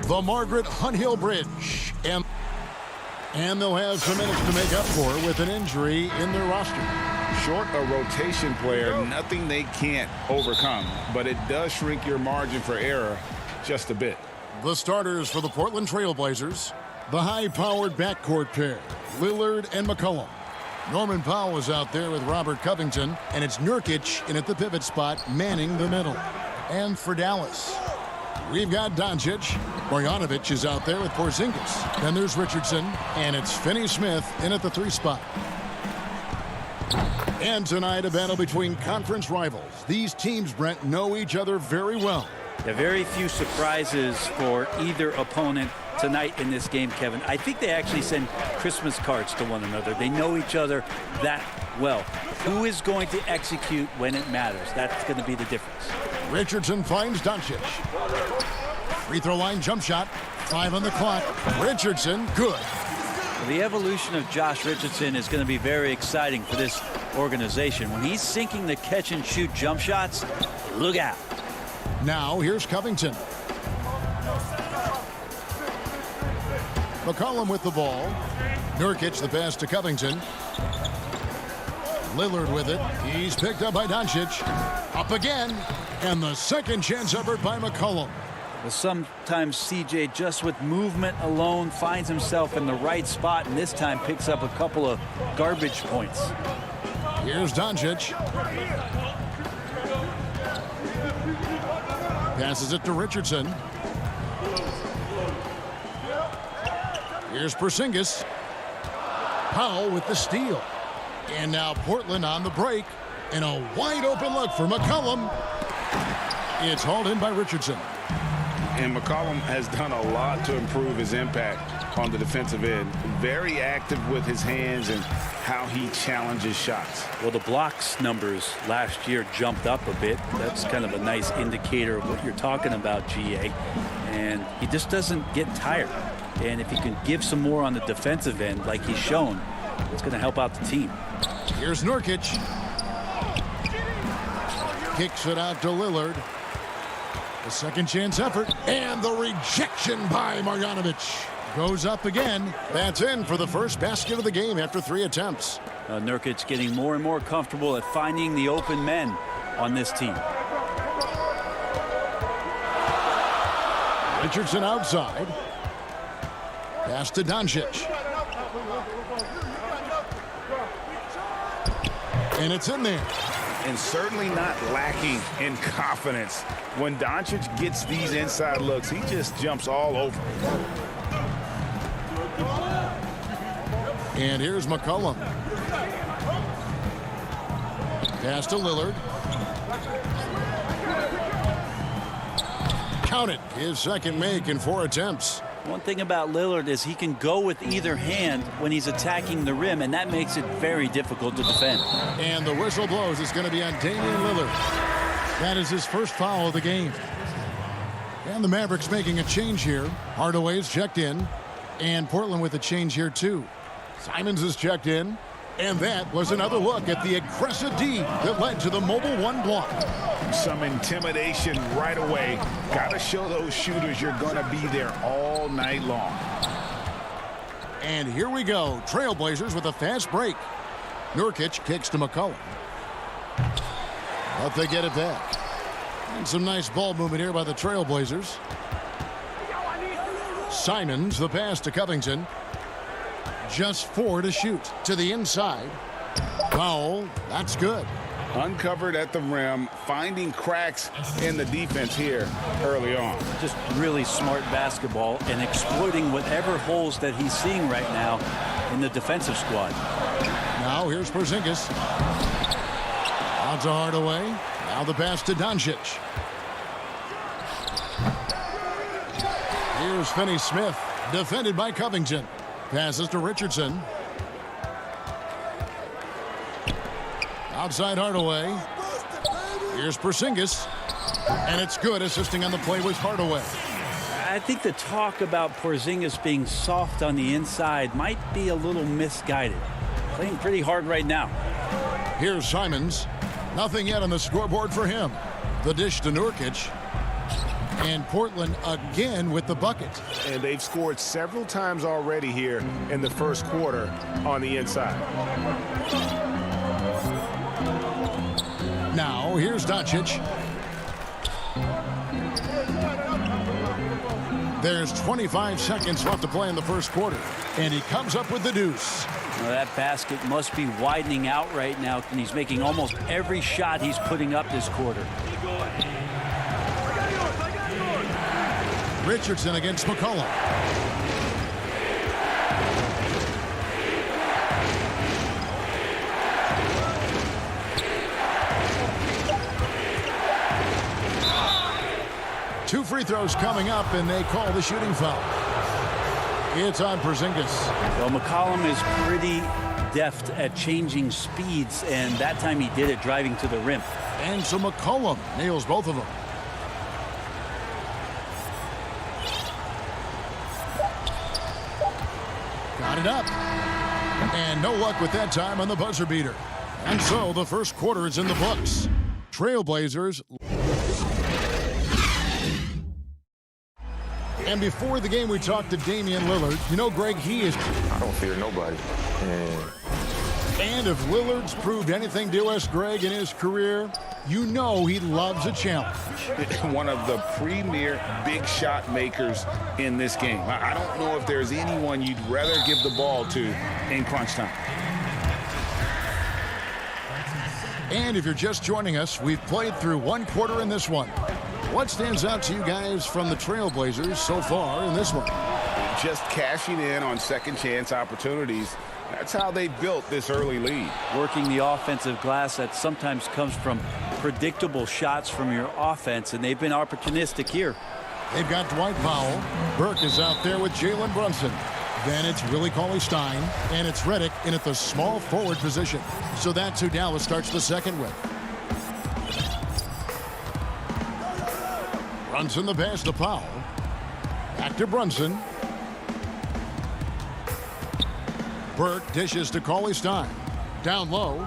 the Margaret Hunt-Hill Bridge. And they'll have some minutes to make up for with an injury in their roster. Short a rotation player, nothing they can't overcome, but it does shrink your margin for error just a bit. The starters for the Portland Trail Blazers, the high-powered backcourt pair, Lillard and McCollum. Norman Powell is out there with Robert Covington, and it's Nurkic in at the pivot spot, manning the middle. And for Dallas, we've got Doncic. Bogdanovic is out there with Porzingis. Then there's Richardson, and it's Finney-Smith in at the 3 spot. And tonight, a battle between conference rivals. These teams, Brent, know each other very well. There are very few surprises for either opponent tonight in this game, Kevin. I think they actually send Christmas cards to one another. They know each other that well. Who is going to execute when it matters? That's going to be the difference. Richardson finds Doncic. Free throw line jump shot. 5 on the clock. Richardson, good. The evolution of Josh Richardson is going to be very exciting for this organization. When he's sinking the catch-and-shoot jump shots, look out. Now here's Covington. McCollum with the ball. Nurkic the pass to Covington. Lillard with it. He's picked up by Doncic. Up again. And the second chance effort by McCollum. Well, sometimes CJ just with movement alone finds himself in the right spot, and this time picks up a couple of garbage points. Here's Doncic. Passes it to Richardson. Here's Porzingis. Powell with the steal. And now Portland on the break. And a wide open look for McCollum. It's hauled in by Richardson. And McCollum has done a lot to improve his impact on the defensive end. Very active with his hands and how he challenges shots. Well, the blocks numbers last year jumped up a bit. That's kind of a nice indicator of what you're talking about, GA. And he just doesn't get tired. And if he can give some more on the defensive end like he's shown, it's going to help out the team. Here's Nurkic. Kicks it out to Lillard. The second chance effort. And the rejection by Bogdanovic. Goes up again. That's in for the first basket of the game after 3 attempts. Nurkic getting more and more comfortable at finding the open men on this team. Richardson outside. Pass to Doncic. And it's in there. And certainly not lacking in confidence. When Doncic gets these inside looks, he just jumps all over. And here's McCollum. Pass to Lillard. Count it. His second make in 4 attempts. One thing about Lillard is he can go with either hand when he's attacking the rim, and that makes it very difficult to defend. And the whistle blows. It's going to be on Damian Lillard. That is his first foul of the game. And the Mavericks making a change here. Hardaway's checked in. And Portland with a change here, too. Simons is checked in. And that was another look at the aggressive D that led to the mobile 1 block. Some intimidation right away. Got to show those shooters you're going to be there all night long. And here we go. Trailblazers with a fast break. Nurkic kicks to McCollum. But they get it back. And some nice ball movement here by the Trailblazers. Simons, the pass to Covington. Just 4 to shoot. To the inside. Powell, that's good. Uncovered at the rim, finding cracks in the defense here early on. Just really smart basketball and exploiting whatever holes that he's seeing right now in the defensive squad. Now here's Porzingis. Out to Hardaway. Now the pass to Doncic. Here's Finney-Smith, defended by Covington. Passes to Richardson. Outside Hardaway. Here's Porzingis. And it's good. Assisting on the play was Hardaway. I think the talk about Porzingis being soft on the inside might be a little misguided. Playing pretty hard right now. Here's Simons. Nothing yet on the scoreboard for him. The dish to Nurkic. And Portland again with the bucket. And they've scored several times already here in the first quarter on the inside. Now, here's Doncic. There's 25 seconds left to play in the first quarter. And he comes up with the deuce. Now that basket must be widening out right now, and he's making almost every shot he's putting up this quarter. Richardson against McCollum. Two free throws coming up, and they call the shooting foul. It's on Porzingis. Well, McCollum is pretty deft at changing speeds, and that time he did it driving to the rim. And so McCollum nails both of them. Got it up. And no luck with that time on the buzzer beater. And so the first quarter is in the books. Trailblazers. And before the game, we talked to Damian Lillard. You know, Greg, he is... I don't fear nobody. And if Lillard's proved anything to us, Greg, in his career, you know he loves a challenge. One of the premier big shot makers in this game. I don't know if there's anyone you'd rather give the ball to in crunch time. And if you're just joining us, we've played through one quarter in this one. What stands out to you guys from the Trailblazers so far in this one? Just cashing in on second chance opportunities. That's how they built this early lead. Working the offensive glass that sometimes comes from predictable shots from your offense, and they've been opportunistic here. They've got Dwight Powell. Burke is out there with Jalen Brunson. Then it's Willie Cauley-Stein, and it's Redick in at the small forward position. So that's who Dallas starts the second with. Brunson the pass to Powell. Back to Brunson. Burke dishes to Cauley-Stein. Down low.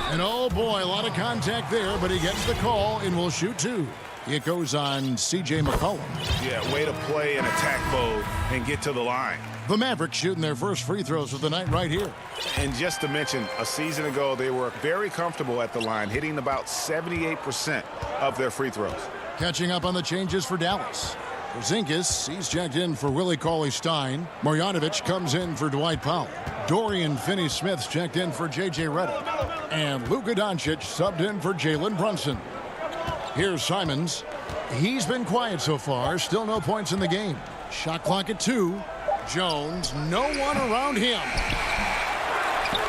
And oh boy, a lot of contact there, but he gets the call and will shoot two. It goes on C.J. McCollum. Yeah, way to play in attack mode and get to the line. The Mavericks shooting their first free throws of the night right here. And just to mention, a season ago, they were very comfortable at the line, hitting about 78% of their free throws. Catching up on the changes for Dallas. Porzingis, he's checked in for Willie Cauley-Stein. Marjanovic comes in for Dwight Powell. Dorian Finney-Smith's checked in for J.J. Redick. And Luka Doncic subbed in for Jalen Brunson. Here's Simons. He's been quiet so far. Still no points in the game. Shot clock at 2. Jones, no one around him.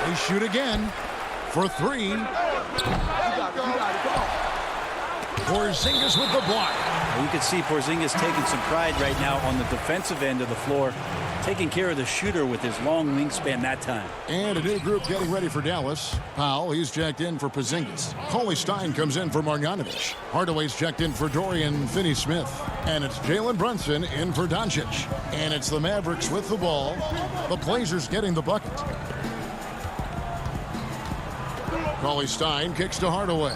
They shoot again for 3. Porzingis with the block. You can see Porzingis taking some pride right now on the defensive end of the floor, taking care of the shooter with his long wingspan that time. And a new group getting ready for Dallas. Powell, he's checked in for Porzingis. Cauley-Stein comes in for Marjanovic. Hardaway's checked in for Dorian Finney-Smith. And it's Jalen Brunson in for Doncic. And it's the Mavericks with the ball. The Blazers getting the bucket. Cauley-Stein kicks to Hardaway.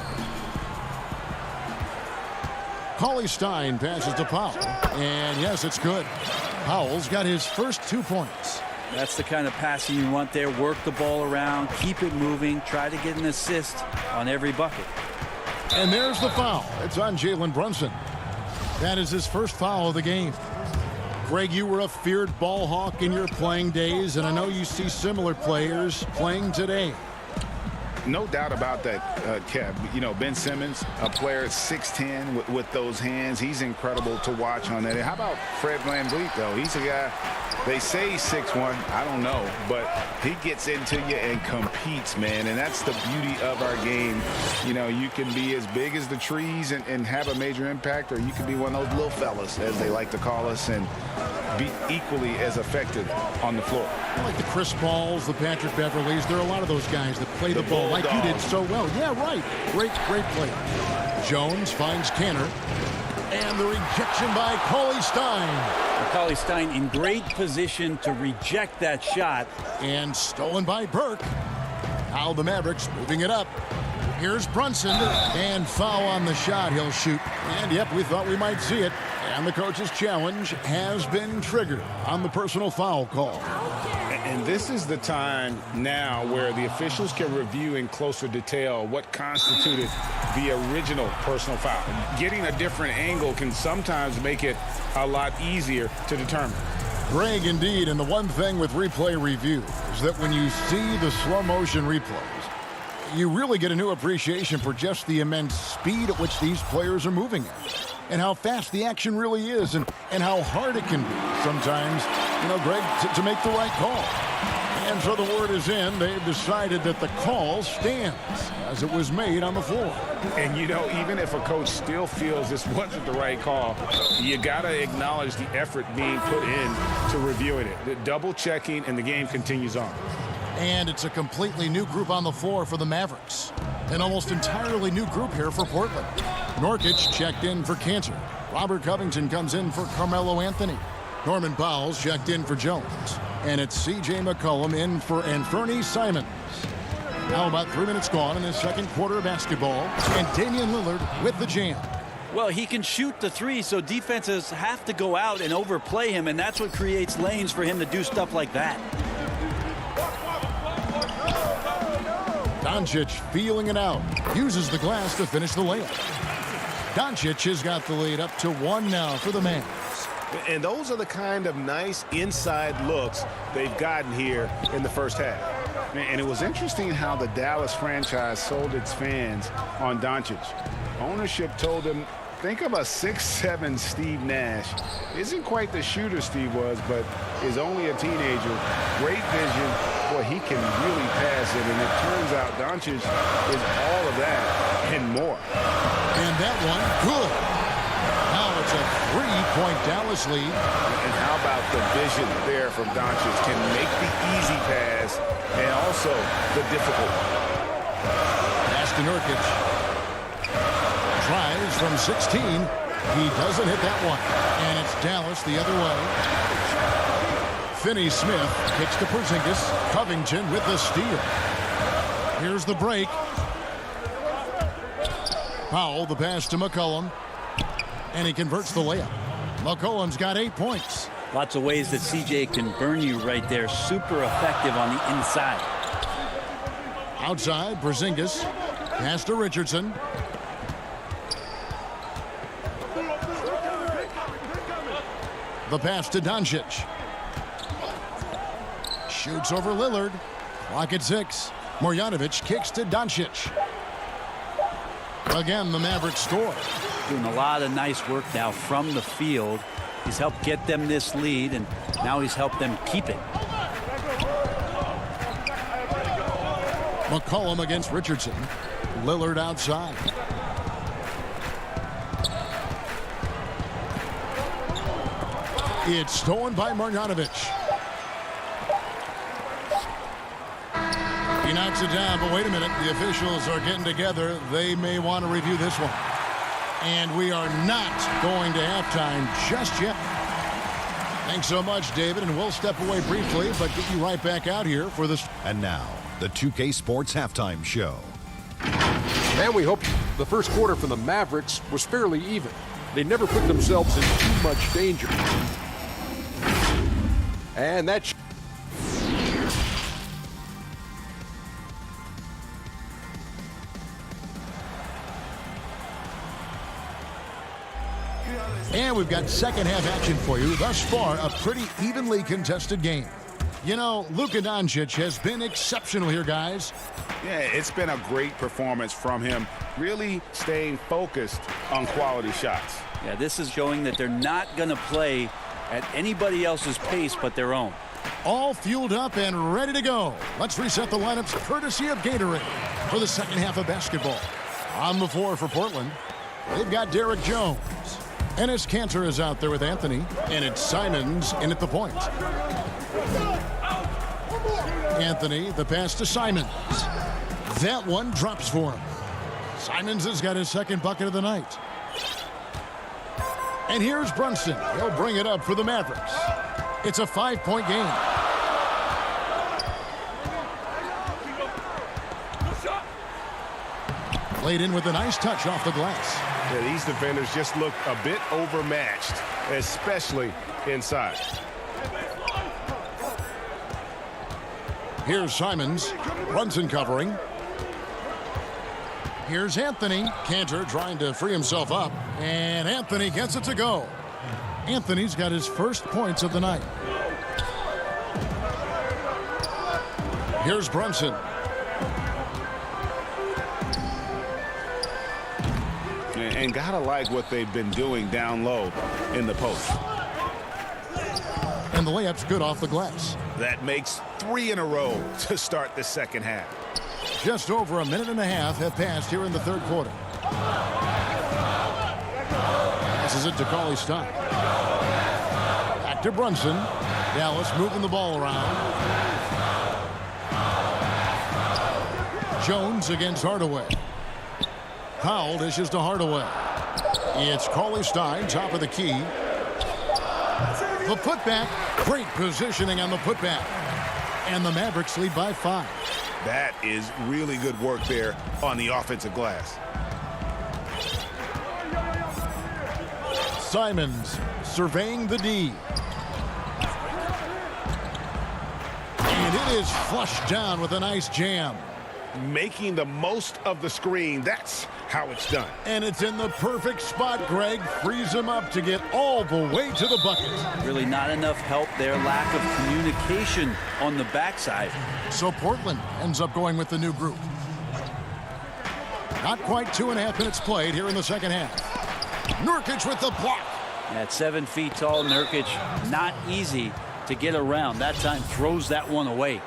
Cauley-Stein passes to Powell. And yes, it's good. Powell's got his first 2 points. That's the kind of passing you want there. Work the ball around, keep it moving, try to get an assist on every bucket. And there's the foul. It's on Jalen Brunson. That is his first foul of the game. Greg, you were a feared ball hawk in your playing days, and I know you see similar players playing today. No doubt about that, Kev. You know, Ben Simmons, a player at 6'10", with those hands. He's incredible to watch on that. How about Fred VanVleet, though? He's a guy, they say he's 6'1". I don't know. But he gets into you and competes, man. And that's the beauty of our game. You know, you can be as big as the trees and have a major impact, or you can be one of those little fellas, as they like to call us, and be equally as effective on the floor. Like the Chris Pauls, the Patrick Beverleys, there are a lot of those guys that play the ball like you did so well. Yeah, right. Great play. Jones finds Canner. And the rejection by Cauley-Stein. Cauley-Stein in great position to reject that shot. And stolen by Burke. Now the Mavericks moving it up. Here's Brunson, and foul on the shot. He'll shoot. And, yep, we thought we might see it. And the coach's challenge has been triggered on the personal foul call. And this is the time now where the officials can review in closer detail what constituted the original personal foul. Getting a different angle can sometimes make it a lot easier to determine. Greg, indeed, and the one thing with replay review is that when you see the slow motion replays, you really get a new appreciation for just the immense speed at which these players are moving at, and how fast the action really is, and how hard it can be sometimes, Greg, to make the right call. And so the word is in. They've decided that the call stands as it was made on the floor. And, even if a coach still feels this wasn't the right call, you got to acknowledge the effort being put in to reviewing it. The double checking, and the game continues on. And it's a completely new group on the floor for the Mavericks. An almost entirely new group here for Portland. Nurkic checked in for Cantor. Robert Covington comes in for Carmelo Anthony. Norman Powell's checked in for Jones. And it's C.J. McCollum in for Anthony Simons. Now about 3 minutes gone in the second quarter of basketball. And Damian Lillard with the jam. Well, he can shoot the three, so defenses have to go out and overplay him, and that's what creates lanes for him to do stuff like that. Doncic feeling it out. Uses the glass to finish the layup. Doncic has got the lead up to 1 now for the Mavs. And those are the kind of nice inside looks they've gotten here in the first half. And it was interesting how the Dallas franchise sold its fans on Doncic. Ownership told them, think of a 6'7" Steve Nash. Isn't quite the shooter Steve was, but is only a teenager. Great vision. Boy, he can really pass it. And it turns out Doncic is all of that and more. And that one, good. Now it's a 3-point Dallas lead. And how about the vision there from Doncic? Can make the easy pass and also the difficult one. Pass to Nurkic. Tries from 16. He doesn't hit that one. And it's Dallas the other way. Finney-Smith kicks to Porzingis. Covington with the steal. Here's the break. Powell, the pass to McCollum. And he converts the layup. McCollum's got 8 points. Lots of ways that CJ can burn you right there. Super effective on the inside. Outside, Porzingis. Pass to Richardson. The pass to Doncic. Shoots over Lillard. Clock at 6. Marjanovic kicks to Doncic. Again, the Mavericks score. Doing a lot of nice work now from the field. He's helped get them this lead, and now he's helped them keep it. McCollum against Richardson. Lillard outside. It's stolen by Marjanovic. He knocks it down, but wait a minute. The officials are getting together. They may want to review this one. And we are not going to halftime just yet. Thanks so much, David, and we'll step away briefly, but get you right back out here for this. And now, the 2K Sports Halftime Show. And we hope the first quarter for the Mavericks was fairly even. They never put themselves in too much danger. And that's And we've got second half action for you. Thus far, a pretty evenly contested game. Luka Doncic has been exceptional here, guys. Yeah, it's been a great performance from him, really staying focused on quality shots. Yeah, this is showing that they're not going to play at anybody else's pace but their own. All fueled up and ready to go. Let's reset the lineups courtesy of Gatorade for the second half of basketball. On the floor for Portland, they've got Derek Jones. Enes Kanter is out there with Anthony, and it's Simons in at the point. Anthony, the pass to Simons. That one drops for him. Simons has got his second bucket of the night. And here's Brunson. He'll bring it up for the Mavericks. It's a 5-point game. Laid in with a nice touch off the glass. Yeah, these defenders just look a bit overmatched, especially inside. Here's Simons. Brunson covering. Here's Anthony. Cantor trying to free himself up. And Anthony gets it to go. Anthony's got his first points of the night. Here's Brunson. And gotta like what they've been doing down low in the post. And the layup's good off the glass. That makes 3 in a row to start the second half. Just over a minute and a half have passed here in the third quarter. Passes it to CLA Stein. Back to Brunson. Dallas moving the ball around. Jones against Hardaway. Powell dishes to Hardaway. It's CLA Stein, top of the key. The putback. Great positioning on the putback. And the Mavericks lead by 5. That is really good work there on the offensive glass. Simons surveying the D. And it is flushed down with a nice jam. Making the most of the screen. That's how it's done. And it's in the perfect spot, Greg. Frees him up to get all the way to the bucket. Really not enough help there. Lack of communication on the backside. So Portland ends up going with the new group. Not quite 2.5 minutes played here in the second half. Nurkic with the block. At 7 feet tall, Nurkic, not easy to get around. That time throws that one away.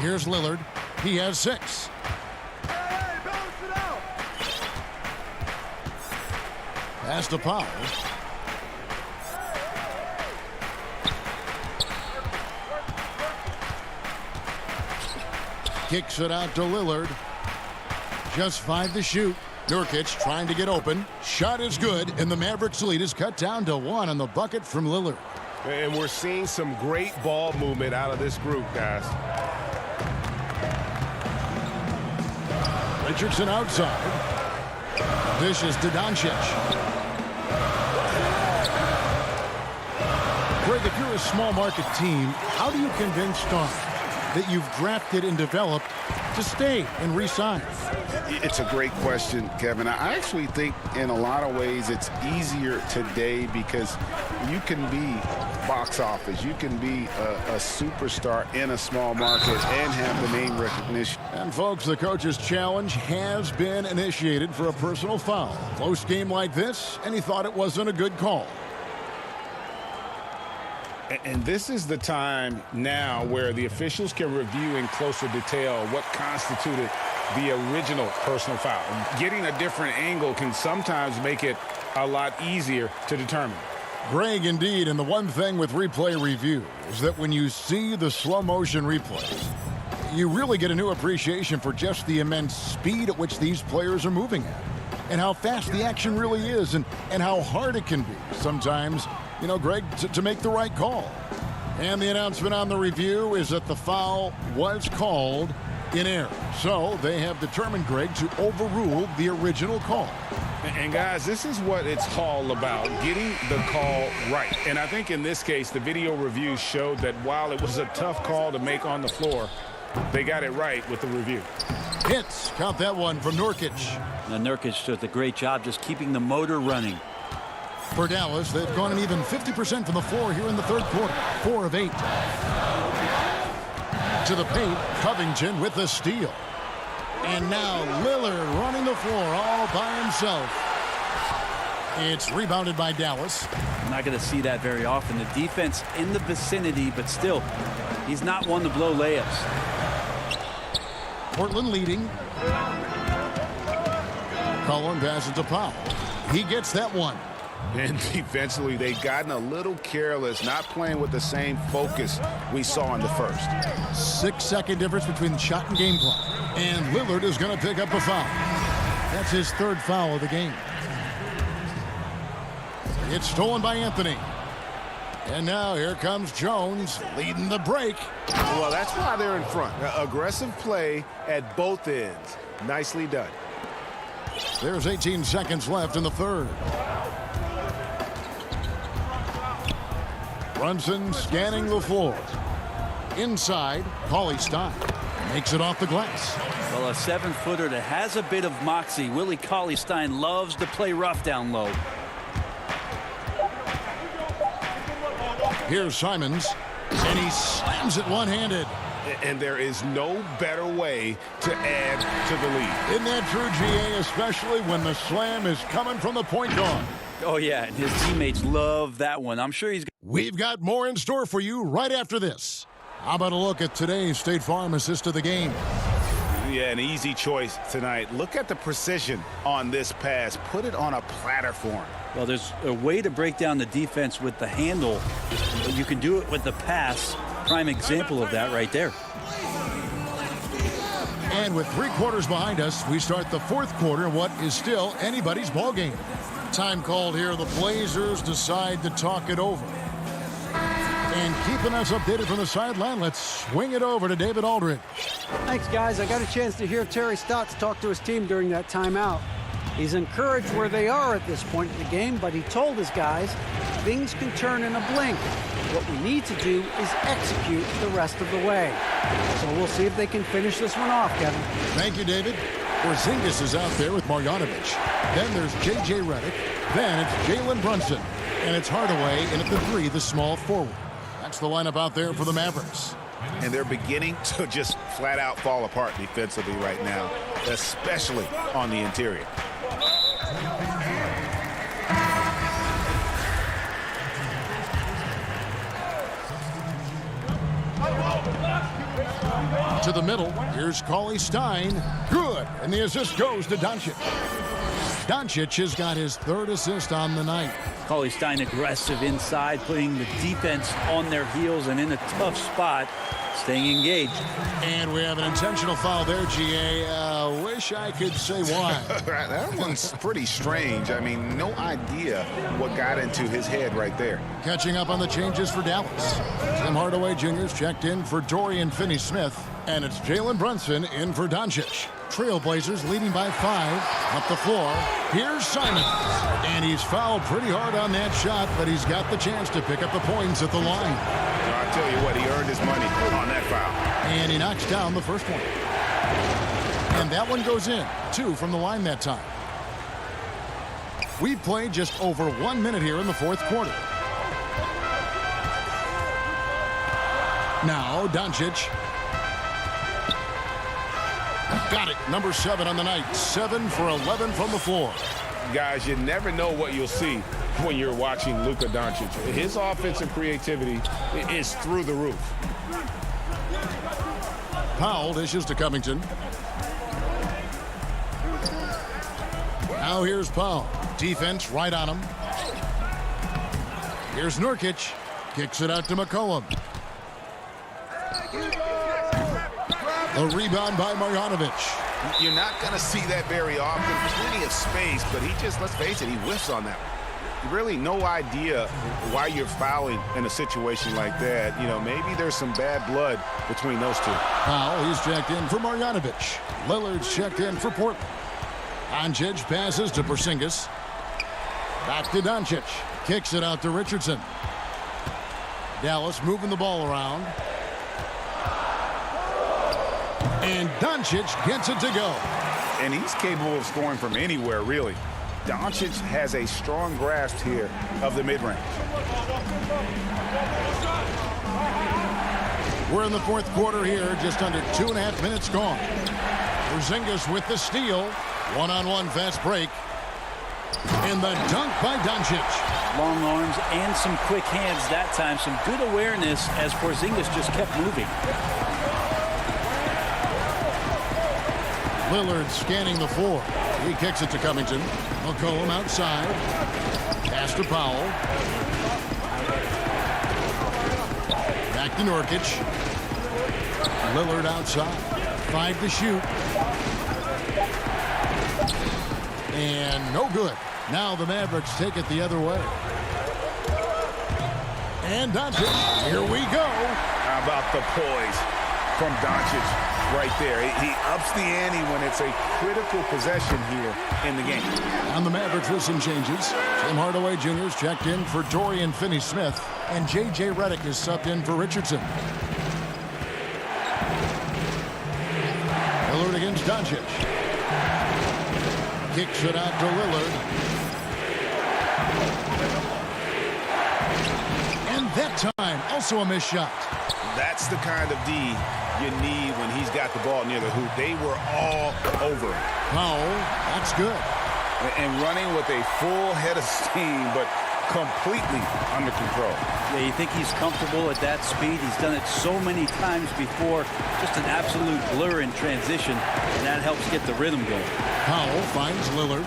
Here's Lillard. He has 6. Pass to Powell. Kicks it out to Lillard. Just 5 to shoot. Nurkic trying to get open. Shot is good, and the Mavericks lead is cut down to 1 on the bucket from Lillard. And we're seeing some great ball movement out of this group, guys. Richardson outside. Dishes to Doncic. Greg, if you're a small market team, how do you convince stars that you've drafted and developed to stay and re-sign? It's a great question, Kevin. I actually think in a lot of ways it's easier today because you can be box office. You can be a superstar in a small market and have the name recognition. And folks, the coach's challenge has been initiated for a personal foul. Close game like this, and he thought it wasn't a good call. And this is the time now where the officials can review in closer detail what constituted the original personal foul. Getting a different angle can sometimes make it a lot easier to determine. Greg, indeed, and the one thing with replay review is that when you see the slow motion replays, you really get a new appreciation for just the immense speed at which these players are moving at, and how fast the action really is, and how hard it can be sometimes, you know, Greg, to make the right call. And the announcement on the review is that the foul was called in error. So they have determined, Greg, to overrule the original call. And guys, this is what it's all about, getting the call right. And I think in this case, the video review showed that while it was a tough call to make on the floor, they got it right with the review. Hits. Count that one from Nurkic. Now, Nurkic does a great job just keeping the motor running. For Dallas, they've gone an even 50% from the floor here in the third quarter. 4 of 8. To the paint, Covington with the steal. And now Lillard running the floor all by himself. It's rebounded by Dallas. I'm not going to see that very often. The defense in the vicinity, but still, he's not one to blow layups. Portland leading. Cullen passes to Powell. He gets that one. And defensively, they've gotten a little careless, not playing with the same focus we saw in the first. 6-second difference between the shot and game clock. And Lillard is going to pick up a foul. That's his third foul of the game. It's stolen by Anthony. And now here comes Jones leading the break. Well, that's why they're in front. Aggressive play at both ends. Nicely done. There's 18 seconds left in the third. Brunson scanning the floor. Inside, CLA Stein makes it off the glass. Well, a 7-footer that has a bit of moxie. Willie CLA Stein loves to play rough down low. Here's Simons, and he slams it one-handed. And there is no better way to add to the lead. Isn't that true, GA, especially when the slam is coming from the point guard? Oh, yeah, and his teammates love that one. I'm sure he's... We've got more in store for you right after this. How about a look at today's State Farm assist of the game? Yeah, an easy choice tonight. Look at the precision on this pass. Put it on a platter for him. Well, there's a way to break down the defense with the handle, but you can do it with the pass. Prime example of that right there. And with 3 quarters behind us, we start the fourth quarter, what is still anybody's ball game. Time called here. The Blazers decide to talk it over. And keeping us updated from the sideline, let's swing it over to David Aldridge. Thanks, guys. I got a chance to hear Terry Stotts talk to his team during that timeout. He's encouraged where they are at this point in the game, but he told his guys things can turn in a blink. What we need to do is execute the rest of the way. So we'll see if they can finish this one off, Kevin. Thank you, David. Porzingis is out there with Marjanovic. Then there's J.J. Redick. Then it's Jalen Brunson. And it's Hardaway in at the 3, the small forward. That's the lineup out there for the Mavericks. And they're beginning to just flat out fall apart defensively right now, especially on the interior. To the middle, here's CLA Stein. Good, and the assist goes to Doncic. Doncic has got his 3rd assist on the night. CLA Stein aggressive inside, putting the defense on their heels and in a tough spot, staying engaged. And we have an intentional foul there, GA. Wish I could say why. That one's pretty strange. I mean, no idea what got into his head right there. Catching up on the changes for Dallas. Tim Hardaway Jr.'s checked in for Dorian Finney-Smith. And it's Jalen Brunson in for Doncic. Trailblazers leading by 5. Up the floor. Here's Simons. And he's fouled pretty hard on that shot, but he's got the chance to pick up the points at the line. I'll tell you what, he earned his money on that foul. And he knocks down the first one. And that one goes in. 2 from the line that time. We've played just over 1 minute here in the fourth quarter. Now, Doncic. Got it. Number 7 on the night. 7 for 11 from the floor. Guys, you never know what you'll see when you're watching Luka Doncic. His offensive creativity is through the roof. Powell dishes to Covington. Now here's Powell. Defense right on him. Here's Nurkic. Kicks it out to McCollum. A rebound by Marjanovic. You're not going to see that very often. Plenty of space, but he just, let's face it, he whiffs on that. Really no idea why you're fouling in a situation like that. You know, maybe there's some bad blood between those two. Powell, he's checked in for Marjanovic. Lillard's checked in for Portland. Doncic passes to Porzingis. Back to Doncic. Kicks it out to Richardson. Dallas moving the ball around. And Doncic gets it to go. And he's capable of scoring from anywhere, really. Doncic has a strong grasp here of the mid-range. We're in the fourth quarter here, just under 2.5 minutes gone. Porzingis with the steal. One-on-one fast break. And the dunk by Doncic. Long arms and some quick hands that time. Some good awareness as Porzingis just kept moving. Lillard scanning the floor. He kicks it to Covington. McCollum outside. Pass to Powell. Back to Nurkic. Lillard outside. 5 to shoot. And no good. Now the Mavericks take it the other way. And Doncic. Here we go. How about the poise from Doncic? right there. He ups the ante when it's a critical possession here in the game. On the Mavericks with some changes. Tim Hardaway Jr. is checked in for Dorian Finney-Smith, and J.J. Redick is subbed in for Richardson. Lillard against Doncic. Kicks it out to Lillard. And that time, also a missed shot. That's the kind of D you need when he's got the ball near the hoop. They were all over him. Powell, that's good. And running with a full head of steam, but completely under control. Yeah, you think he's comfortable at that speed. He's done it so many times before. Just an absolute blur in transition, and that helps get the rhythm going. Powell finds Lillard.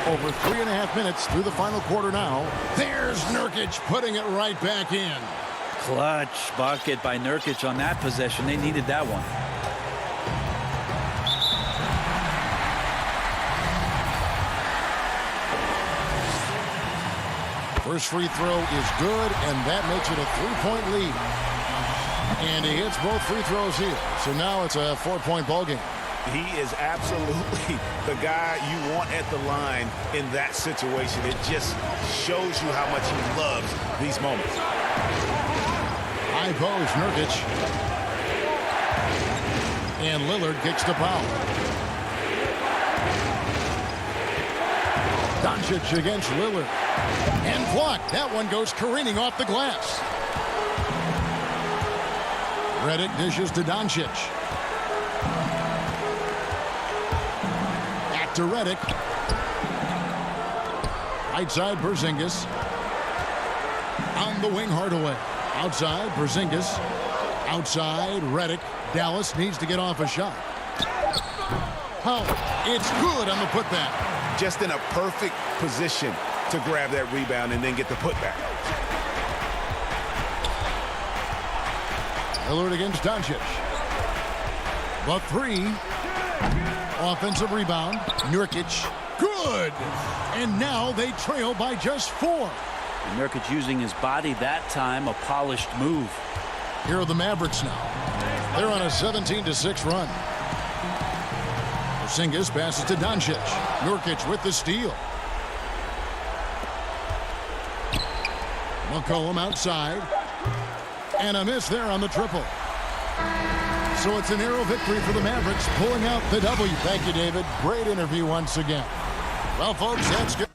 Over 3.5 minutes through the final quarter now. There's Nurkic putting it right back in. Clutch bucket by Nurkic on that possession. They needed that one. First free throw is good, and that makes it a 3-point lead. And he hits both free throws here. So now it's a 4-point ball game. He is absolutely the guy you want at the line in that situation. It just shows you how much he loves these moments. High post, Nurkic. And Lillard kicks to Powell. Doncic against Lillard. And blocked. That one goes careening off the glass. Redick dishes to Doncic. Back to Redick. Right side, Porzingis. On the wing, Hardaway. Outside, Porzingis. Outside, Redick. Dallas needs to get off a shot. Powell. It's good on the putback. Just in a perfect position to grab that rebound and then get the putback. Lillard against Doncic. The three. Offensive rebound. Nurkic. Good. And now they trail by just 4. And Nurkic using his body that time, a polished move. Here are the Mavericks now. They're on a 17-6 run. Porzingis passes to Doncic. Nurkic with the steal. McCollum outside. And a miss there on the triple. So it's a narrow victory for the Mavericks, pulling out the W. Thank you, David. Great interview once again. Well, folks, that's good.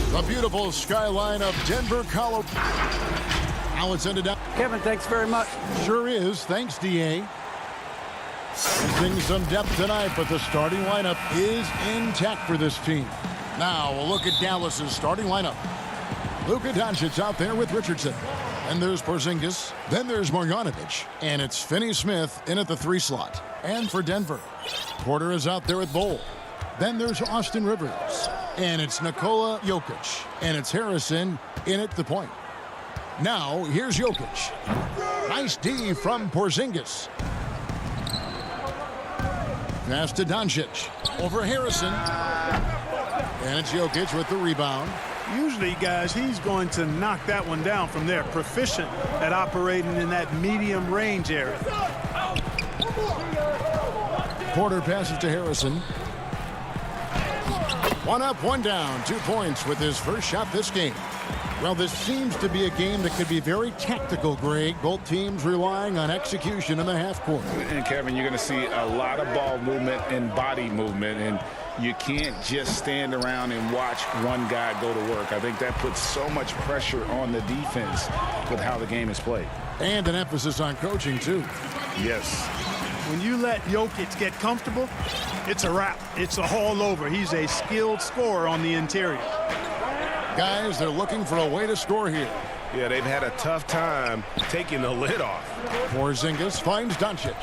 The beautiful skyline of Denver, Colorado. Now it's ended up. Kevin, thanks very much. Sure is. Thanks, DA. Missing some depth tonight, but the starting lineup is intact for this team. Now we'll look at Dallas's starting lineup. Luka Doncic out there with Richardson. Then there's Porzingis. Then there's Marjanovic. And it's Finney-Smith in at the 3 slot. And for Denver, Porter is out there at Bol. Then there's Austin Rivers. And it's Nikola Jokic. And it's Harrison in at the point. Now, here's Jokic. Nice D from Porzingis. Pass to Doncic. Over Harrison. And it's Jokic with the rebound. Usually, guys, he's going to knock that one down from there. Proficient at operating in that medium range area. Porter passes to Harrison. 1 up, 1 down. 2 points with his first shot this game. Well, this seems to be a game that could be very tactical, Greg. Both teams relying on execution in the half court. And, Kevin, you're going to see a lot of ball movement and body movement, and you can't just stand around and watch one guy go to work. I think that puts so much pressure on the defense with how the game is played. And an emphasis on coaching, too. Yes. When you let Jokic get comfortable, it's a wrap. It's all over. He's a skilled scorer on the interior. Guys, they're looking for a way to score here. Yeah, they've had a tough time taking the lid off. Porzingis finds Doncic.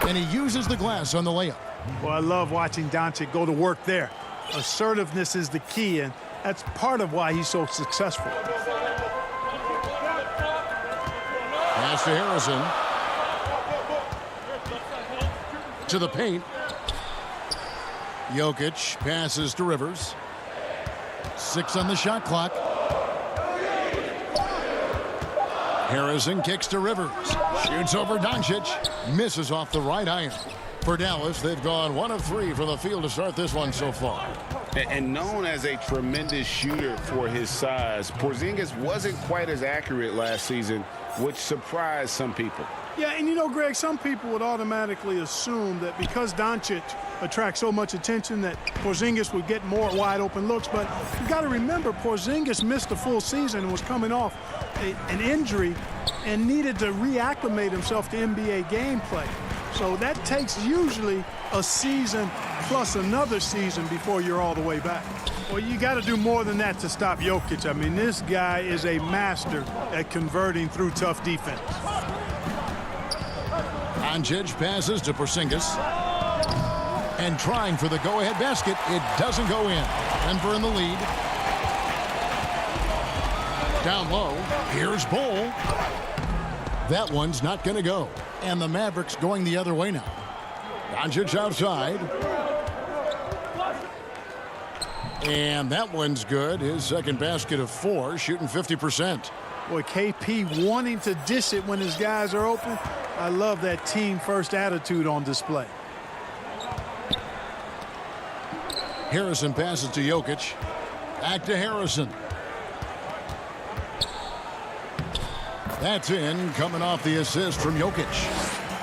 And he uses the glass on the layup. Well, I love watching Doncic go to work there. Assertiveness is the key, and that's part of why he's so successful. Pass to Harrison. To the paint. Jokic passes to Rivers. 6 on the shot clock. Harrison kicks to Rivers. Shoots over Doncic. Misses off the right iron. For Dallas, they've gone 1 of 3 from the field to start this one so far. And known as a tremendous shooter for his size, Porzingis wasn't quite as accurate last season, which surprised some people. Yeah, and you know, Greg, some people would automatically assume that because Doncic attracts so much attention that Porzingis would get more wide open looks. But you got to remember, Porzingis missed a full season and was coming off an injury and needed to reacclimate himself to NBA gameplay. So that takes usually a season plus another season before you're all the way back. Well, you got to do more than that to stop Jokic. I mean, this guy is a master at converting through tough defense. Doncic passes to Porzingis. And trying for the go-ahead basket. It doesn't go in. Denver in the lead. Down low. Here's Bol. That one's not going to go. And the Mavericks going the other way now. Doncic outside. And that one's good. His second basket of 4, shooting 50%. Boy, KP wanting to dish it when his guys are open. I love that team-first attitude on display. Harrison passes to Jokic. Back to Harrison. That's in, coming off the assist from Jokic.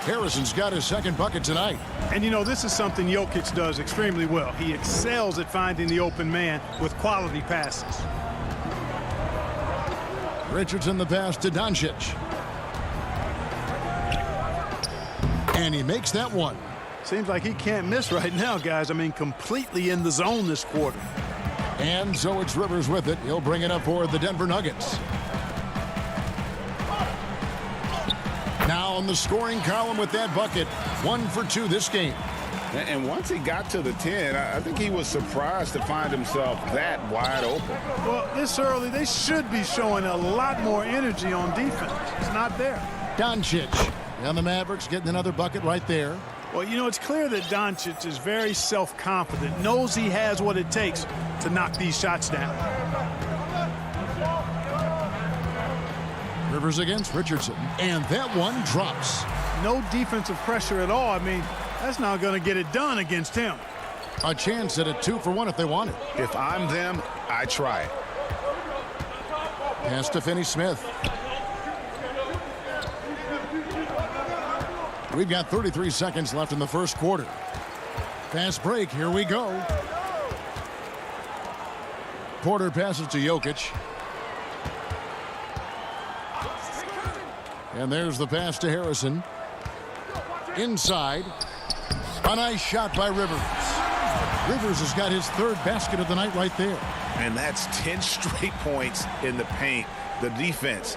Harrison's got his second bucket tonight. And, you know, this is something Jokic does extremely well. He excels at finding the open man with quality passes. Richardson the pass to Doncic. And he makes that one. Seems like he can't miss right now, guys. I mean, completely in the zone this quarter. And so it's Rivers with it. He'll bring it up for the Denver Nuggets. Now on the scoring column with that bucket. 1 for 2 this game. And once he got to the 10, I think he was surprised to find himself that wide open. Well, this early, they should be showing a lot more energy on defense. It's not there. Doncic. And the Mavericks getting another bucket right there. Well, you know, it's clear that Doncic is very self-confident, knows he has what it takes to knock these shots down. Rivers against Richardson. And that one drops. No defensive pressure at all. I mean, that's not going to get it done against him. A chance at a 2 for 1 if they want it. If I'm them, I try it. Pass to Finney-Smith. We've got 33 seconds left in the first quarter. Fast break. Here we go. Porter passes to Jokic. And there's the pass to Harrison. Inside. A nice shot by Rivers. Rivers has got his 3rd basket of the night right there. And that's 10 straight points in the paint. The defense,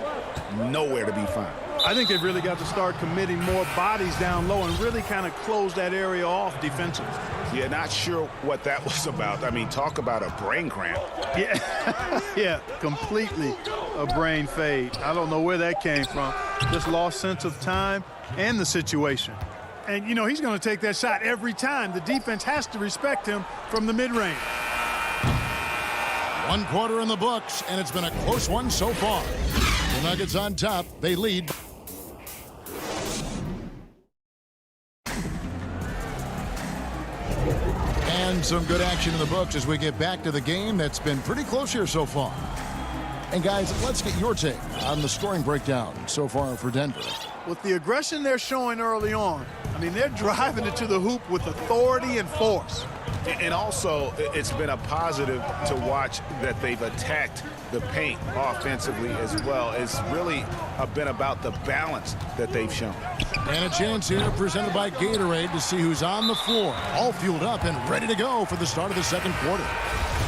nowhere to be found. I think they've really got to start committing more bodies down low and really kind of close that area off defensively. Yeah, not sure what that was about. I mean, talk about a brain cramp. Yeah, yeah, completely a brain fade. I don't know where that came from. Just lost sense of time and the situation. And, you know, he's going to take that shot every time. The defense has to respect him from the mid-range. 1 quarter in the books, and it's been a close one so far. The Nuggets on top. They lead. And some good action in the books as we get back to the game that's been pretty close here so far. And guys, let's get your take on the scoring breakdown so far for Denver. With the aggression they're showing early on, I mean, they're driving it to the hoop with authority and force. And also, it's been a positive to watch that they've attacked the paint offensively as well. It's really been about the balance that they've shown. And a chance here presented by Gatorade to see who's on the floor, all fueled up and ready to go for the start of the second quarter.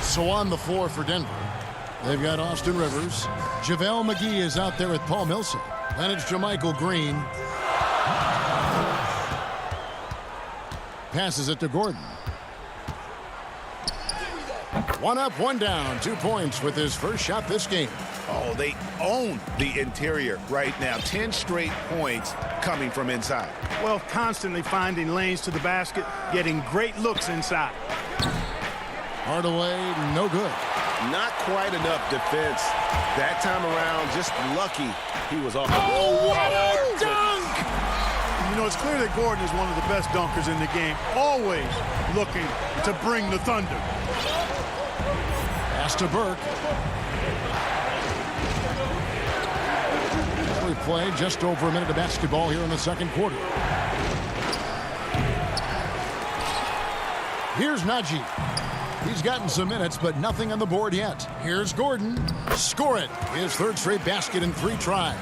So on the floor for Denver, they've got Austin Rivers. JaVale McGee is out there with Paul Millsap. And it's JaMychal Green. Passes it to Gordon. 1 up, 1 down. 2 points with his first shot this game. Oh, they own the interior right now. 10 straight points coming from inside. Well, constantly finding lanes to the basket, getting great looks inside. Hardaway, no good. Not quite enough defense. That time around, just lucky he was off. Oh, what a dunk! You know, it's clear that Gordon is one of the best dunkers in the game, always looking to bring the thunder. Pass to Burke. We played just over a minute of basketball here in the second quarter. Here's Najee. He's gotten some minutes, but nothing on the board yet. Here's Gordon. Score it. His 3rd straight basket in 3 tries.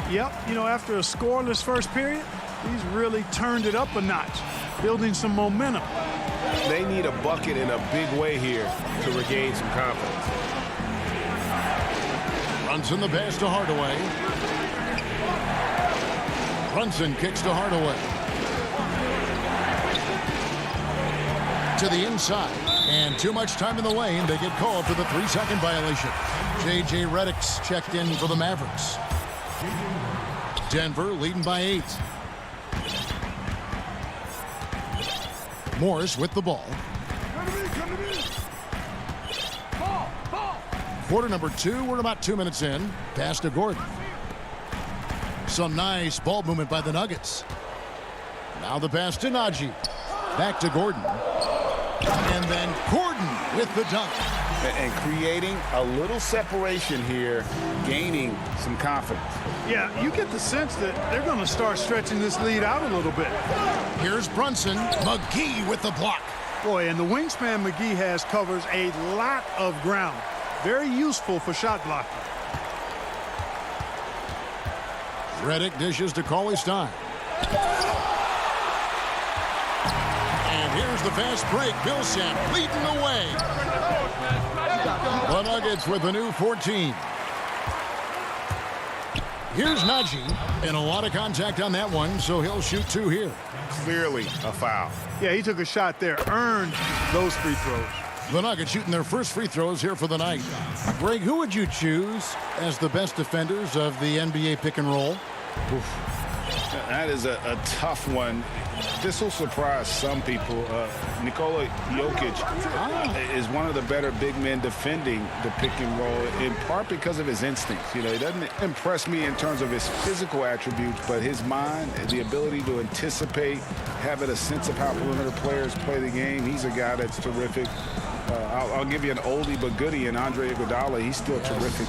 Yep, you know, after a scoreless first period, he's really turned it up a notch, building some momentum. They need a bucket in a big way here to regain some confidence. Brunson the pass to Hardaway. Brunson kicks to Hardaway. To the inside. And too much time in the lane. They get called for the 3-second violation. J.J. Redick's checked in for the Mavericks. Denver leading by 8. Morris with the ball. Quarter number 2, we're about 2 minutes in. Pass to Gordon. Some nice ball movement by the Nuggets. Now the pass to Najee. Back to Gordon. And then Gordon with the dunk. And creating a little separation here, gaining some confidence. Yeah, you get the sense that they're going to start stretching this lead out a little bit. Here's Brunson. McGee with the block. Boy, and the wingspan McGee has covers a lot of ground. Very useful for shot blocking. Redick dishes to Cauley Stein. And here's the fast break. Millsap leading the way. The Nuggets with a new 14. Here's Najee, and a lot of contact on that one, so he'll shoot 2 here. Clearly a foul. Yeah, he took a shot there, earned those free throws. The Nuggets shooting their first free throws here for the night. Greg, who would you choose as the best defenders of the NBA pick and roll? Oof. That is a tough one. This will surprise some people. Nikola Jokic is one of the better big men defending the pick and roll, in part because of his instincts. You know, he doesn't impress me in terms of his physical attributes, but his mind, the ability to anticipate, having a sense of how perimeter players play the game. He's a guy that's terrific. I'll give you an oldie but goodie in Andre Iguodala. He's still terrific.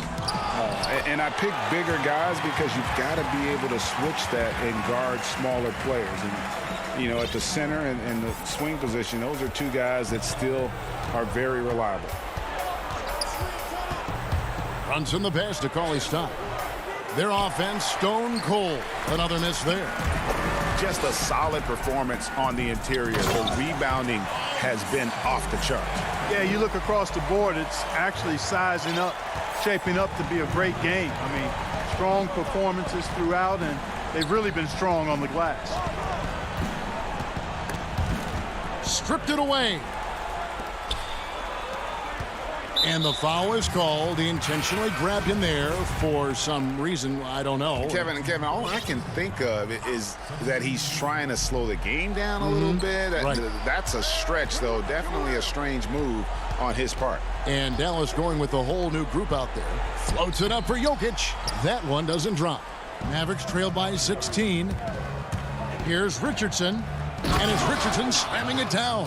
And I pick bigger guys because you've got to be able to switch that and guard smaller players. And, you know, at the center and the swing position, those are 2 guys that still are very reliable. Brunson the pass to Cauley Stein. Their offense stone cold. Another miss there. Just a solid performance on the interior. The rebounding has been off the charts. Yeah, you look across the board, it's actually sizing up, shaping up to be a great game. I mean, strong performances throughout, and they've really been strong on the glass. Stripped it away. And the foul is called. He intentionally grabbed him there for some reason. I don't know. Kevin, all I can think of is that he's trying to slow the game down a little bit. Right. That's a stretch, though. Definitely a strange move on his part. And Dallas going with a whole new group out there. Floats it up for Jokic. That one doesn't drop. Mavericks trail by 16. Here's Richardson. And it's Richardson slamming it down.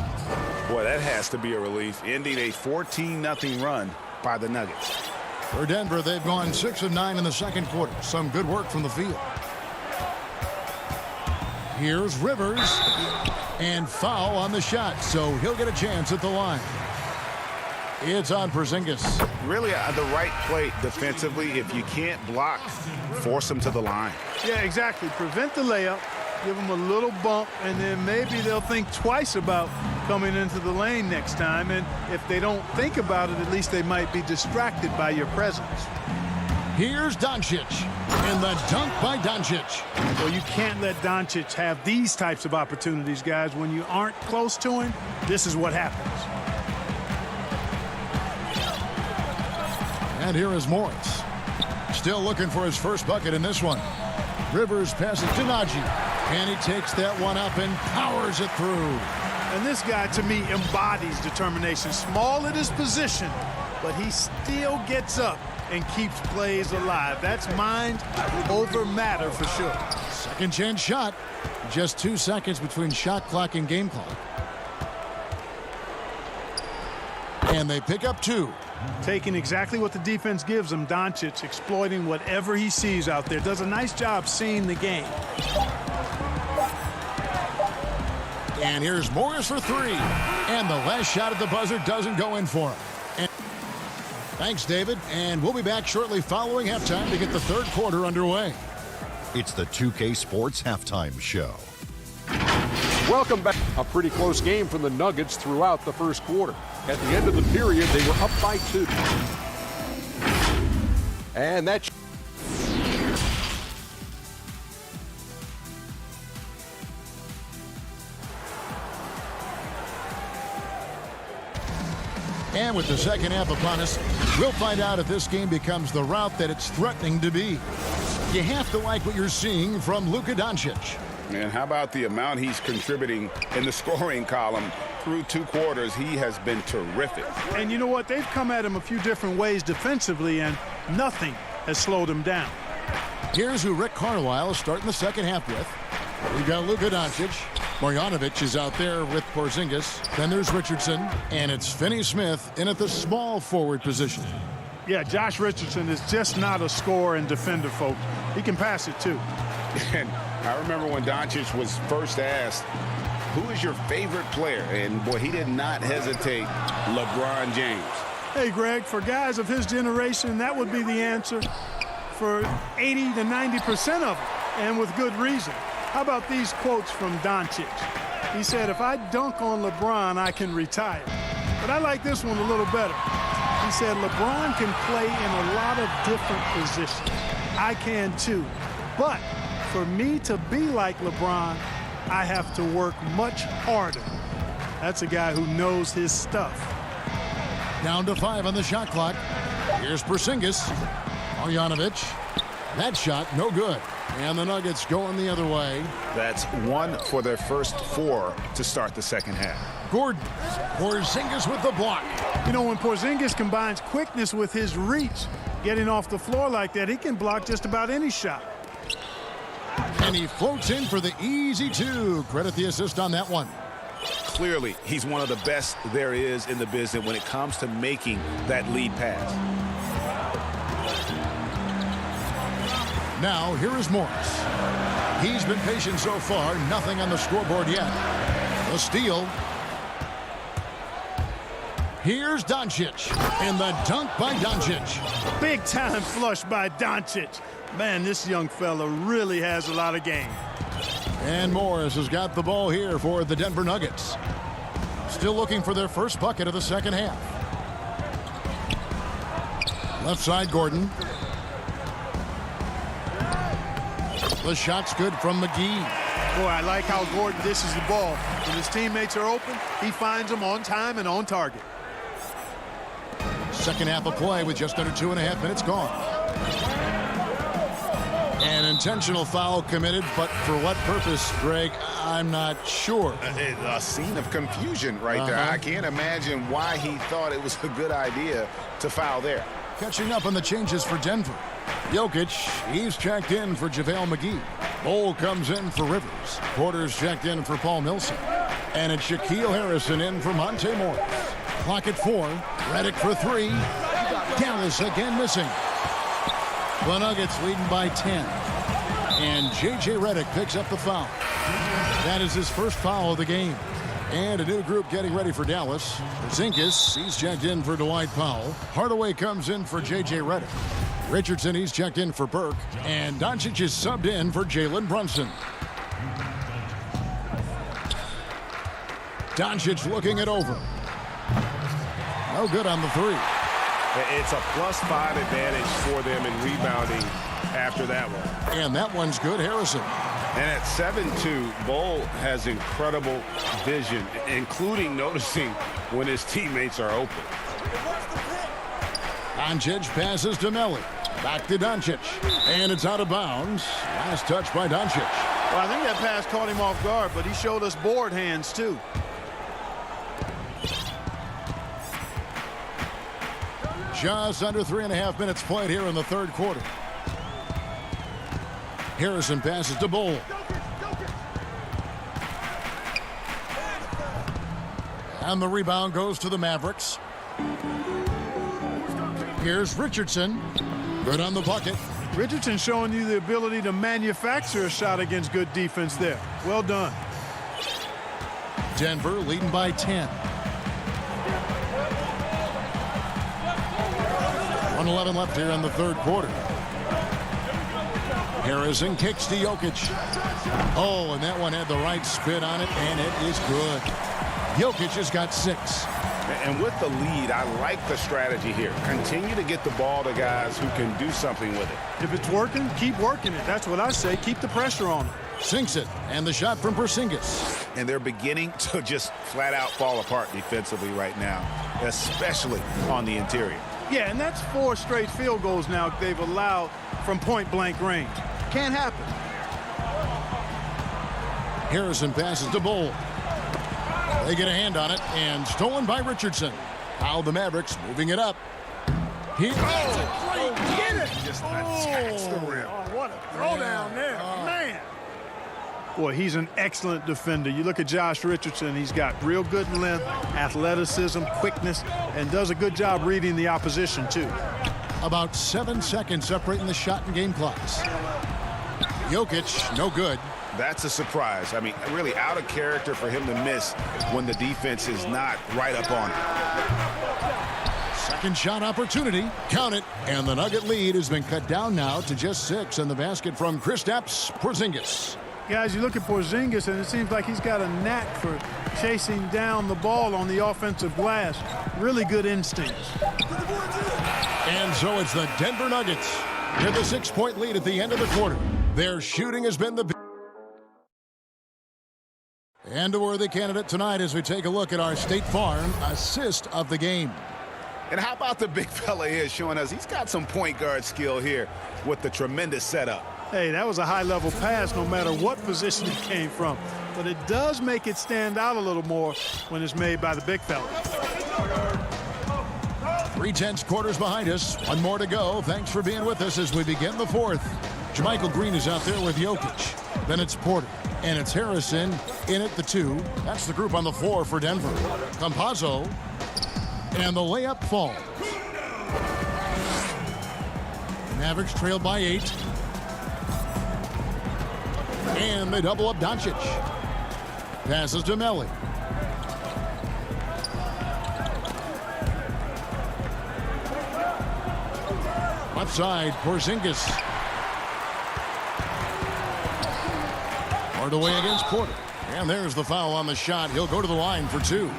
Boy, that has to be a relief. Ending a 14-0 run by the Nuggets. For Denver, they've gone 6 of 9 in the second quarter. Some good work from the field. Here's Rivers. And foul on the shot, so he'll get a chance at the line. It's on Porzingis. Really the right play defensively. If you can't block, force him to the line. Yeah, exactly. Prevent the layup. Give them a little bump, and then maybe they'll think twice about coming into the lane next time. And if they don't think about it, at least they might be distracted by your presence. Here's Doncic, and the dunk by Doncic. Well, you can't let Doncic have these types of opportunities, guys. When you aren't close to him, this is what happens. And here is Morris. Still looking for his first bucket in this one. Rivers passes to Najee. And he takes that one up and powers it through. And this guy, to me, embodies determination. Small at his position, but he still gets up and keeps plays alive. That's mind over matter for sure. Second chance shot. Just 2 seconds between shot clock and game clock. And they pick up 2. Taking exactly what the defense gives him. Doncic exploiting whatever he sees out there. Does a nice job seeing the game. And here's Morris for 3. And the last shot at the buzzer doesn't go in for him. And thanks, David. And we'll be back shortly following halftime to get the third quarter underway. It's the 2K Sports Halftime Show. Welcome back. A pretty close game from the Nuggets throughout the first quarter. At the end of the period, they were up by 2. And that... And with the second half upon us, we'll find out if this game becomes the route that it's threatening to be. You have to like what you're seeing from Luka Doncic. And how about the amount he's contributing in the scoring column through 2 quarters, he has been terrific. And you know what? They've come at him a few different ways defensively, and nothing has slowed him down. Here's who Rick Carlisle is starting the second half with. We've got Luka Doncic. Marjanovic is out there with Porzingis. Then there's Richardson. And it's Finney-Smith in at the small forward position. Yeah, Josh Richardson is just not a scorer and defender, folks. He can pass it, too. And I remember when Doncic was first asked, who is your favorite player? And, boy, he did not hesitate. LeBron James. Hey, Greg, for guys of his generation, that would be the answer for 80 to 90% of them, and with good reason. How about these quotes from Doncic? He said, if I dunk on LeBron, I can retire. But I like this one a little better. He said, LeBron can play in a lot of different positions. I can too. But for me to be like LeBron, I have to work much harder. That's a guy who knows his stuff. Down to 5 on the shot clock. Here's Porzingis. Marjanovic. That shot, no good. And the Nuggets going the other way. That's 1 for their first 4 to start the second half. Gordon. Porzingis with the block. You know, when Porzingis combines quickness with his reach, getting off the floor like that, he can block just about any shot. And he floats in for the easy 2. Credit the assist on that one. Clearly, he's one of the best there is in the business when it comes to making that lead pass. Now, here is Morris. He's been patient so far. Nothing on the scoreboard yet. The steal. Here's Doncic. And the dunk by Doncic. Big-time flush by Doncic. Man, this young fella really has a lot of game. And Morris has got the ball here for the Denver Nuggets. Still looking for their first bucket of the second half. Left side, Gordon. The shot's good from McGee. Boy, I like how Gordon dishes the ball. When his teammates are open, he finds them on time and on target. Second half of play with just under 2.5 minutes gone. An intentional foul committed, but for what purpose, Greg, I'm not sure. A scene of confusion right there. I can't imagine why he thought it was a good idea to foul there. Catching up on the changes for Denver. Jokic, he's checked in for JaVale McGee. Bol comes in for Rivers. Porter's checked in for Paul Millsap. And it's Shaquille Harrison in for Monte Morris. Clock at 4. Redick for 3. Dallas again missing. The Nuggets leading by 10. And J.J. Redick picks up the foul. That is his first foul of the game. And a new group getting ready for Dallas. Porzingis, he's checked in for Dwight Powell. Hardaway comes in for J.J. Redick. Richardson, he's checked in for Burke. And Doncic is subbed in for Jalen Brunson. Doncic looking it over. No good on the 3. It's a +5 advantage for them in rebounding after that one. And that one's good, Harrison. And at 7-2, Bol has incredible vision, including noticing when his teammates are open. Doncic passes to Melli. Back to Doncic. And it's out of bounds. Last touch by Doncic. Well, I think that pass caught him off guard, but he showed us board hands, too. Just under 3.5 minutes played here in the third quarter. Harrison passes to Bol. And the rebound goes to the Mavericks. Here's Richardson. Good on the bucket. Richardson showing you the ability to manufacture a shot against good defense there. Well done. Denver leading by 10. 1:11 left here in the third quarter. Harrison kicks to Jokic. Oh, and that one had the right spin on it, and it is good. Jokic has got 6. And with the lead, I like the strategy here. Continue to get the ball to guys who can do something with it. If it's working, keep working it. That's what I say. Keep the pressure on it. Sinks it, and the shot from Porzingis. And they're beginning to just flat out fall apart defensively right now, especially on the interior. Yeah, and that's 4 straight field goals now they've allowed from point-blank range. Can't happen. Harrison passes to Bol. They get a hand on it, and stolen by Richardson. Now the Mavericks moving it up. He Get it! Just attacks the rim. Oh, what a throwdown there, man. Boy, he's an excellent defender. You look at Josh Richardson, he's got real good length, athleticism, quickness, and does a good job reading the opposition, too. About 7 seconds separating the shot and game clocks. Jokic, no good. That's a surprise. I mean, really out of character for him to miss when the defense is not right up on it. Second shot opportunity. Count it. And the Nugget lead has been cut down now to just 6. And the basket from Kristaps Porzingis. Guys, you look at Porzingis, and it seems like he's got a knack for chasing down the ball on the offensive glass. Really good instincts. And so it's the Denver Nuggets with a 6-point lead at the end of the quarter. Their shooting has been the and a worthy candidate tonight as we take a look at our State Farm assist of the game. And how about the big fella here showing us he's got some point guard skill here with the tremendous setup. Hey, that was a high-level pass no matter what position it came from. But it does make it stand out a little more when it's made by the big fella. 3/10 quarters behind us. One more to go. Thanks for being with us as we begin the fourth. JaMychal Green is out there with Jokic. Then it's Porter. And it's Harrison in at the 2. That's the group on the floor for Denver. Campazzo. And the layup falls. Mavericks trailed by 8. And they double up Doncic. Passes to Melli. Left side, Porzingis. Hard away against Porter. And there's the foul on the shot. He'll go to the line for 2.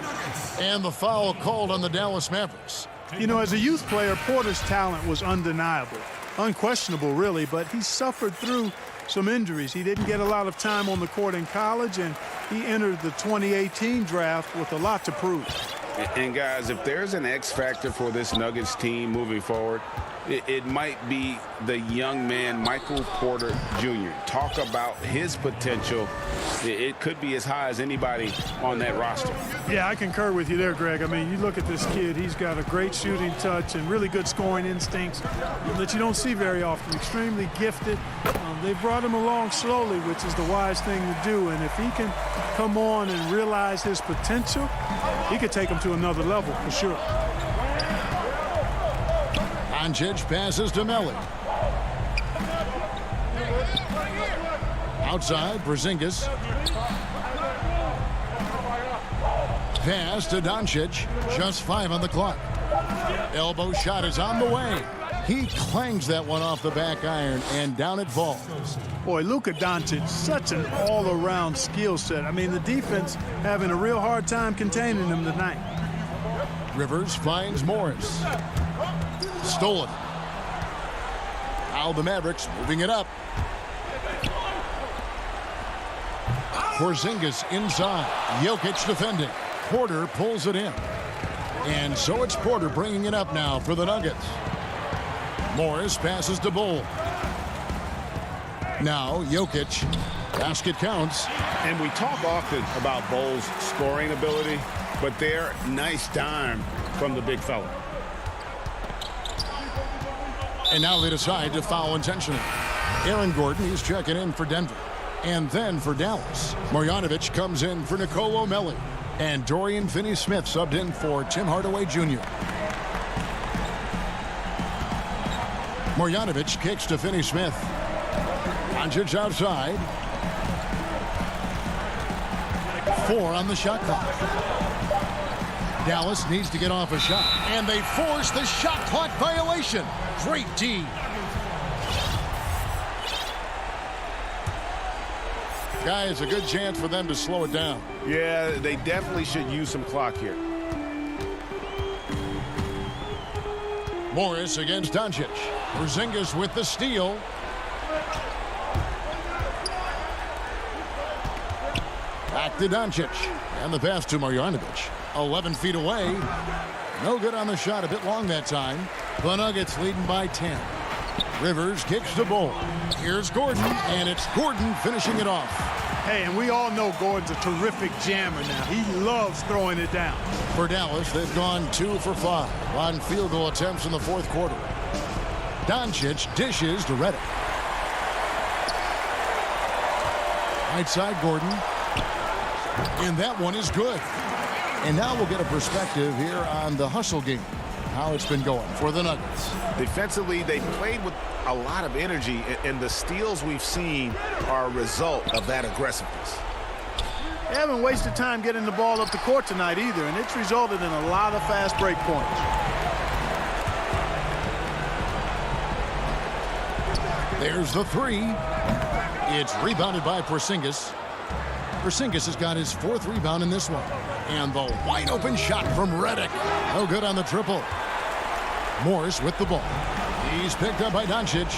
And the foul called on the Dallas Mavericks. You know, as a youth player, Porter's talent was undeniable. Unquestionable, really, but he suffered through some injuries. He didn't get a lot of time on the court in college, and he entered the 2018 draft with a lot to prove. And guys, if there's an X factor for this Nuggets team moving forward, it might be the young man, Michael Porter Jr. Talk about his potential. It could be as high as anybody on that roster. Yeah, I concur with you there, Greg. I mean, you look at this kid, he's got a great shooting touch and really good scoring instincts that you don't see very often. Extremely gifted. They brought him along slowly, which is the wise thing to do. And if he can come on and realize his potential, he could take him to another level for sure. Doncic passes to Melli. Outside, Porzingis. Pass to Doncic. Just 5 on the clock. Elbow shot is on the way. He clangs that one off the back iron, and down it falls. Boy, Luka Doncic, such an all-around skill set. I mean, the defense having a real hard time containing him tonight. Rivers finds Morris. Stolen. Now the Mavericks moving it up. Porzingis inside. Jokic defending. Porter pulls it in. And so it's Porter bringing it up now for the Nuggets. Morris passes to Bull. Now Jokic. Basket counts. And we talk often about Bull's scoring ability, but they're nice dime from the big fella. And now they decide to foul intentionally. Aaron Gordon, he's checking in for Denver. And then for Dallas, Marjanovic comes in for Nicolo Melli. And Dorian Finney-Smith subbed in for Tim Hardaway Jr. Marjanovic kicks to Finney-Smith. Doncic outside. 4 on the shot clock. Dallas needs to get off a shot. And they force the shot clock violation. Great D. Guys, a good chance for them to slow it down. Yeah, they definitely should use some clock here. Morris against Doncic. Porzingis with the steal. Back to Doncic. And the pass to Marjanovic. 11 feet away. No good on the shot. A bit long that time. The Nuggets leading by 10. Rivers kicks the ball. Here's Gordon. And it's Gordon finishing it off. Hey, and we all know Gordon's a terrific jammer now. He loves throwing it down. For Dallas, they've gone 2 for 5 on field goal attempts in the fourth quarter. Doncic dishes to Redick. Right side, Gordon. And that one is good. And now we'll get a perspective here on the hustle game, how it's been going for the Nuggets. Defensively, they played with a lot of energy, and the steals we've seen are a result of that aggressiveness. They haven't wasted time getting the ball up the court tonight either, and it's resulted in a lot of fast break points. There's the three. It's rebounded by Porzingis. Porzingis has got his 4th rebound in this one. And the wide open shot from Redick. No good on the triple. Morris with the ball. He's picked up by Doncic.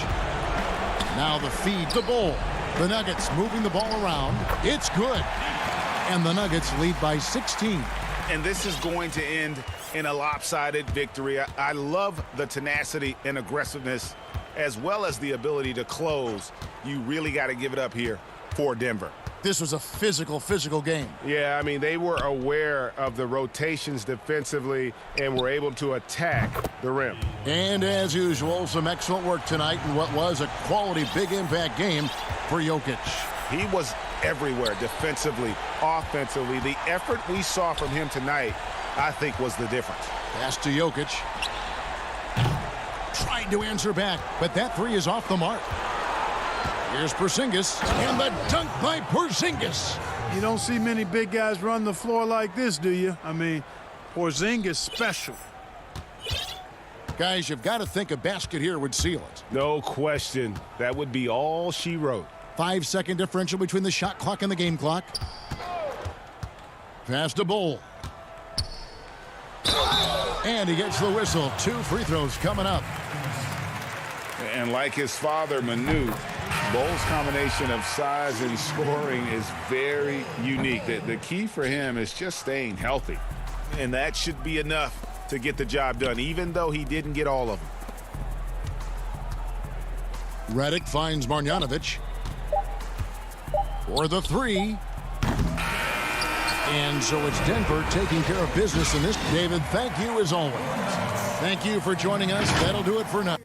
Now the feed to Bull. The Nuggets moving the ball around. It's good. And the Nuggets lead by 16. And this is going to end in a lopsided victory. I love the tenacity and aggressiveness as well as the ability to close. You really got to give it up here for Denver. This was a physical game. Yeah, I mean, they were aware of the rotations defensively and were able to attack the rim. And as usual, some excellent work tonight in what was a quality big impact game for Jokic. He was everywhere defensively, offensively. The effort we saw from him tonight, I think, was the difference. Pass to Jokic. Tried to answer back, but that three is off the mark. Here's Porzingis, and the dunk by Porzingis. You don't see many big guys run the floor like this, do you? I mean, Porzingis special. Guys, you've got to think a basket here would seal it. No question. That would be all she wrote. 5-second differential between the shot clock and the game clock. Pass to Bull. And he gets the whistle. 2 free throws coming up. And like his father, Manu, Bull's combination of size and scoring is very unique. The key for him is just staying healthy. And that should be enough to get the job done, even though he didn't get all of them. Redick finds Marjanovic for the three. And so it's Denver taking care of business in this. David, thank you as always. Thank you for joining us. That'll do it for now.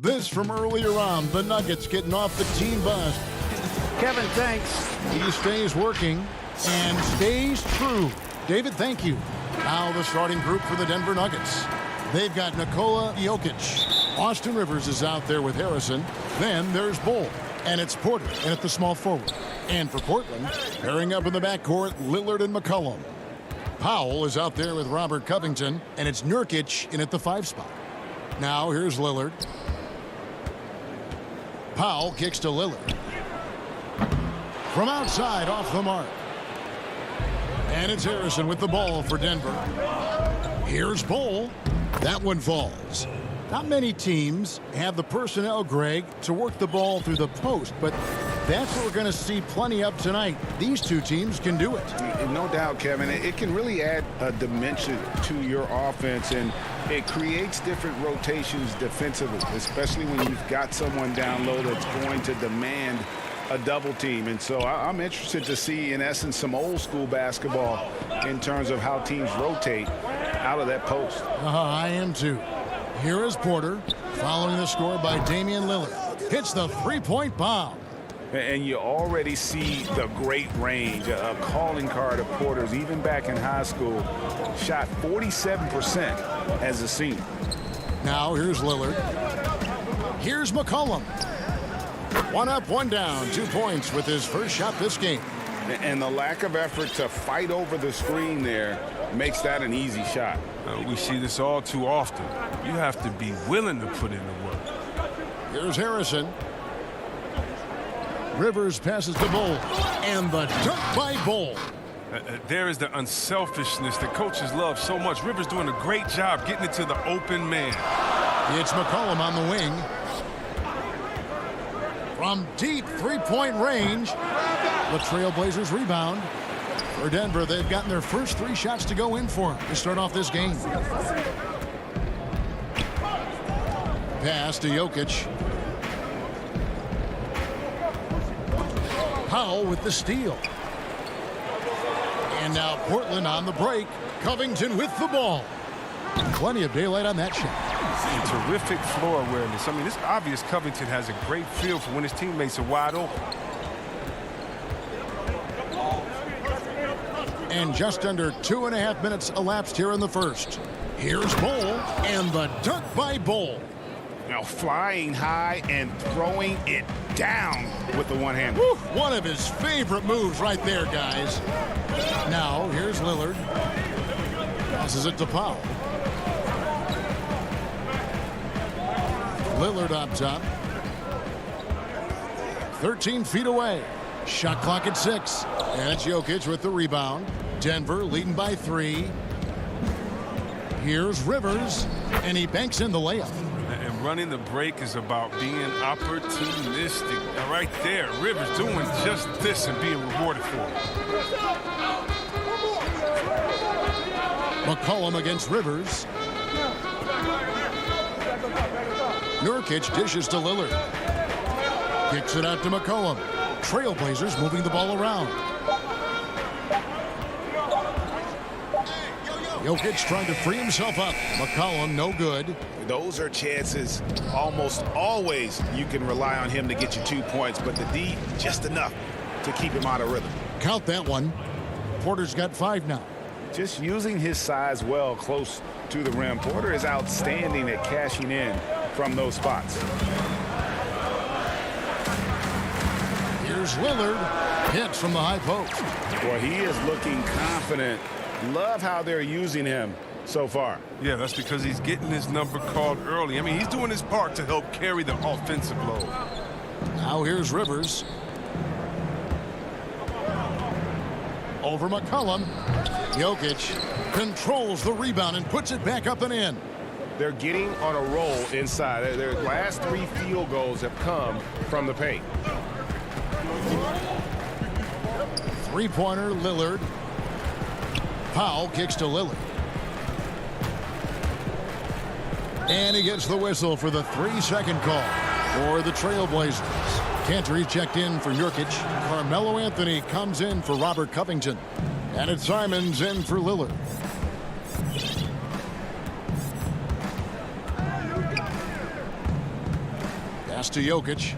This from earlier on. The Nuggets getting off the team bus. Kevin, thanks. He stays working and stays true. David, thank you. Now the starting group for the Denver Nuggets. They've got Nikola Jokic. Austin Rivers is out there with Harrison. Then there's Bull. And it's Porter in at the small forward. And for Portland, pairing up in the backcourt, Lillard and McCollum. Powell is out there with Robert Covington. And it's Nurkic in at the 5 spot. Now here's Lillard. Powell kicks to Lillard. From outside, off the mark. And it's Harrison with the ball for Denver. Here's Bull. That one falls. Not many teams have the personnel, Greg, to work the ball through the post, but that's what we're going to see plenty of tonight. These two teams can do it. No doubt, Kevin. It can really add a dimension to your offense, and it creates different rotations defensively, especially when you've got someone down low that's going to demand a double team. And so I'm interested to see, in essence, some old school basketball in terms of how teams rotate out of that post. I am too. Here is Porter, following the score by Damian Lillard. Hits the three-point bomb. And you already see the great range, a calling card of Porter's, even back in high school. Shot 47% as a senior. Now here's Lillard. Here's McCollum. 1 up, 1 down, 2 points with his first shot this game. And the lack of effort to fight over the screen there makes that an easy shot. We see this all too often. You have to be willing to put in the work. Here's Harrison. Rivers passes to Bull. And the dunk by Bull. There is the unselfishness that coaches love so much. Rivers doing a great job getting it to the open man. It's McCollum on the wing. From deep three-point range, the Trailblazers rebound. For Denver, they've gotten their first 3 shots to go in for to start off this game. Pass to Jokic. Powell with the steal. And now Portland on the break. Covington with the ball. Plenty of daylight on that shot. Terrific floor awareness. I mean, it's obvious Covington has a great feel for when his teammates are wide open. And just under 2.5 minutes elapsed here in the first. Here's Bull, and the dunk by Bull. Now flying high and throwing it down with the one-hand. One of his favorite moves right there, guys. Now here's Lillard. Passes it to Powell. Lillard up top. 13 feet away. Shot clock at 6. And it's Jokic with the rebound. Denver leading by 3. Here's Rivers. And he banks in the layup. And running the break is about being opportunistic. And right there, Rivers doing just this and being rewarded for it. McCollum against Rivers. Nurkic dishes to Lillard. Kicks it out to McCollum. Trailblazers moving the ball around. Jokic trying to free himself up. McCollum no good. Those are chances almost always you can rely on him to get you 2 points, but the D just enough to keep him out of rhythm. Count that one. Porter's got 5 now. Just using his size well close to the rim. Porter is outstanding at cashing in from those spots. Here's Lillard. Hits from the high post. Boy, he is looking confident. Love how they're using him so far. Yeah, that's because he's getting his number called early. I mean, he's doing his part to help carry the offensive load. Now here's Rivers. Over McCollum. Jokic controls the rebound and puts it back up and in. They're getting on a roll inside. Their last 3 field goals have come from the paint. Three-pointer, Lillard. Powell kicks to Lillard. And he gets the whistle for the 3-second call for the Trailblazers. Cantor checked in for Nurkic. Carmelo Anthony comes in for Robert Covington. And it's Simons in for Lillard. Pass to Jokic.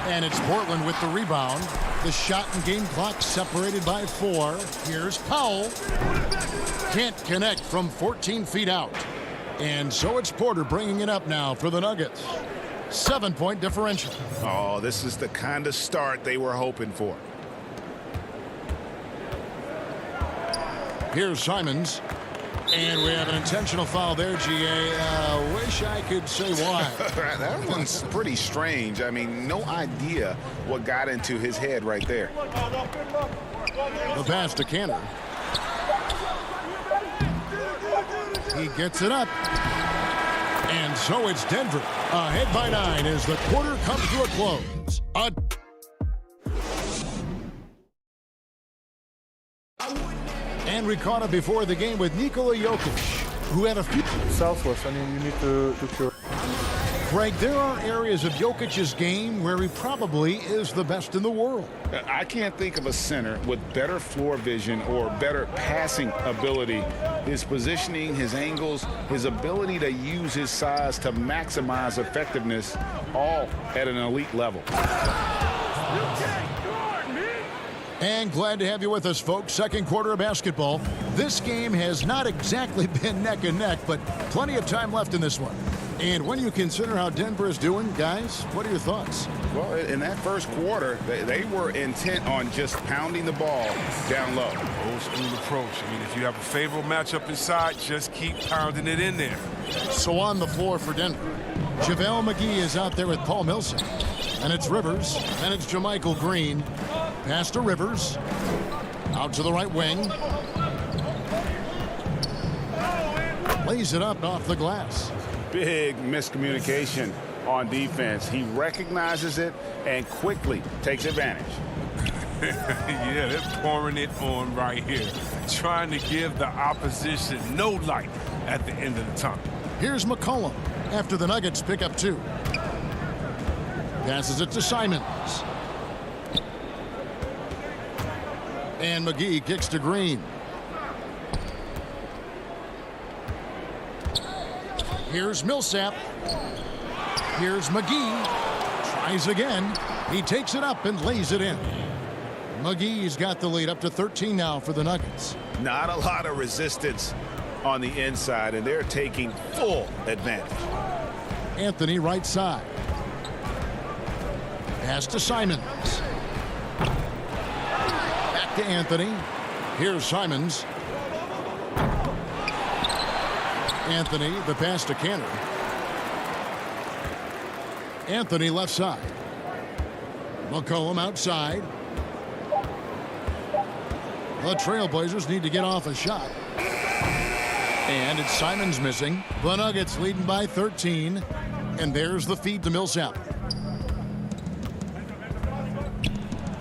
And it's Portland with the rebound. The shot and game clock separated by 4. Here's Powell. Can't connect from 14 feet out. And so it's Porter bringing it up now for the Nuggets. 7-point differential. Oh, this is the kind of start they were hoping for. Here's Simons. And we have an intentional foul there, GA. Wish I could say why. That one's pretty strange. I mean, no idea what got into his head right there. The pass to Canner. He gets it up. And so it's Denver ahead by 9 as the quarter comes to a close. And we caught up before the game with Nikola Jokic, who had a few... Selfless. I mean, you need to cure. Greg, there are areas of Jokic's game where he probably is the best in the world. I can't think of a center with better floor vision or better passing ability. His positioning, his angles, his ability to use his size to maximize effectiveness, all at an elite level. And glad to have you with us, folks. Second quarter of basketball. This game has not exactly been neck and neck, but plenty of time left in this one. And when you consider how Denver is doing, guys, what are your thoughts? Well, in that first quarter, they were intent on just pounding the ball down low. Old school approach. I mean, if you have a favorable matchup inside, just keep pounding it in there. So on the floor for Denver, JaVale McGee is out there with Paul Millsap. And it's Rivers, and it's JaMychal Green. Pass to Rivers. Out to the right wing. Lays it up off the glass. Big miscommunication on defense. He recognizes it and quickly takes advantage. Yeah, they're pouring it on right here. Trying to give the opposition no light at the end of the tunnel. Here's McCollum after the Nuggets pick up 2. Passes it to Simons. And McGee kicks to Green. Here's Millsap. Here's McGee. Tries again. He takes it up and lays it in. McGee's got the lead up to 13 now for the Nuggets. Not a lot of resistance on the inside, and they're taking full advantage. Anthony right side. Pass to Simons. Back to Anthony. Here's Simons. Anthony, the pass to Canner. Anthony left side. McCollum outside. The Trailblazers need to get off a shot. And it's Simons missing. The Nuggets leading by 13. And there's the feed to Millsap.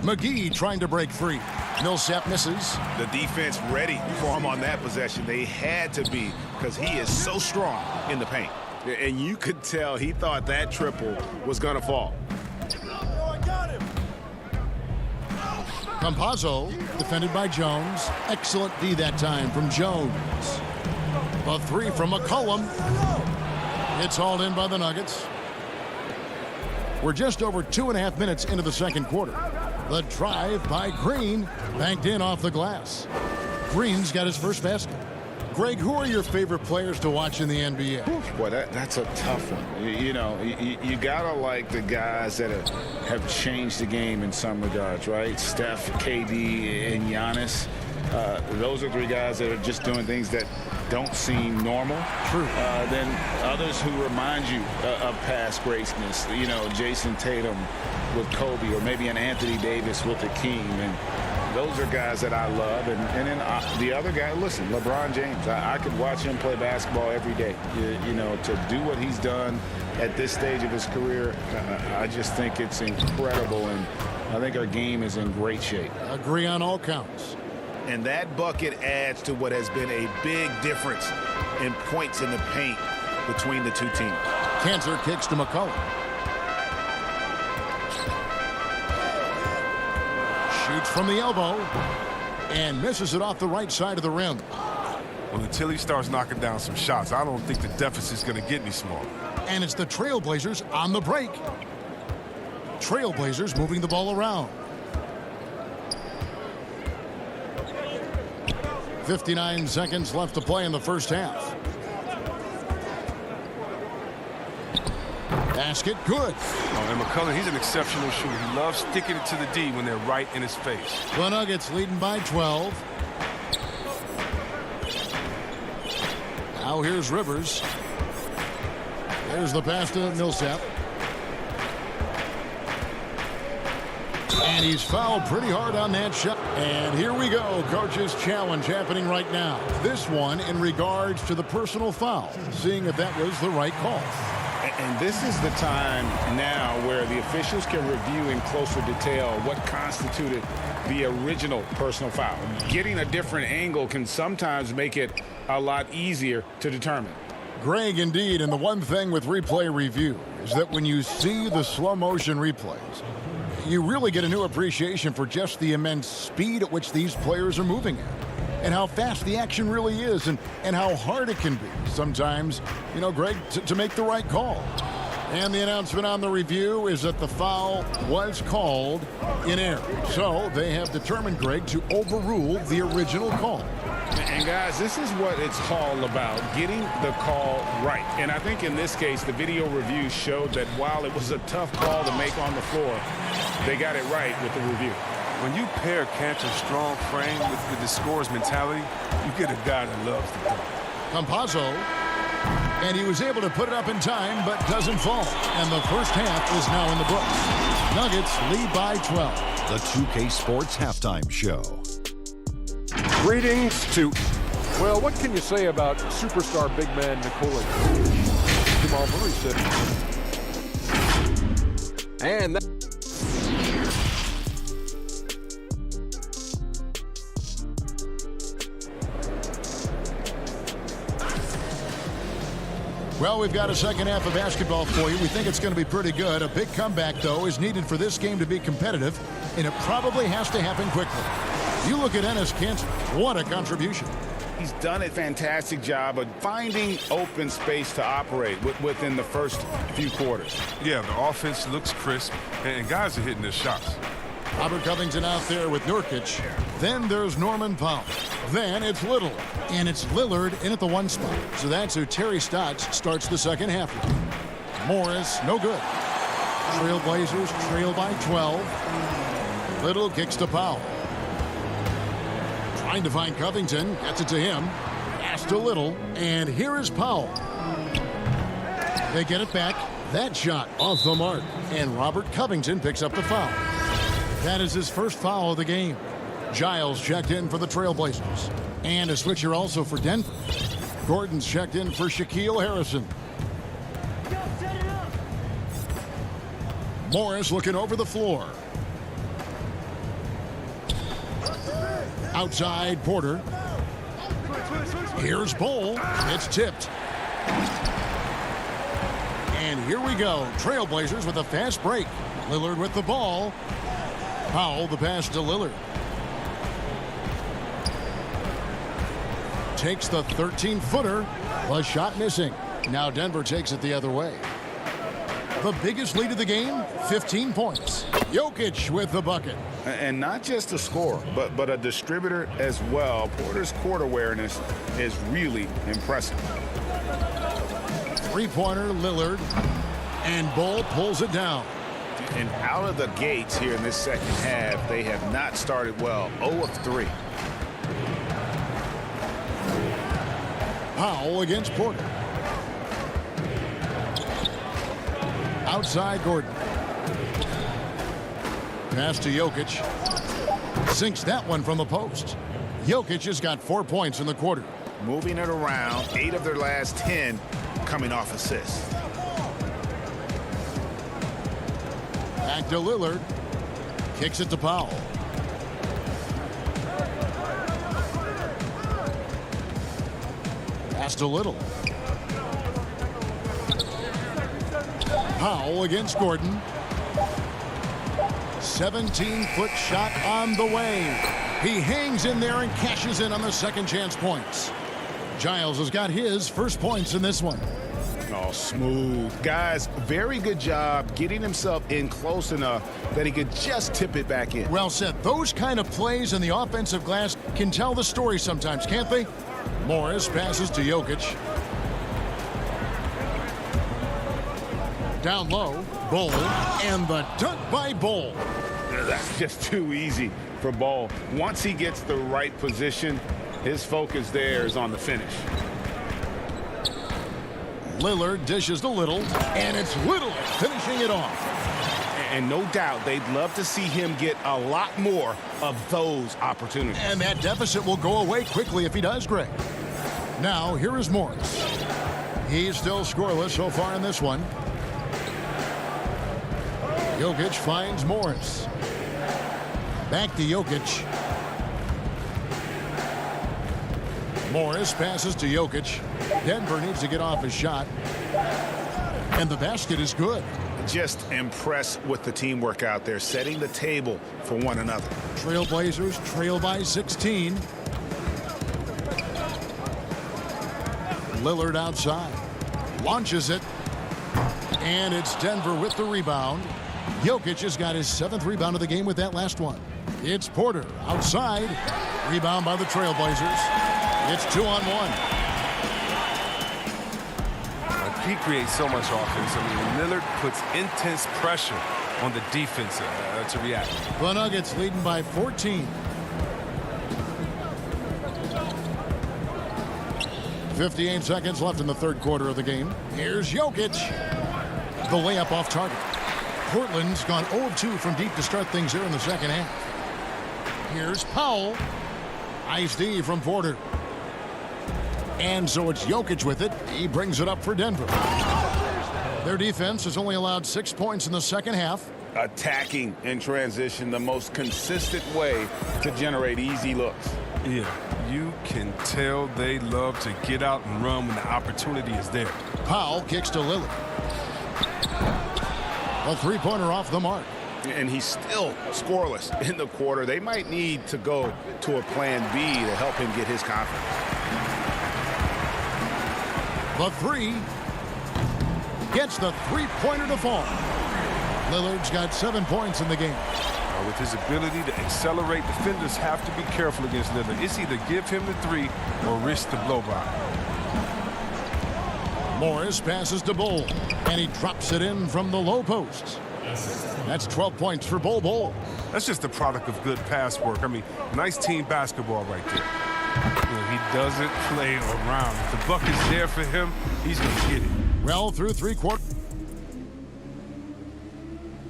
McGee trying to break free. Millsap misses. The defense ready for him on that possession. They had to be, because he is so strong in the paint. And you could tell he thought that triple was going to fall. Campazzo defended by Jones. Excellent D that time from Jones. A 3 from McCollum. It's hauled in by the Nuggets. We're just over 2.5 minutes into the second quarter. The drive by Green, banked in off the glass. Green's got his first basket. Greg, who are your favorite players to watch in the NBA? Boy, that's a tough one. You gotta like the guys that have changed the game in some regards, right? Steph, KD, and Giannis. Those are 3 guys that are just doing things that don't seem normal. True. Then others who remind you of past greatness. You know, Jason Tatum with Kobe, or maybe an Anthony Davis with the King. And those are guys that I love. And then the other guy, listen, LeBron James. I could watch him play basketball every day. You know, to do what he's done at this stage of his career, I just think it's incredible. And I think our game is in great shape. Agree on all counts. And that bucket adds to what has been a big difference in points in the paint between the 2 teams. Cantor kicks to McCollum. Shoots from the elbow and misses it off the right side of the rim. Well, until he starts knocking down some shots, I don't think the deficit's going to get any smaller. And it's the Trailblazers on the break. Trailblazers moving the ball around. 59 seconds left to play in the first half. Basket, good. Oh, and McCullough, he's an exceptional shooter. He loves sticking it to the D when they're right in his face. The Nuggets leading by 12. Now here's Rivers. There's the pass to Millsap. And he's fouled pretty hard on that shot. And here we go. Coach's challenge happening right now. This one in regards to the personal foul. Seeing if that was the right call. And this is the time now where the officials can review in closer detail what constituted the original personal foul. Getting a different angle can sometimes make it a lot easier to determine. Greg, indeed, and the one thing with replay review is that when you see the slow motion replays, you really get a new appreciation for just the immense speed at which these players are moving at. And how fast the action really is, and how hard it can be sometimes, you know, Greg, to make the right call. And the announcement on the review is that the foul was called in error. So they have determined, Greg, to overrule the original call. And guys, this is what it's all about, getting the call right. And I think in this case, the video review showed that while it was a tough call to make on the floor, they got it right with the review. When you pair Cantor's strong frame with the scorer's mentality, you get a guy that loves the dunk. Campazzo, and he was able to put it up in time, but doesn't fall. And the first half is now in the books. Nuggets lead by 12. The 2K Sports Halftime Show. Greetings to, well, what can you say about superstar big man Nikola? Jamal Murray said. And that. Well, we've got a second half of basketball for you. We think it's going to be pretty good. A big comeback, though, is needed for this game to be competitive, and it probably has to happen quickly. You look at Enes Kanter. What a contribution. He's done a fantastic job of finding open space to operate within the first few quarters. Yeah, the offense looks crisp, and guys are hitting their shots. Robert Covington out there with Nurkic. Then there's Norman Powell. Then it's Little. And it's Lillard in at the one spot. So that's who Terry Stotts starts the second half with. Morris, no good. Trailblazers trail by 12. Little kicks to Powell. Trying to find Covington. Gets it to him. Pass to Little. And here is Powell. They get it back. That shot off the mark. And Robert Covington picks up the foul. That is his first foul of the game. Giles checked in for the Trailblazers. And a switcher also for Denver. Gordon's checked in for Shaquille Harrison. Morris looking over the floor. Outside Porter. Here's Bull. It's tipped. And here we go. Trailblazers with a fast break. Lillard with the ball. Powell the pass to Lillard. Takes the 13-footer. A shot missing. Now Denver takes it the other way. The biggest lead of the game, 15 points. Jokic with the bucket. And not just a scorer, but a distributor as well. Porter's court awareness is really impressive. Three-pointer, Lillard. And Bull pulls it down. And out of the gates here in this second half, they have not started well. 0 of 3. Powell against Porter. Outside Gordon. Pass to Jokic. Sinks that one from the post. Jokic has got 4 points in the quarter. Moving it around, 8 of their last 10 coming off assists. Back to Lillard. Kicks it to Powell. Pass to Little. Powell against Gordon. 17-foot shot on the way. He hangs in there and cashes in on the second chance points. Giles has got his first points in this one. Oh, smooth. Guys, very good job getting himself in close enough that he could just tip it back in. Well said. Those kind of plays in the offensive glass can tell the story sometimes, can't they? Morris passes to Jokic. Down low, Bol, and the dunk by Bol. That's just too easy for Bol. Once he gets the right position, his focus there is on the finish. Lillard dishes to Little, and it's Little finishing it off. And no doubt they'd love to see him get a lot more of those opportunities. And that deficit will go away quickly if he does, Greg. Now, here is Morris. He's still scoreless so far in this one. Jokic finds Morris. Back to Jokic. Morris passes to Jokic. Denver needs to get off his shot. And the basket is good. Just impressed with the teamwork out there, setting the table for one another. Trailblazers trail by 16. Lillard outside. Launches it. And it's Denver with the rebound. Jokic has got his 7th rebound of the game with that last one. It's Porter outside. Rebound by the Trailblazers. It's 2-on-1. He creates so much offense. I mean, Lillard puts intense pressure on the defense to react. The Nuggets leading by 14. 58 seconds left in the third quarter of the game. Here's Jokic. The layup off target. Portland's gone 0 of 2 from deep to start things here in the second half. Here's Powell. Nice D from Porter. And so it's Jokic with it. He brings it up for Denver. Their defense has only allowed 6 points in the second half. Attacking in transition, the most consistent way to generate easy looks. Yeah, you can tell they love to get out and run when the opportunity is there. Powell kicks to Lillard. A three-pointer off the mark. And he's still scoreless in the quarter. They might need to go to a plan B to help him get his confidence. The three gets the three-pointer to fall. Lillard's got 7 points in the game. With his ability to accelerate, defenders have to be careful against Lillard. It's either give him the three or risk the blow-by. Morris passes to Bol, and he drops it in from the low post. That's 12 points for Bol. That's just the product of good pass work. I mean, nice team basketball right there. You know, he doesn't play around. If the bucket's there for him, he's going to get it. Well, through three quarters.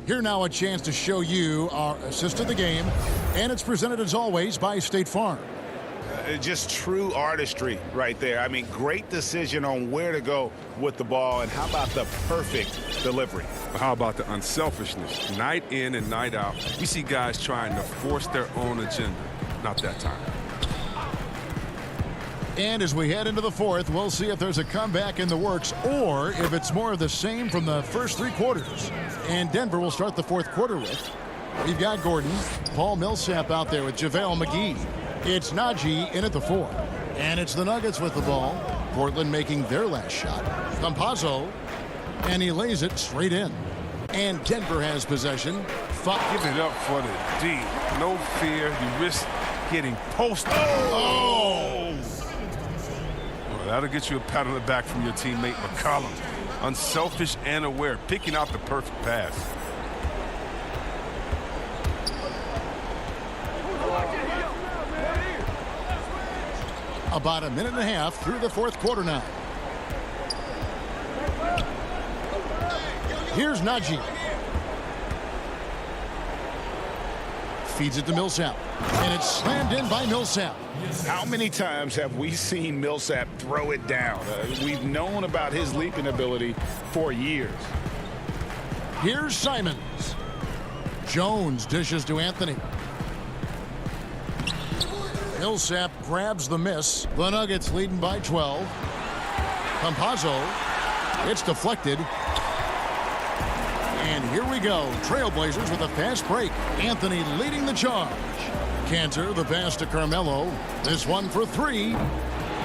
Here now a chance to show you our assist of the game, and it's presented as always by State Farm. Just true artistry right there. I mean, great decision on where to go with the ball, and how about the perfect delivery? How about the unselfishness? Night in and night out, we see guys trying to force their own agenda. Not that time. And as we head into the fourth, we'll see if there's a comeback in the works or if it's more of the same from the first three quarters. And Denver will start the fourth quarter with. We've got Gordon, Paul Millsap out there with JaVale McGee. It's Najee in at the 4. And it's the Nuggets with the ball. Portland making their last shot. Campazzo, and he lays it straight in. And Denver has possession. Give it up for the D. No fear. You risk getting posted. Oh! Well, that'll get you a pat on the back from your teammate McCollum. Unselfish and aware, picking out the perfect pass. About a minute and a half through the fourth quarter now. Here's Najee. Feeds it to Millsap. And it's slammed in by Millsap. How many times have we seen Millsap throw it down? We've known about his leaping ability for years. Here's Simons. Jones dishes to Anthony. Millsap grabs the miss. The Nuggets leading by 12. Campazzo. It's deflected. And here we go. Trailblazers with a fast break. Anthony leading the charge. Cantor, the pass to Carmelo. This one for 3.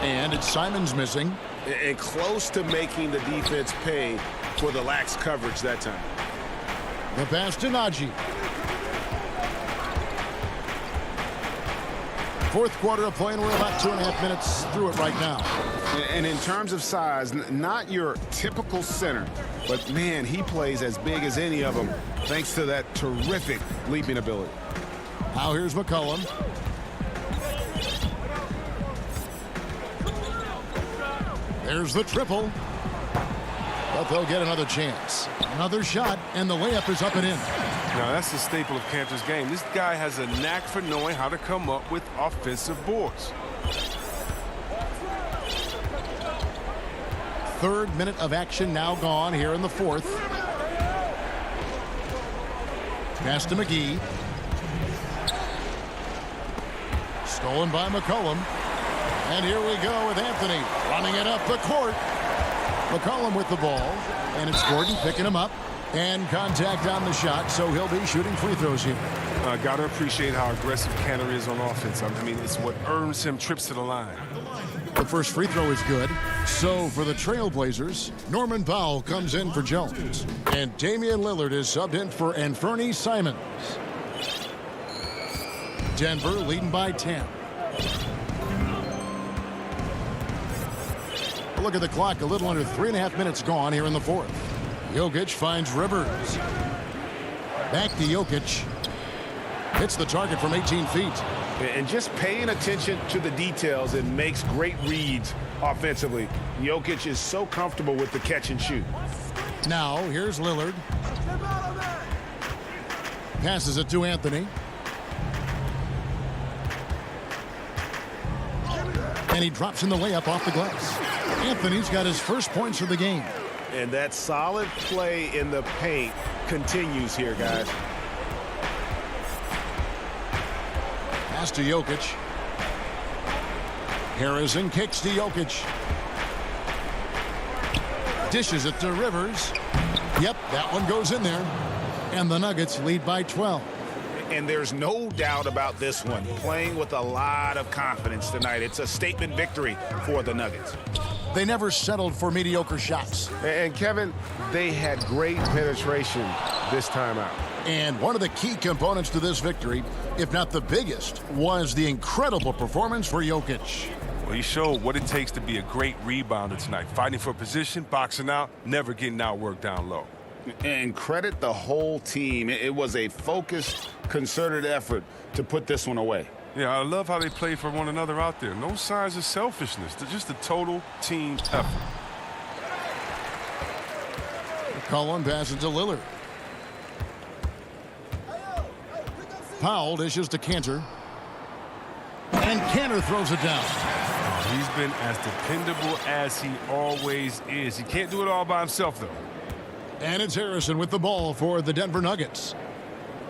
And it's Simons missing. And close to making the defense pay for the lax coverage that time. The pass to Najee. Fourth quarter of play, and we're about 2.5 minutes through it right now. And in terms of size, not your typical center, but man, he plays as big as any of them thanks to that terrific leaping ability. Now here's McCollum. There's the triple. But they'll get another chance. Another shot, and the layup is up and in. Now, that's the staple of Cantor's game. This guy has a knack for knowing how to come up with offensive boards. Third minute of action now gone here in the fourth. Pass to McGee. Stolen by McCollum. And here we go with Anthony running it up the court. McCollum with the ball. And it's Gordon picking him up. And contact on the shot, so he'll be shooting free throws here. Got to appreciate how aggressive Cantor is on offense. I mean, it's what earns him trips to the line. The first free throw is good. So for the Trailblazers, Norman Powell comes in for Jones. And Damian Lillard is subbed in for Anfernee Simons. Denver leading by 10. Look at the clock, a little under 3.5 minutes gone here in the fourth. Jokic finds Rivers. Back to Jokic. Hits the target from 18 feet. And just paying attention to the details and makes great reads offensively. Jokic is so comfortable with the catch and shoot. Now, here's Lillard. Passes it to Anthony. And he drops in the layup off the glass. Anthony's got his first points of the game. And that solid play in the paint continues here, guys. Pass to Jokic. Harrison kicks to Jokic. Dishes it to Rivers. Yep, that one goes in there. And the Nuggets lead by 12. And there's no doubt about this one. Playing with a lot of confidence tonight. It's a statement victory for the Nuggets. They never settled for mediocre shots. And Kevin, they had great penetration this time out. And one of the key components to this victory, if not the biggest, was the incredible performance for Jokic. Well, he showed what it takes to be a great rebounder tonight. Fighting for position, boxing out, never getting outworked down low. And credit the whole team. It was a focused, concerted effort to put this one away. Yeah, I love how they play for one another out there. No signs of selfishness. They're just a total team effort. McCollum passes to Lillard. Powell dishes to Cantor. And Cantor throws it down. He's been as dependable as he always is. He can't do it all by himself, though. And it's Harrison with the ball for the Denver Nuggets.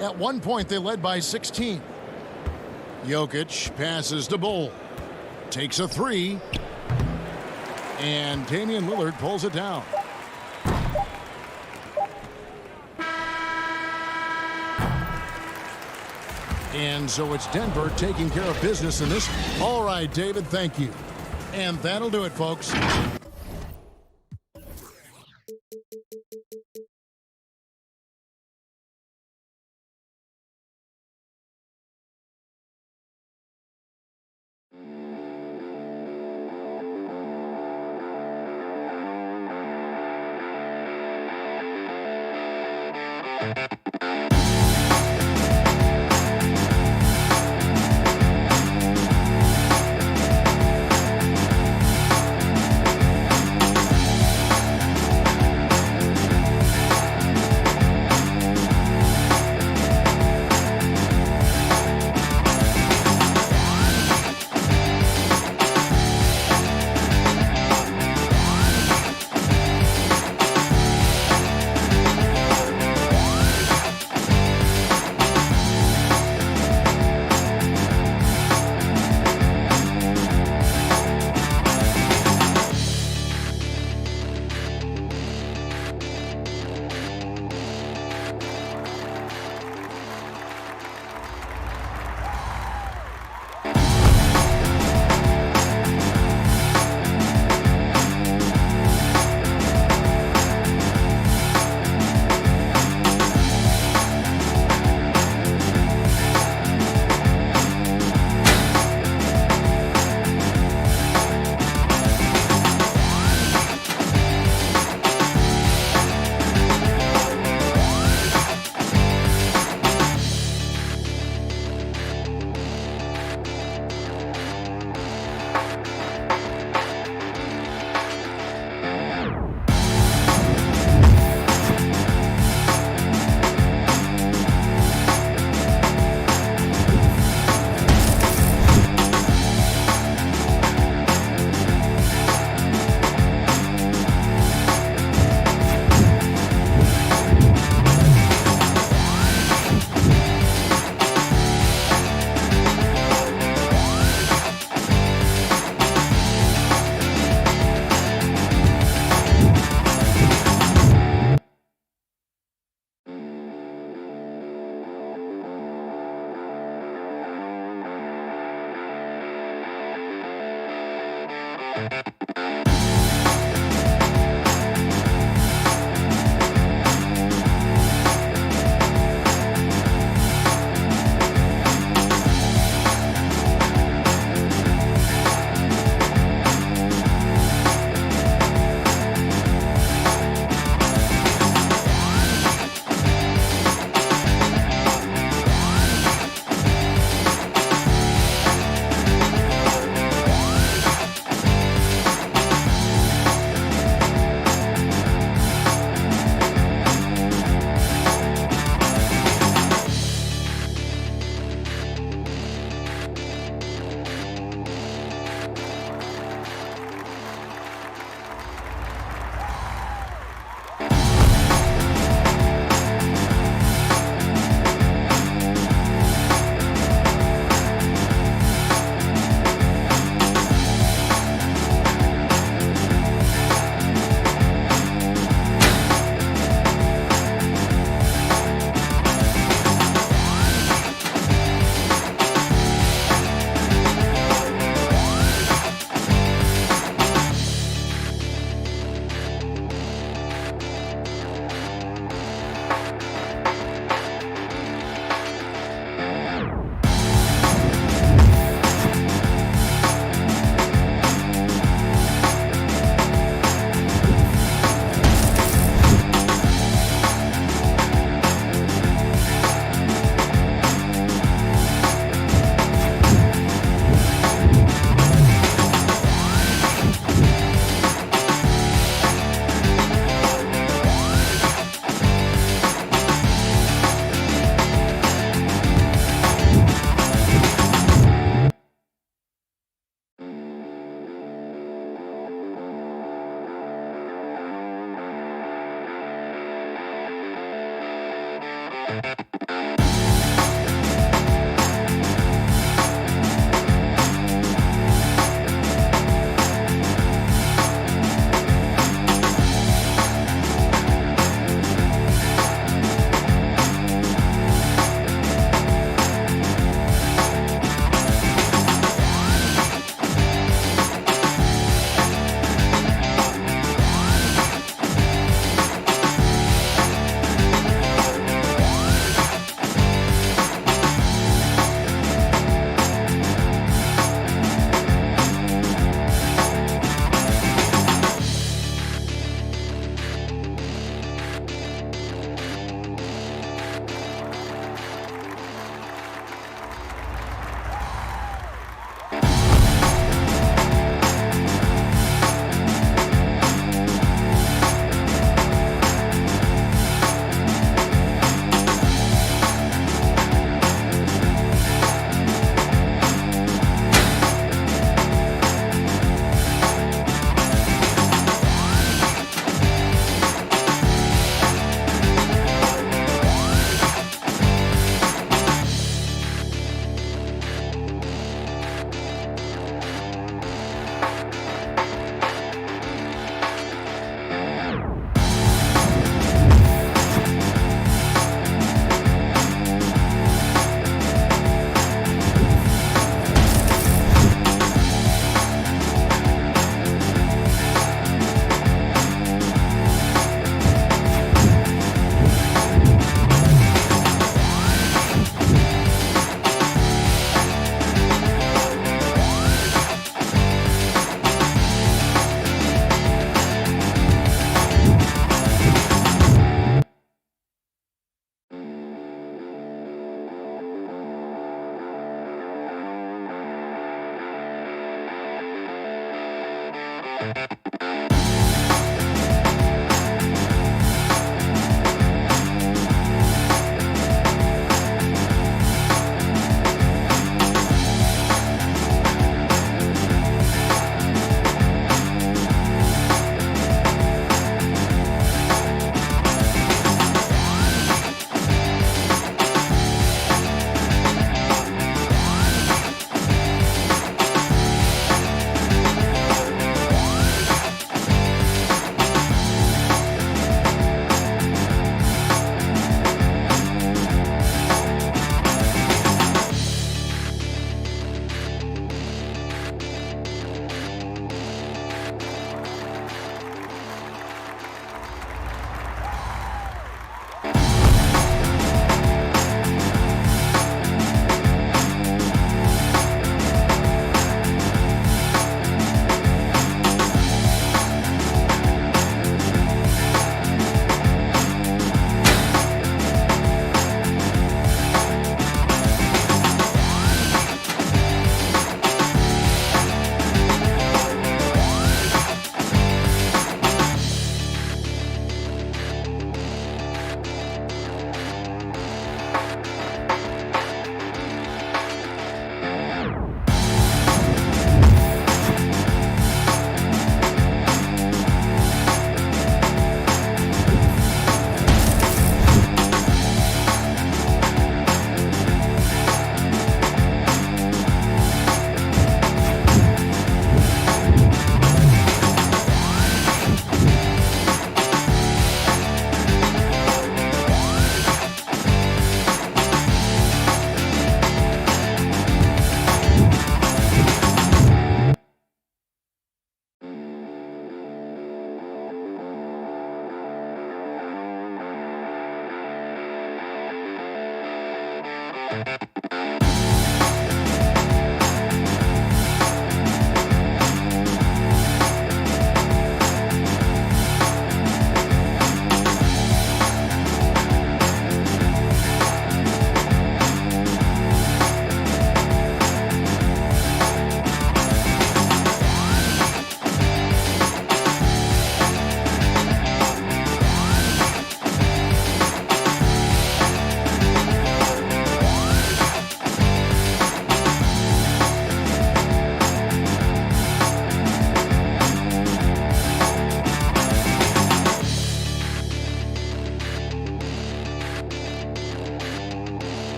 At one point, they led by 16. Jokic passes to Bull. Takes a three. And Damian Lillard pulls it down. And so it's Denver taking care of business in this. All right, David, thank you. And that'll do it, folks.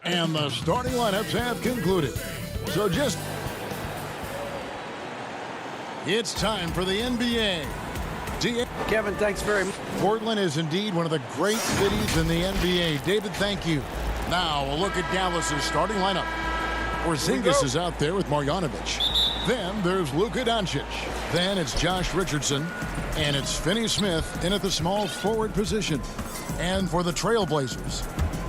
And the starting lineups have concluded. So it's time for the NBA. Kevin, thanks very much. Portland is indeed one of the great cities in the NBA. David, thank you. Now we'll look at Dallas's starting lineup. Porzingis is out there with Marjanovic. Then there's Luka Doncic. Then it's Josh Richardson. And it's Finney Smith in at the small forward position. And for the Trailblazers,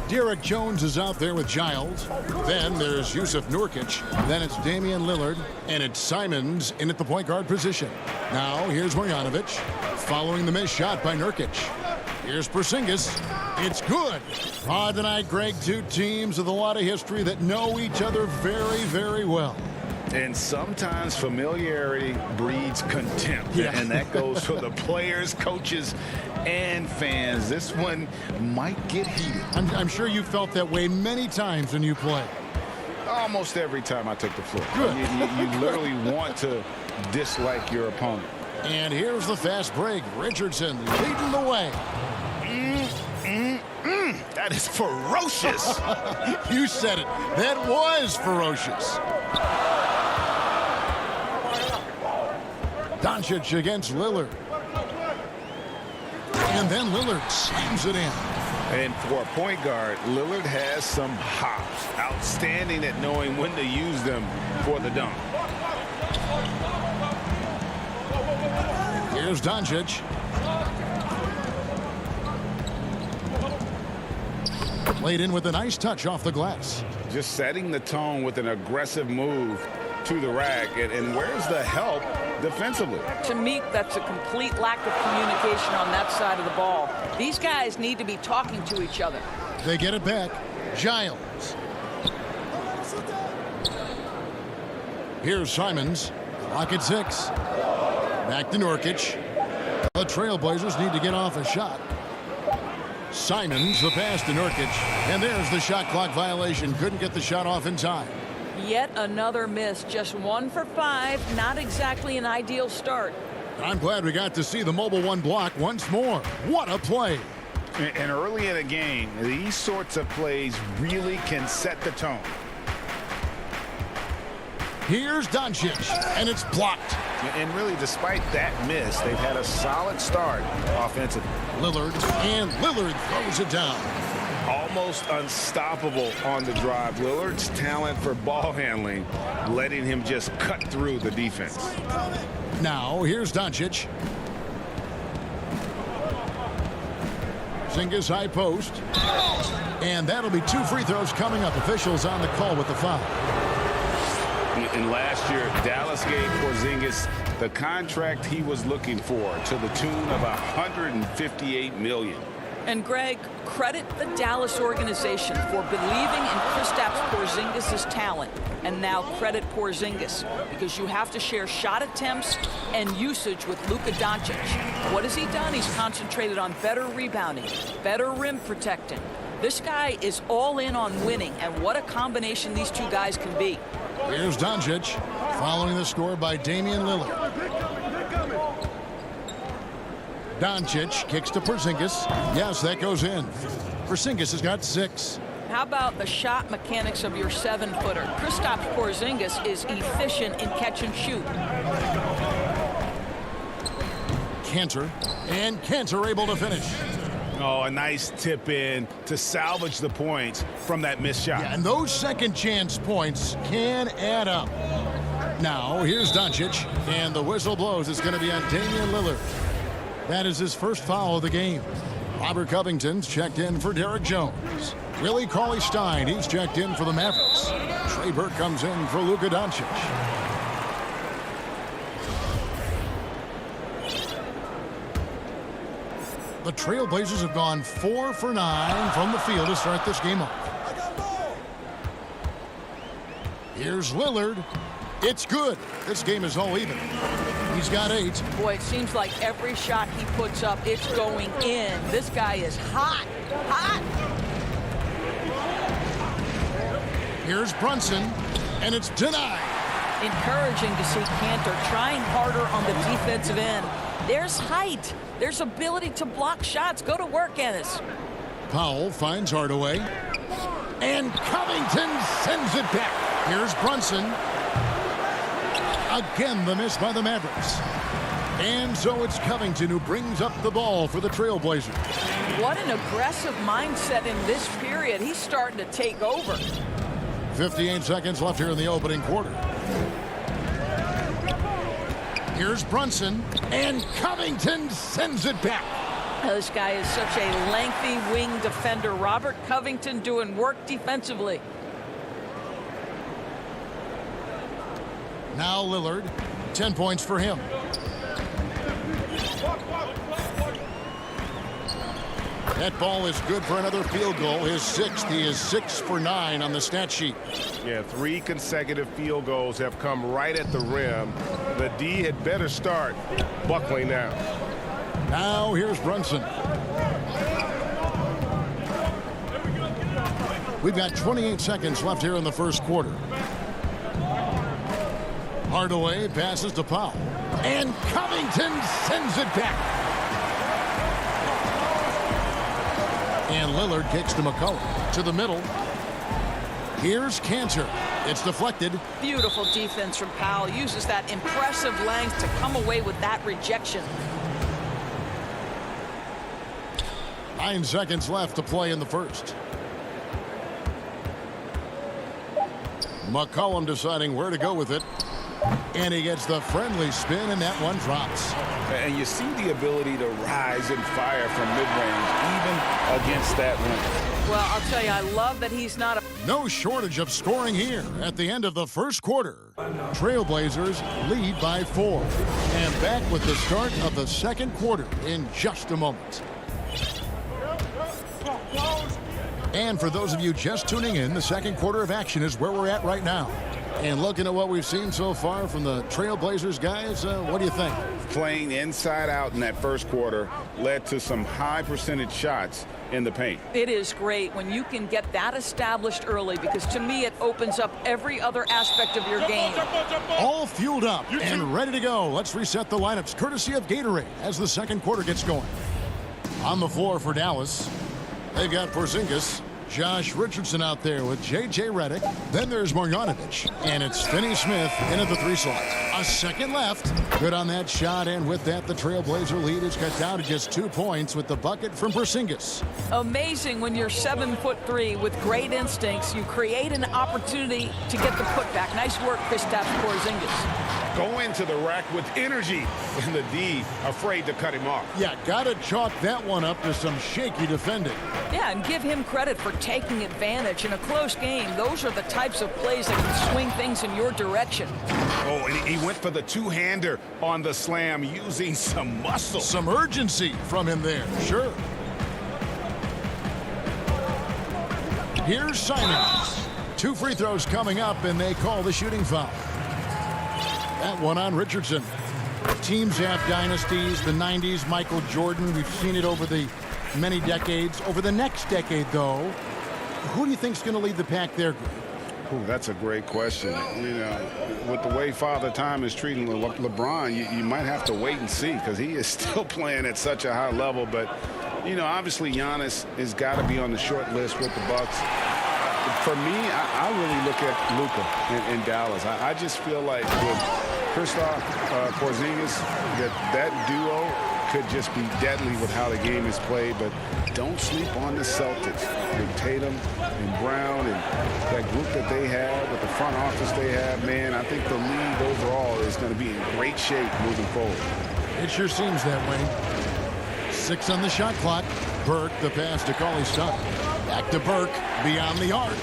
Derek Jones is out there with Giles. Then there's Yusuf Nurkic. Then it's Damian Lillard. And it's Simons in at the point guard position. Now here's Marjanovic following the missed shot by Nurkic. Here's Porzingis. It's good. Tonight, Greg, two teams with a lot of history that know each other very, very well. And sometimes familiarity breeds contempt. Yeah. And that goes for the players, coaches, and fans. This one might get heated. I'm sure you felt that way many times when you play. Almost every time I took the floor. Good. You literally want to dislike your opponent. And here's the fast break. Richardson leading the way. That is ferocious. You said it. That was ferocious. Doncic against Lillard. And then Lillard slams it in. And for a point guard, Lillard has some hops. Outstanding at knowing when to use them for the dunk. Here's Doncic. Played in with a nice touch off the glass. Just setting the tone with an aggressive move to the rack. And where's the help defensively? To me, that's a complete lack of communication on that side of the ball. These guys need to be talking to each other. They get it back. Giles. Here's Simons. Clock at 6. Back to Nurkic. The Trailblazers need to get off a shot. Simons, the pass to Nurkic. And there's the shot clock violation. Couldn't get the shot off in time. Yet another miss. Just 1 for 5. Not exactly an ideal start. I'm glad we got to see the mobile one block once more. What a play. And early in a game, these sorts of plays really can set the tone. Here's Doncic, and it's blocked. And really, despite that miss, they've had a solid start offensively. Lillard throws it down. Almost unstoppable on the drive. Lillard's talent for ball handling, letting him just cut through the defense. Now, here's Doncic. Porzingis high post. And that'll be 2 free throws coming up. Officials on the call with the foul. And last year, Dallas gave Porzingis the contract he was looking for to the tune of $158 million. And Greg, credit the Dallas organization for believing in Kristaps Porzingis' talent. And now credit Porzingis, because you have to share shot attempts and usage with Luka Doncic. What has he done? He's concentrated on better rebounding, better rim protecting. This guy is all in on winning, and what a combination these two guys can be. Here's Doncic, following the score by Damian Lillard. Doncic kicks to Porzingis. Yes, that goes in. Porzingis has got 6. How about the shot mechanics of your 7-footer? Kristaps Porzingis is efficient in catch and shoot. Cantor able to finish. Oh, a nice tip in to salvage the points from that missed shot. Yeah, and those second chance points can add up. Now, here's Doncic, and the whistle blows. It's going to be on Damian Lillard. That is his first foul of the game. Robert Covington's checked in for Derek Jones. Willie Cauley-Stein, he's checked in for the Mavericks. Trey Burke comes in for Luka Doncic. The Trailblazers have gone 4 for 9 from the field to start this game off. Here's Lillard. It's good. This game is all even. He's got 8. Boy, it seems like every shot he puts up, it's going in. This guy is hot. Hot. Here's Brunson, and it's denied. Encouraging to see Cantor trying harder on the defensive end. There's height. There's ability to block shots. Go to work, Ennis. Powell finds Hardaway. And Covington sends it back. Here's Brunson. Again, the miss by the Mavericks. And so it's Covington who brings up the ball for the Trailblazers. What an aggressive mindset in this period. He's starting to take over. 58 seconds left here in the opening quarter. Here's Brunson, and Covington sends it back. This guy is such a lengthy wing defender. Robert Covington doing work defensively. Now Lillard, 10 points for him. That ball is good for another field goal. His 6th. He is 6 for 9 on the stat sheet. Yeah, 3 consecutive field goals have come right at the rim. The D had better start buckling now. Now here's Brunson. We've got 28 seconds left here in the first quarter. Hardaway passes to Powell. And Covington sends it back. And Lillard kicks to McCollum. To the middle. Here's Cantor. It's deflected. Beautiful defense from Powell. Uses that impressive length to come away with that rejection. 9 seconds left to play in the first. McCollum deciding where to go with it. And he gets the friendly spin, and that one drops. And you see the ability to rise and fire from mid-range, even against that length. Well, I'll tell you, I love that he's not a... No shortage of scoring here at the end of the first quarter. Trailblazers lead by 4. And back with the start of the second quarter in just a moment. And for those of you just tuning in, the second quarter of action is where we're at right now. And looking at what we've seen so far from the Trailblazers, guys, what do you think? Playing inside out in that first quarter led to some high percentage shots in the paint. It is great when you can get that established early, because to me it opens up every other aspect of your game. All fueled up and ready to go. Let's reset the lineups courtesy of Gatorade as the second quarter gets going. On the floor for Dallas, they've got Porzingis, Josh Richardson out there with J.J. Redick. Then there's Marjanovic, and it's Finney Smith in at the 3 slot. A second left. Good on that shot, and with that, the Trailblazer lead is cut down to just 2 points with the bucket from Porzingis. Amazing when you're 7'3" with great instincts. You create an opportunity to get the putback. Nice work, Kristaps Porzingis. Go into the rack with energy, and the D afraid to cut him off. Yeah, got to chalk that one up to some shaky defending. Yeah, and give him credit for taking advantage in a close game. Those are the types of plays that can swing things in your direction. Oh, and he went for the two-hander on the slam, using some muscle. Some urgency from him there, sure. Here's Simons. 2 free throws coming up, and they call the shooting foul. That one on Richardson. Teams have dynasties, the 90s, Michael Jordan. We've seen it over the many decades. Over the next decade, though, who do you think is going to lead the pack there, Greg? Ooh, that's a great question. You know, with the way Father Time is treating LeBron, you might have to wait and see, because he is still playing at such a high level. But, you know, obviously Giannis has got to be on the short list with the Bucks. For me, I really look at Luka in Dallas. I just feel like with Kristaps Porzingis, that duo could just be deadly with how the game is played. But don't sleep on the Celtics with Tatum and Brown and that group that they have, with the front office they have. Man, I think the league overall is going to be in great shape moving forward. It sure seems that way. 6 on the shot clock. Burke, the pass to Cauley-Stein. Back to Burke, beyond the arc.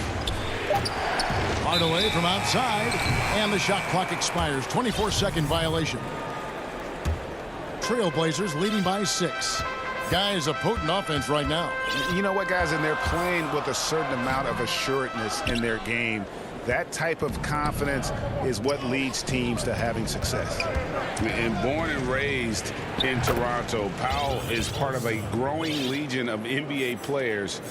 Hardaway from outside, and the shot clock expires. 24-second violation. Trailblazers leading by 6. Guys, a potent offense right now. You know what, guys? And they're playing with a certain amount of assuredness in their game. That type of confidence is what leads teams to having success. And born and raised in Toronto, Powell is part of a growing legion of NBA players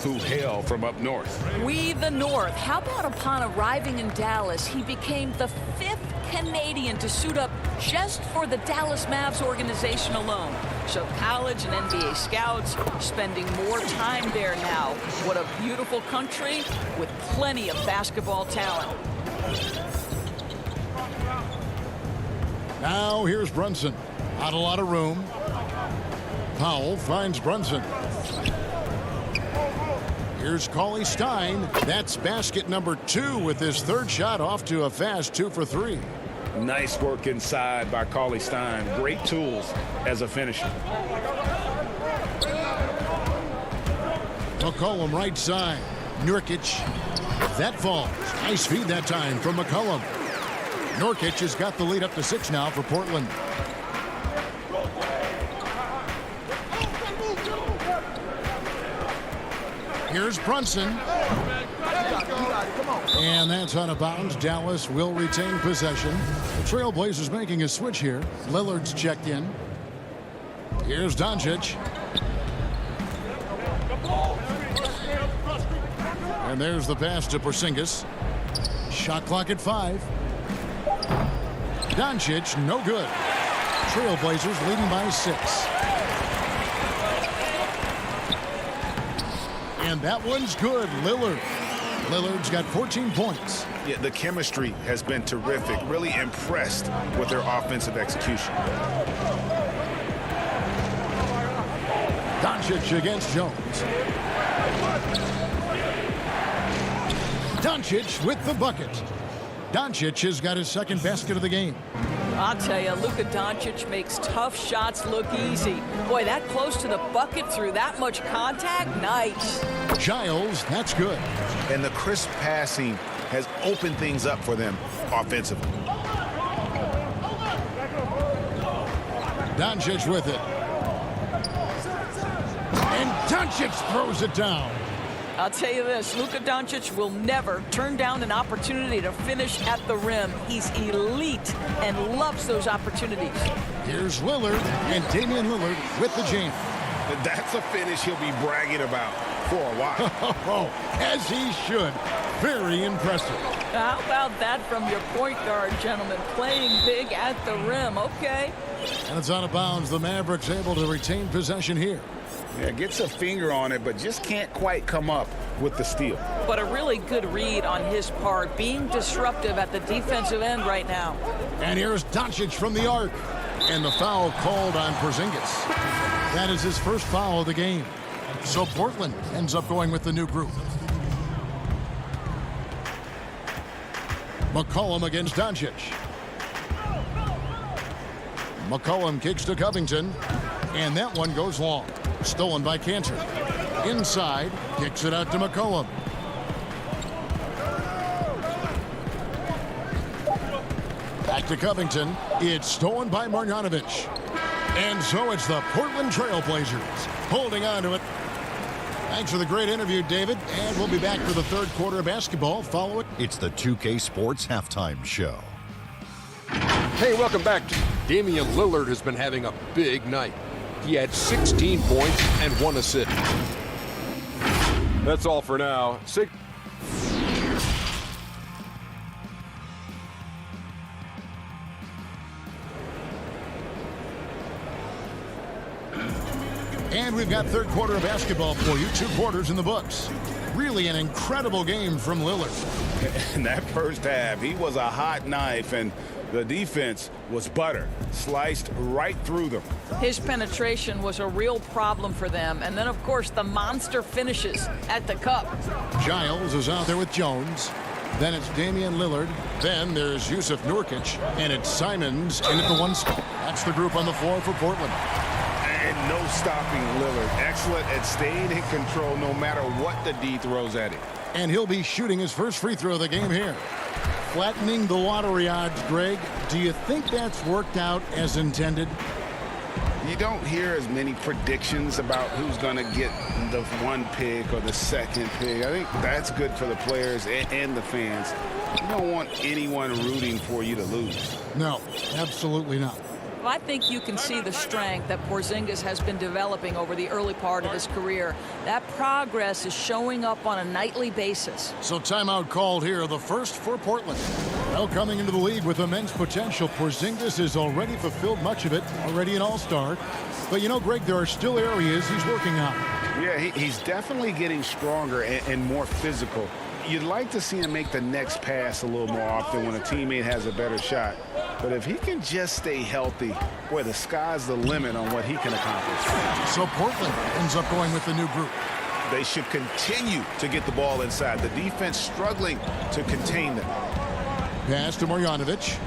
who hail from up north. We the North. How about upon arriving in Dallas, he became the 5th Canadian to suit up just for the Dallas Mavs organization alone. So college and NBA scouts spending more time there now. What a beautiful country with plenty of basketball talent. Now here's Brunson. Not a lot of room. Powell finds Brunson. Here's Cauley-Stein. That's basket number 2 with his 3rd shot off to a fast 2 for 3. Nice work inside by Cauley-Stein. Great tools as a finisher. McCollum right side. Nurkic. That falls. Nice feed that time from McCollum. Nurkic has got the lead up to 6 now for Portland. Here's Brunson. And that's out of bounds. Dallas will retain possession. The Trailblazers making a switch here. Lillard's checked in. Here's Doncic. And there's the pass to Porzingis. Shot clock at 5. Doncic, no good. Trailblazers leading by 6. And that one's good. Lillard's got 14 points. Yeah, the chemistry has been terrific. Really impressed with their offensive execution. Doncic against Jones. Doncic with the bucket. Doncic has got his 2nd basket of the game. I'll tell you, Luka Doncic makes tough shots look easy. Boy, that close to the bucket through that much contact, nice. Giles, that's good. And the crisp passing has opened things up for them offensively. Doncic with it. And Doncic throws it down. I'll tell you this, Luka Doncic will never turn down an opportunity to finish at the rim. He's elite and loves those opportunities. Here's Lillard, and Damian Lillard with the jam. That's a finish he'll be bragging about for a while. As he should. Very impressive. How about that from your point guard, gentlemen? Playing big at the rim, okay. And it's out of bounds. The Mavericks able to retain possession here. Yeah, gets a finger on it, but just can't quite come up with the steal. But a really good read on his part, being disruptive at the defensive end right now. And here's Doncic from the arc. And the foul called on Porzingis. That is his 1st foul of the game. So Portland ends up going with the new group. McCollum against Doncic. McCollum kicks to Covington. And that one goes long. Stolen by Cantor. Inside, kicks it out to McCollum. Back to Covington. It's stolen by Marjanovic. And so it's the Portland Trailblazers holding on to it. Thanks for the great interview, David. And we'll be back for the 3rd quarter of basketball. Follow it. It's the 2K Sports Halftime Show. Hey, welcome back. Damian Lillard has been having a big night. He had 16 points and 1 assist. That's all for now. And we've got 3rd quarter of basketball for you. 2 quarters in the books. Really an incredible game from Lillard. In that 1st half, he was a hot knife, and the defense was butter, sliced right through them. His penetration was a real problem for them. And then, of course, the monster finishes at the cup. Giles is out there with Jones. Then it's Damian Lillard. Then there's Jusuf Nurkic. And it's Simons in at the 1 spot. That's the group on the floor for Portland. And no stopping Lillard. Excellent at staying in control no matter what the D throws at him. And he'll be shooting his first free throw of the game here. Flattening the lottery odds, Greg. Do you think that's worked out as intended? You don't hear as many predictions about who's going to get the one pick or the second pick. I think that's good for the players and the fans. You don't want anyone rooting for you to lose. No, absolutely not. Well, I think you can see the strength that Porzingis has been developing over the early part of his career. That progress is showing up on a nightly basis. So timeout called here, the first for Portland. Well, coming into the league with immense potential, Porzingis has already fulfilled much of it, already an all-star. But you know, Greg, there are still areas he's working on. Yeah, he's definitely getting stronger and more physical. You'd like to see him make the next pass a little more often when a teammate has a better shot. But if he can just stay healthy, boy, the sky's the limit on what he can accomplish. So Portland ends up going with the new group. They should continue to get the ball inside. The defense struggling to contain them. Pass to Marjanovic.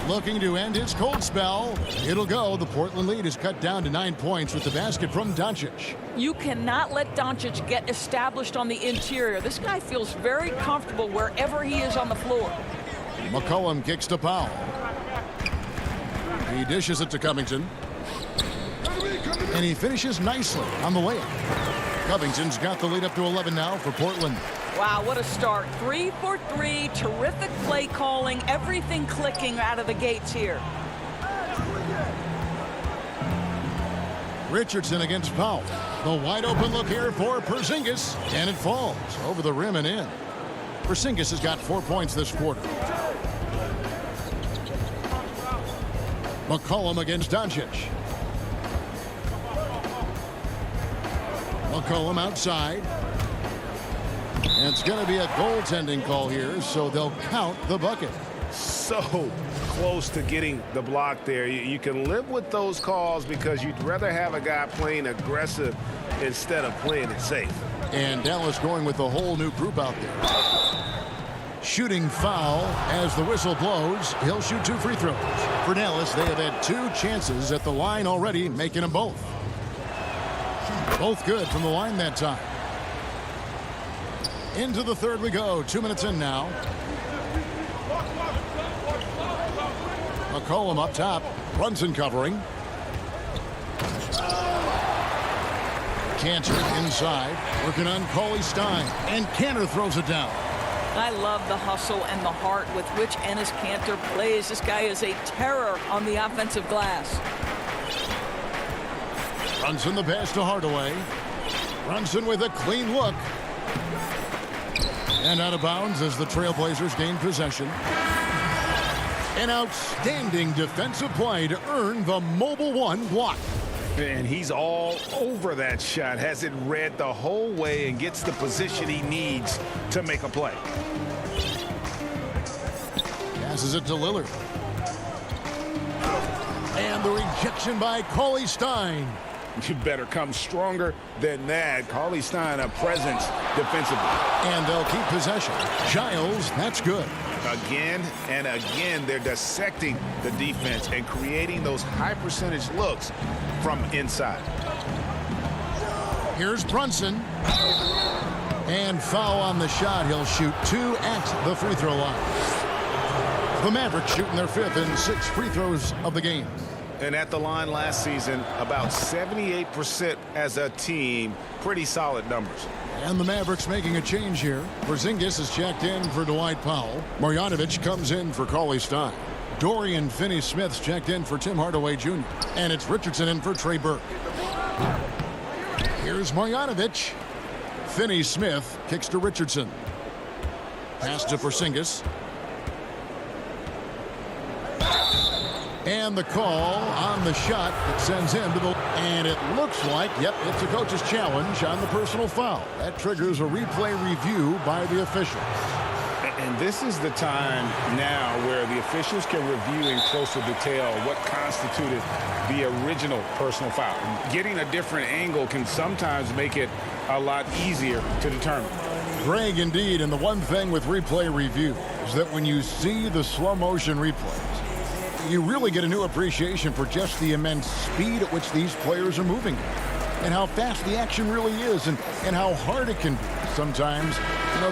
Looking to end his cold spell. It'll go. The Portland lead is cut down to 9 points with the basket from Doncic. You cannot let Doncic get established on the interior. This guy feels very comfortable wherever he is on the floor. McCollum kicks to Powell. He dishes it to Covington. And he finishes nicely on the layup. Covington's got the lead up to 11 now for Portland. Wow, what a start. 3 for 3. Terrific play calling. Everything clicking out of the gates here. Richardson against Powell. The wide open look here for Porzingis. And it falls over the rim and in. Porzingis has got 4 points this quarter. McCollum against Doncic. McCollum outside. And it's going to be a goaltending call here, so they'll count the bucket. So close to getting the block there. You can live with those calls because you'd rather have a guy playing aggressive instead of playing it safe. And Dallas going with a whole new group out there. Shooting foul as the whistle blows. He'll shoot 2 free throws. For Dallas, they have had 2 chances at the line already, making them both. Both good from the line that time. Into the third we go. 2 minutes in now. McCollum up top. Brunson covering. Cantor inside. Working on Cauley Stein. And Cantor throws it down. I love the hustle and the heart with which Enes Kanter plays. This guy is a terror on the offensive glass. Brunson the pass to Hardaway. Brunson with a clean look. And out of bounds as the Trailblazers gain possession. An outstanding defensive play to earn the mobile 1 block. And he's all over that shot. Has it read the whole way and gets the position he needs to make a play. Passes it to Lillard. And the rejection by Cauley Stein. You better come stronger than that. Cauley Stein, a presence defensively. And they'll keep possession. Giles, that's good. Again and again, they're dissecting the defense and creating those high percentage looks from inside. Here's Brunson. And foul on the shot. He'll shoot 2 at the free throw line. The Mavericks shooting their 5th and 6th free throws of the game. And at the line last season, about 78% as a team. Pretty solid numbers. And the Mavericks making a change here. Porzingis is checked in for Dwight Powell. Marjanovic comes in for Cauley Stein. Dorian Finney-Smith's checked in for Tim Hardaway Jr. And it's Richardson in for Trey Burke. Here's Marjanovic. Finney-Smith kicks to Richardson. Pass to Porzingis. And the call on the shot that sends him to the... And it looks like, yep, it's a coach's challenge on the personal foul. That triggers a replay review by the officials. And this is the time now where the officials can review in closer detail what constituted the original personal foul. Getting a different angle can sometimes make it a lot easier to determine. Greg, indeed, and the one thing with replay review, is that when you see the slow motion replays, you really get a new appreciation for just the immense speed at which these players are moving and how fast the action really is and how hard it can be sometimes,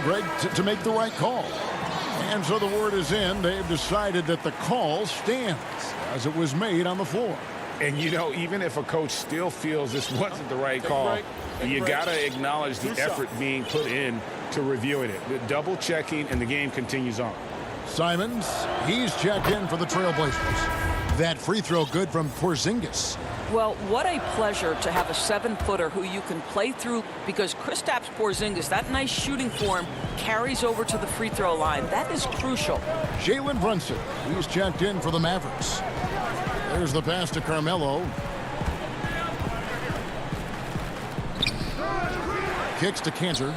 Greg, to make the right call. And so the word is in. They've decided that the call stands as it was made on the floor. And, even if a coach still feels this wasn't the right call, you got to acknowledge the effort being put in to reviewing it. The double checking, and the game continues on. Simons, he's checked in for the Trailblazers. That free throw good from Porzingis. Well, what a pleasure to have a 7-footer who you can play through, because Kristaps Porzingis, that nice shooting form, carries over to the free throw line. That is crucial. Jalen Brunson, he's checked in for the Mavericks. There's the pass to Carmelo. Kicks to Cantor.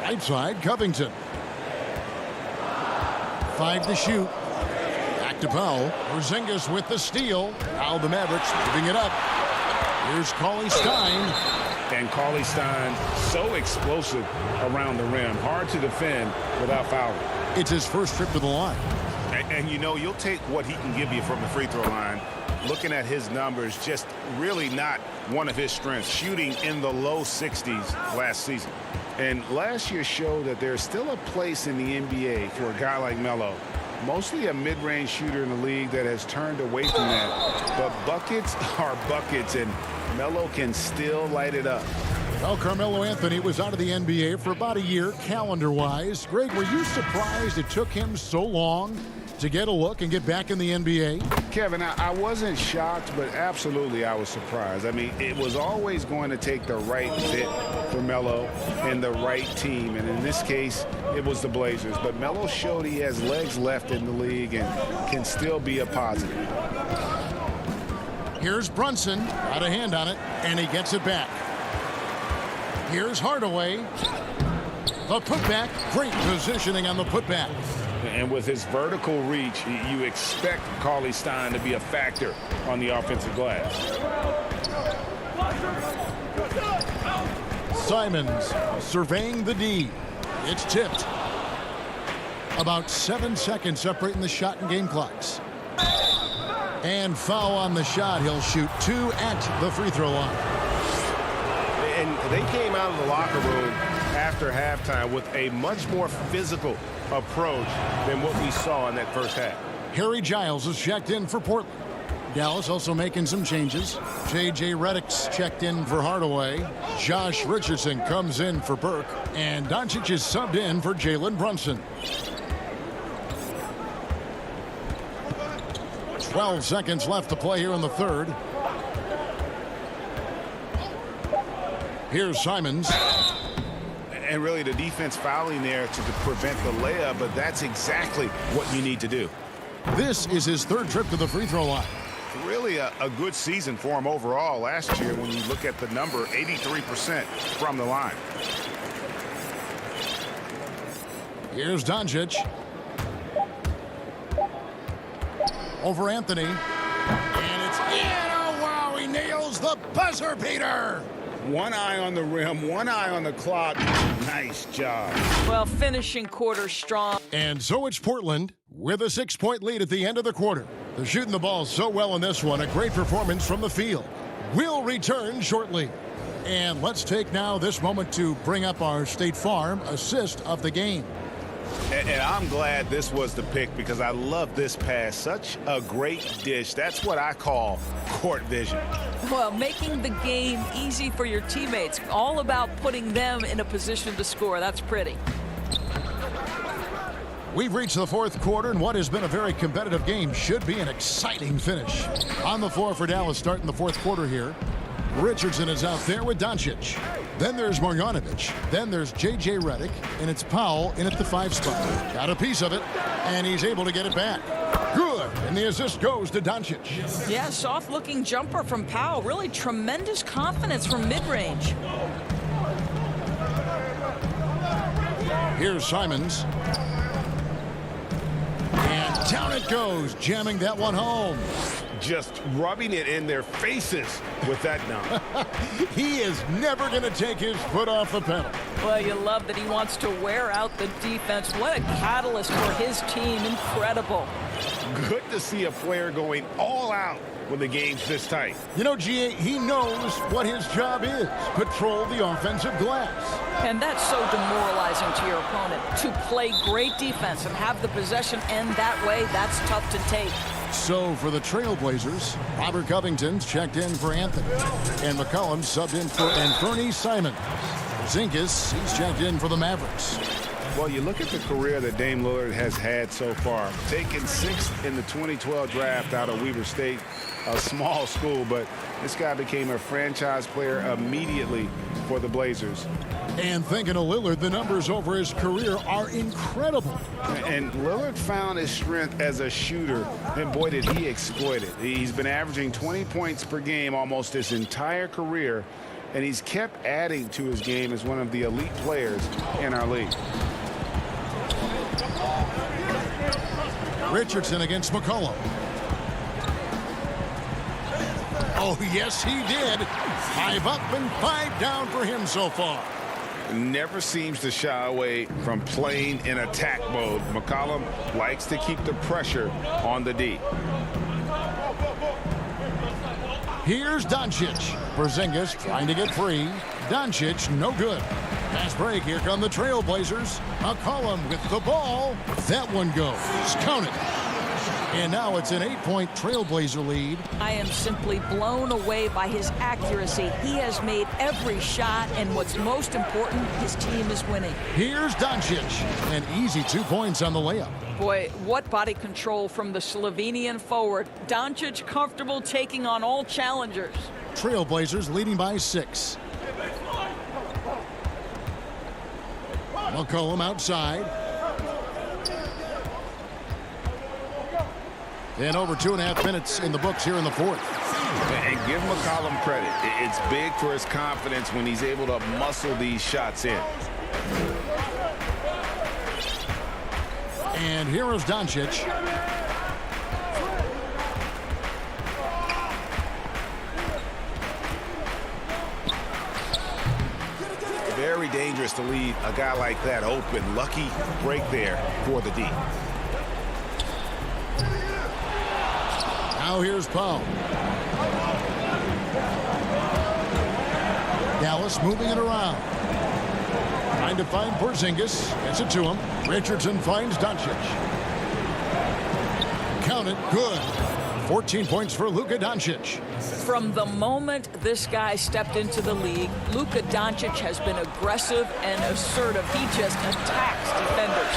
Right side, Covington. 5 to shoot. Back to Powell. Porzingis with the steal. Now the Mavericks moving it up. Here's Cauley Stein. And Cauley Stein, so explosive around the rim. Hard to defend without fouling. It's his first trip to the line. And you'll take what he can give you from the free throw line. Looking at his numbers, just really not one of his strengths. Shooting in the low 60s last season. And last year showed that there's still a place in the NBA for a guy like Melo. Mostly a mid-range shooter in the league that has turned away from that. But buckets are buckets, and Melo can still light it up. Well, Carmelo Anthony was out of the NBA for about a year, calendar-wise. Greg, were you surprised it took him so long to get a look and get back in the NBA? Kevin, I wasn't shocked, but absolutely I was surprised. I mean, it was always going to take the right fit for Melo and the right team. And in this case, it was the Blazers. But Melo showed he has legs left in the league and can still be a positive. Here's Brunson, got a hand on it, and he gets it back. Here's Hardaway. The putback, great positioning on the putback. And with his vertical reach, you expect Cauley Stein to be a factor on the offensive glass. Simons surveying the D. It's tipped. About 7 seconds separating the shot and game clocks. And foul on the shot. He'll shoot 2 at the free throw line. And they came out of the locker room after halftime with a much more physical approach than what we saw in that first half. Harry Giles is checked in for Portland. Dallas also making some changes. J.J. Redick's checked in for Hardaway. Josh Richardson comes in for Burke. And Doncic is subbed in for Jalen Brunson. 12 seconds left to play here in the third. Here's Simons. And really the defense fouling there to prevent the layup, but that's exactly what you need to do. This is his third trip to the free throw line. Really a good season for him overall last year when you look at the number, 83% from the line. Here's Doncic. Over Anthony. And it's in. Oh, wow, he nails the buzzer beater. One eye on the rim, one eye on the clock. Nice job. Well, finishing quarter strong. And so it's Portland with a 6-point lead at the end of the quarter. They're shooting the ball so well in this one. A great performance from the field. We'll return shortly. And let's take now this moment to bring up our State Farm assist of the game. And I'm glad this was the pick because I love this pass. Such a great dish. That's what I call court vision. Well, making the game easy for your teammates. All about putting them in a position to score. That's pretty. We've reached the fourth quarter, and what has been a very competitive game should be an exciting finish. On the floor for Dallas starting the fourth quarter here. Richardson is out there with Doncic. Then there's Marjanovic. Then there's J.J. Redick, and it's Powell in at the 5 spot. Got a piece of it, and he's able to get it back. Good, and the assist goes to Doncic. Yeah, soft-looking jumper from Powell. Really tremendous confidence from mid-range. Here's Simons. And down it goes, jamming that one home. just rubbing it in their faces with that dunk. He is never going to take his foot off the pedal. Well, you love that he wants to wear out the defense. What a catalyst for his team. Incredible. Good to see a player going all out when the game's this tight. You know, GA, he knows what his job is. Patrol the offensive glass. And that's so demoralizing to your opponent. To play great defense and have the possession end that way, that's tough to take. So for the Trailblazers, Robert Covington's checked in for Anthony. And McCollum subbed in for Anthony Simons. Porzingis, he's checked in for the Mavericks. Well, you look at the career that Dame Lillard has had so far. Taken 6th in the 2012 draft out of Weber State, a small school, but this guy became a franchise player immediately for the Blazers. And thinking of Lillard, the numbers over his career are incredible. And Lillard found his strength as a shooter, and boy, did he exploit it. He's been averaging 20 points per game almost his entire career, and he's kept adding to his game as one of the elite players in our league. Richardson against McCollum. Oh, yes, he did. 5 up and 5 down for him so far. Never seems to shy away from playing in attack mode. McCollum likes to keep the pressure on the D. Here's Doncic. Porzingis trying to get free. Doncic, no good. Pass break. Here come the Trailblazers. McCollum with the ball. That one goes. Count it. And now it's an 8-point Trailblazer lead. I am simply blown away by his accuracy. He has made every shot, and what's most important, his team is winning. Here's Doncic. An easy 2 points on the layup. Boy, what body control from the Slovenian forward. Doncic comfortable taking on all challengers. Trailblazers leading by 6. McCollum outside. And over 2.5 minutes in the books here in the fourth. And give McCollum credit. It's big for his confidence when he's able to muscle these shots in. And here is Doncic. Very dangerous to leave a guy like that open. Lucky break there for the D. Now here's Powell. Dallas moving it around. Trying to find Porzingis. Gets it to him. Richardson finds Doncic. Count it. Good. 14 points for Luka Doncic. From the moment this guy stepped into the league, Luka Doncic has been aggressive and assertive. He just attacks defenders.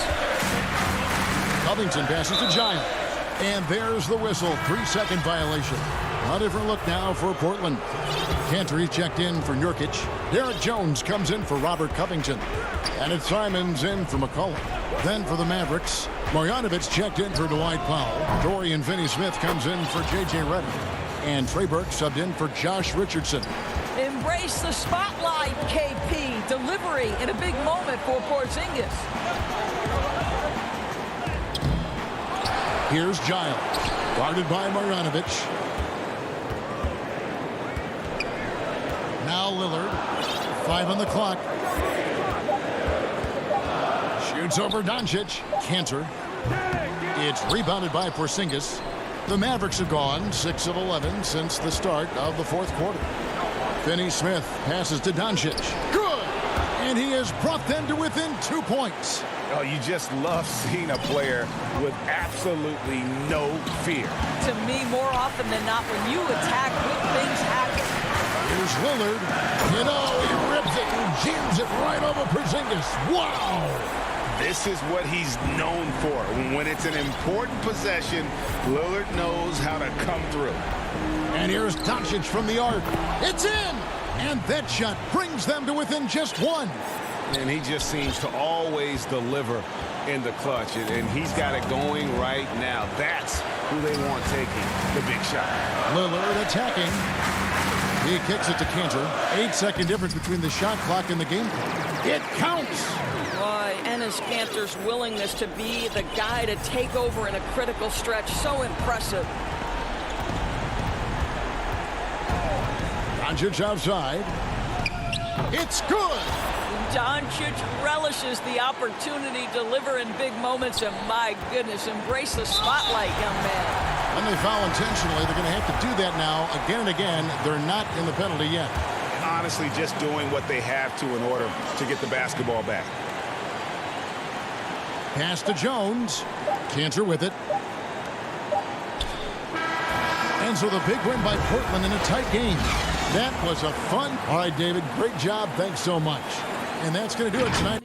Covington passes to Giant. And there's the whistle. 3-second violation. A different look now for Portland. Cantor checked in for Nurkic. Derek Jones comes in for Robert Covington. And it's Simons in for McCollum. Then for the Mavericks, Marjanovic checked in for Dwight Powell. Dorian Finney-Smith comes in for J.J. Redick. And Trey Burke subbed in for Josh Richardson. Embrace the spotlight, KP. Delivery in a big moment for Porzingis. Here's Giles, guarded by Marjanovic. Now Lillard, 5 on the clock. Shoots over Doncic. Cantor. It's rebounded by Porzingis. The Mavericks have gone 6 of 11 since the start of the fourth quarter. Finney-Smith passes to Doncic. Good! And he has brought them to within 2 points. Oh, you just love seeing a player with absolutely no fear. To me, more often than not, when you attack, good things happen. Here's Lillard. You know, he rips it and jams it right over Porzingis. Wow! This is what he's known for. When it's an important possession, Lillard knows how to come through. And here's Doncic from the arc. It's in! And that shot brings them to within just 1. And he just seems to always deliver in the clutch. And he's got it going right now. That's who they want taking the big shot. Lillard attacking. He kicks it to Cantor. 8-second difference between the shot clock and the game clock. It counts! Boy, Enes Kanter's willingness to be the guy to take over in a critical stretch, so impressive. Doncic outside. It's good. Doncic relishes the opportunity to deliver in big moments, and my goodness, embrace the spotlight, young man. When they foul intentionally, they're going to have to do that now again and again. They're not in the penalty yet. Honestly, just doing what they have to in order to get the basketball back. Pass to Jones. Cantor with it. And so the big win by Portland in a tight game. That was a fun. All right, David, great job. Thanks so much. And that's going to do it tonight.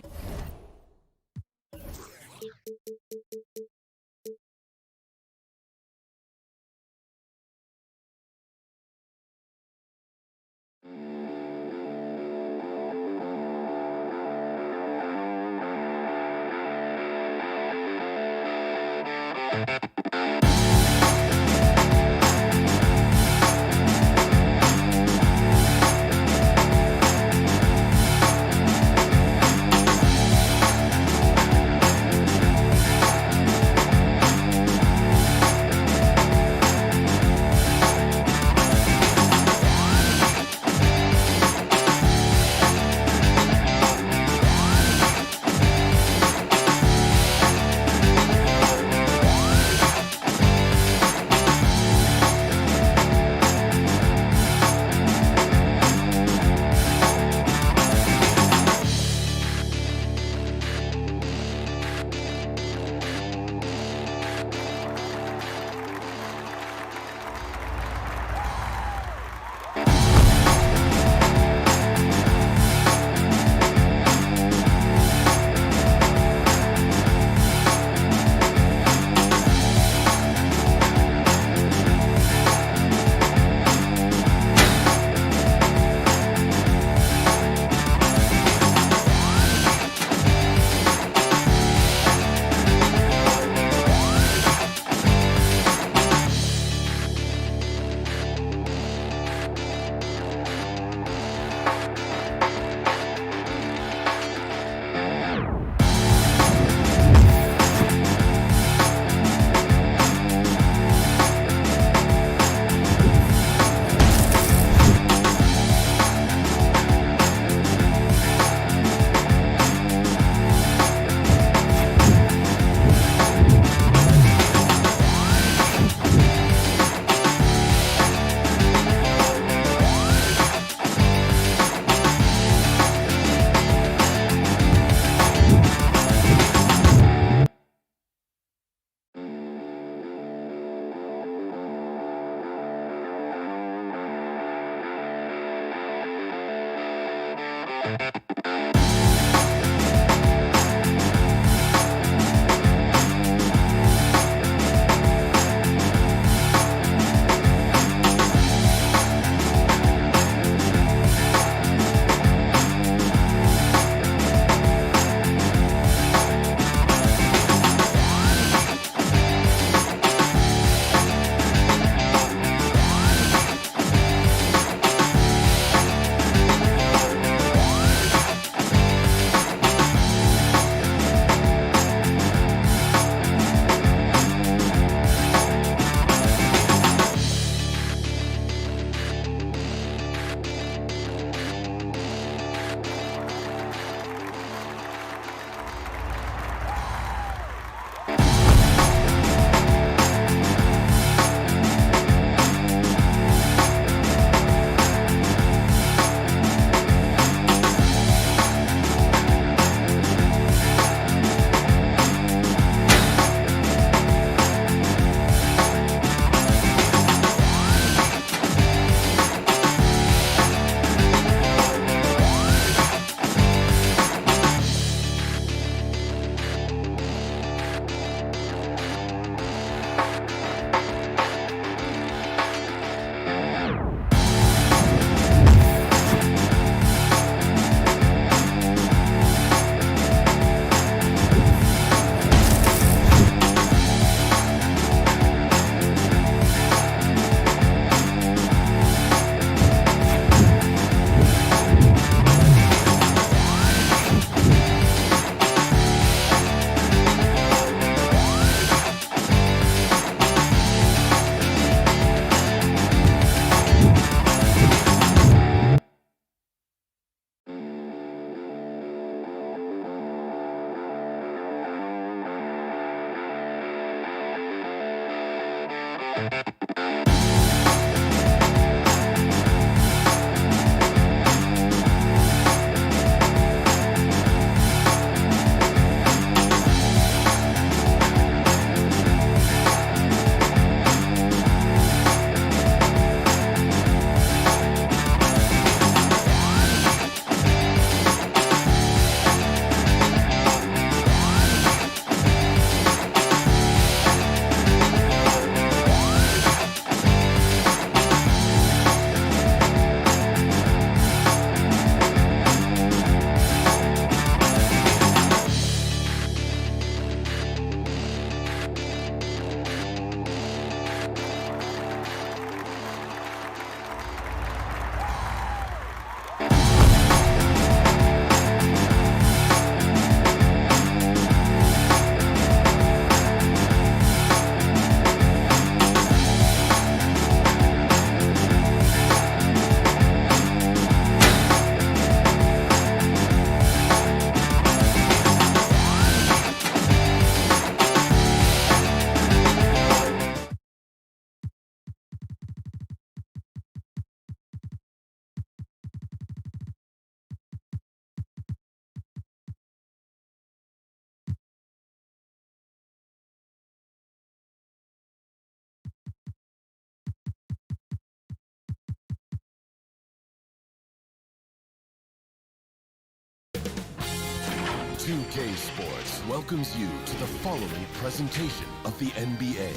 2K Sports welcomes you to the following presentation of the NBA.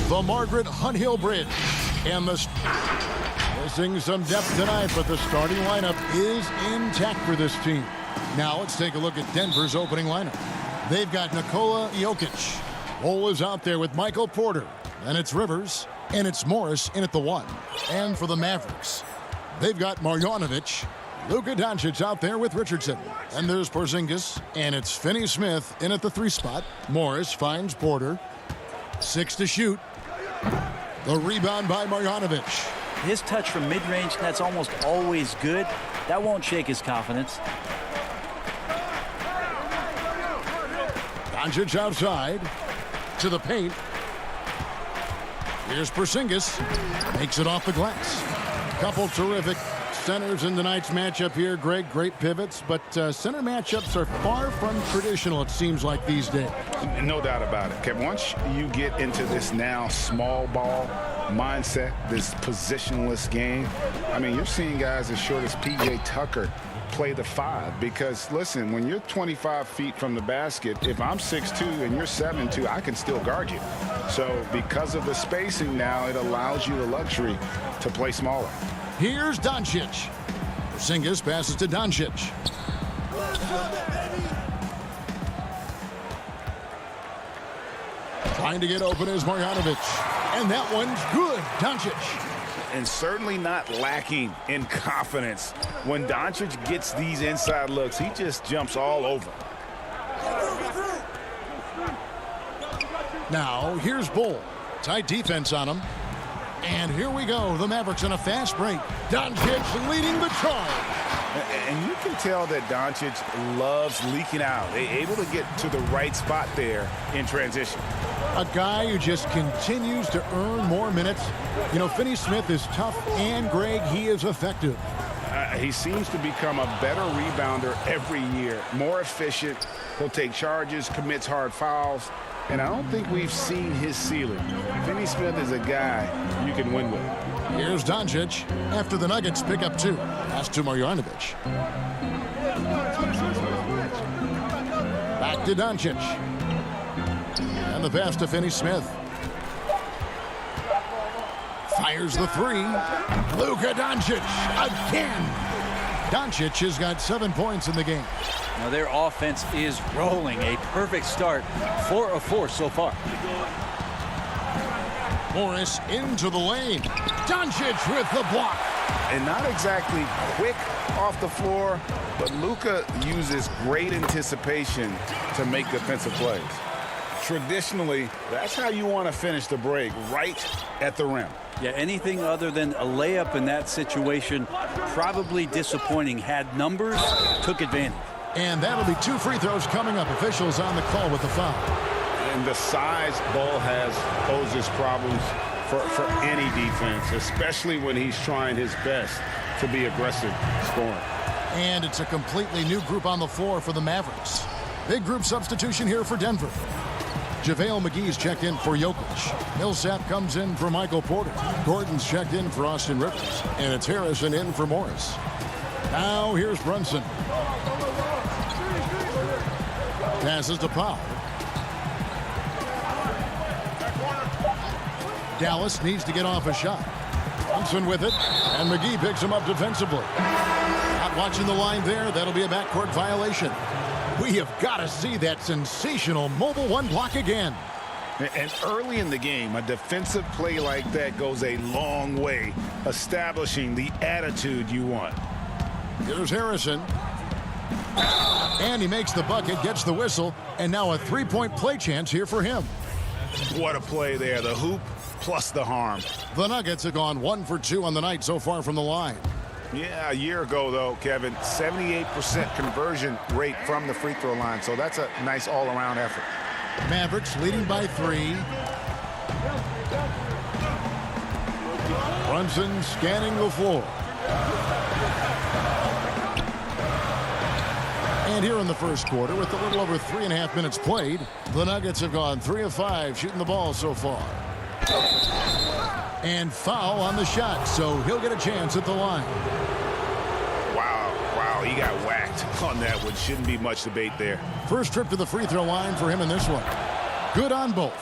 The Margaret Hunt Hill Bridge. And missing some depth tonight, but the starting lineup is intact for this team. Now let's take a look at Denver's opening lineup. They've got Nikola Jokic. Cole is out there with Michael Porter. And it's Rivers. And it's Morris in at the 1. And for the Mavericks, they've got Marjanovic. Luka Doncic out there with Richardson. And there's Porzingis. And it's Finney-Smith in at the 3 spot. Morris finds Porter. 6 to shoot. The rebound by Marjanovic. His touch from mid-range, that's almost always good. That won't shake his confidence. Doncic outside to the paint. Here's Porzingis. Makes it off the glass. Couple terrific centers in tonight's matchup here, Greg. Great pivots, but center matchups are far from traditional, it seems like, these days. No doubt about it, Kev. Once you get into this now small ball mindset, this positionless game, I mean, you're seeing guys as short as P.J. Tucker play the 5, because listen, when you're 25 feet from the basket, if I'm 6'2 and you're 7'2, I can still guard you. So because of the spacing now, it allows you the luxury to play smaller. Here's Doncic. Porzingis passes to Doncic. Trying to get open is Marjanovic. And that one's good. Doncic. And certainly not lacking in confidence. When Doncic gets these inside looks, he just jumps all over. Now, here's Bull. Tight defense on him. And here we go. The Mavericks in a fast break. Doncic leading the charge. And you can tell that Doncic loves leaking out. They're able to get to the right spot there in transition. A guy who just continues to earn more minutes. You know, Finney-Smith is tough, and Greg, he is effective. He seems to become a better rebounder every year. More efficient. He'll take charges, commits hard fouls. And I don't think we've seen his ceiling. Finney-Smith is a guy you can win with. Here's Doncic after the Nuggets pick up 2. Pass to Marjanovic. Back to Doncic. And the pass to Finney-Smith. Fires the 3. Luka Doncic again. Doncic has got 7 points in the game. Now their offense is rolling. A perfect start. 4 of 4 so far. Morris into the lane. Doncic with the block. And not exactly quick off the floor, but Luka uses great anticipation to make defensive plays. Traditionally, that's how you want to finish the break, right at the rim. Yeah, anything other than a layup in that situation, probably disappointing. Had numbers, took advantage. And that'll be 2 free throws coming up. Officials on the call with the foul. And the size Ball has poses problems for any defense, especially when he's trying his best to be aggressive scoring. And it's a completely new group on the floor for the Mavericks. Big group substitution here for Denver. JaVale McGee's checked in for Jokic. Millsap comes in for Michael Porter. Gordon's checked in for Austin Rivers. And it's Harrison in for Morris. Now here's Brunson. Passes to Powell. Dallas needs to get off a shot. Brunson with it, and McGee picks him up defensively. Not watching the line there. That'll be a backcourt violation. We have got to see that sensational mobile 1 block again. And early in the game, a defensive play like that goes a long way, establishing the attitude you want. Here's Harrison. And he makes the bucket, gets the whistle, and now a 3-point play chance here for him. What a play there. The hoop plus the harm. The Nuggets have gone 1 for 2 on the night so far from the line. Yeah, a year ago, though, Kevin, 78% conversion rate from the free throw line. So that's a nice all-around effort. Mavericks leading by 3. Brunson scanning the floor. And here in the first quarter, with a little over 3.5 minutes played, the Nuggets have gone 3 of 5 shooting the ball so far. And foul on the shot, so he'll get a chance at the line. Wow, he got whacked on that one. Shouldn't be much debate there. First trip to the free throw line for him in this one. Good on both.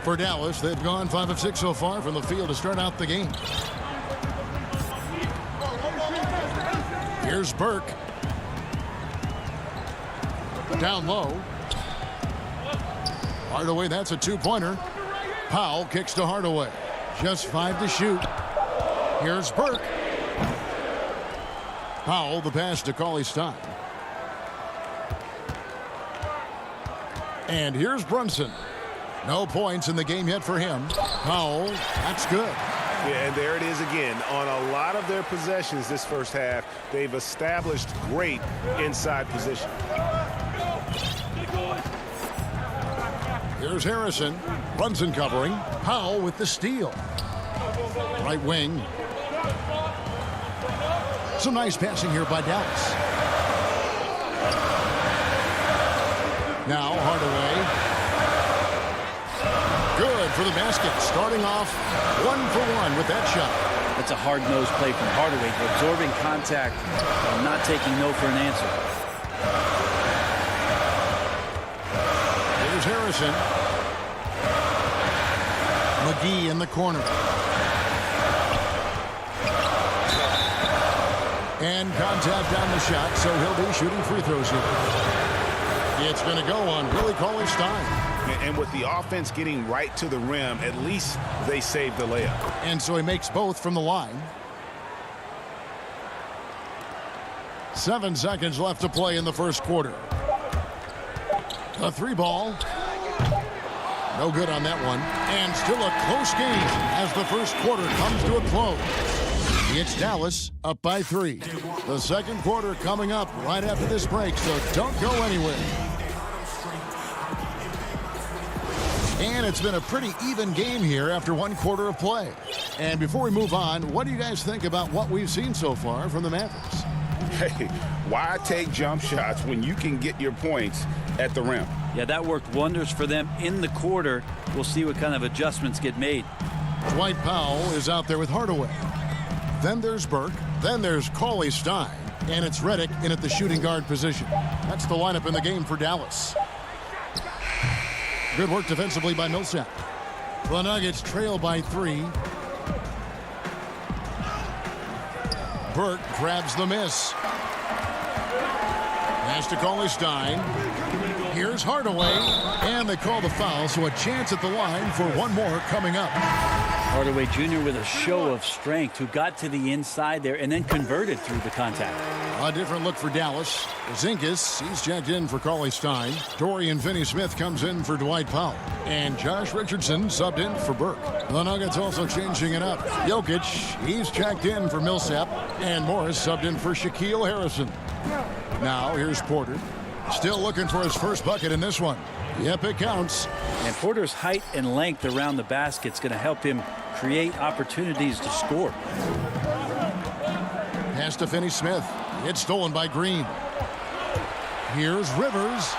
For Dallas, they've gone 5 of 6 so far from the field to start out the game. Here's Burke. Down low. Hardaway, that's a 2-pointer. Powell kicks to Hardaway. Just 5 to shoot. Here's Burke. Powell, the pass to Cauley Stein. And here's Brunson. No points in the game yet for him. Powell, that's good. Yeah, and there it is again. On a lot of their possessions this first half, they've established great inside position. Here's Harrison. Brunson covering. Powell with the steal. Right wing. Some nice passing here by Dallas. Now Hardaway. Good for the basket. Starting off 1 for 1 with that shot. That's a hard-nosed play from Hardaway, absorbing contact and not taking no for an answer. Here's Harrison. McGee in the corner. And contact on the shot, so he'll be shooting free throws here. It's going to go on Willie Cauley-Stein. And with the offense getting right to the rim, at least they saved the layup. And so he makes both from the line. 7 seconds left to play in the first quarter. A 3-ball. No good on that one. And still a close game as the first quarter comes to a close. It's Dallas up by 3. The second quarter coming up right after this break, so don't go anywhere. And it's been a pretty even game here after 1 quarter of play. And before we move on, what do you guys think about what we've seen so far from the Mavericks? Hey, why take jump shots when you can get your points at the rim? Yeah, that worked wonders for them in the quarter. We'll see what kind of adjustments get made. Dwight Powell is out there with Hardaway. Then there's Burke. Then there's Cauley Stein. And it's Redick in at the shooting guard position. That's the lineup in the game for Dallas. Good work defensively by Millsap. The Nuggets trail by 3. Burke grabs the miss. Pass to Cauley Stein. Here's Hardaway. And they call the foul, so a chance at the line for one more coming up. Hardaway Jr. with a show of strength, who got to the inside there and then converted through the contact. A different look for Dallas. Porzingis, he's checked in for Cauley Stein. Dorian Finney-Smith comes in for Dwight Powell. And Josh Richardson subbed in for Burke. The Nuggets also changing it up. Jokic, he's checked in for Millsap. And Morris subbed in for Shaquille Harrison. Now here's Porter. Still looking for his first bucket in this one. Yep, it counts. And Porter's height and length around the basket is going to help him create opportunities to score. Pass to Finney-Smith. It's stolen by Green. Here's Rivers.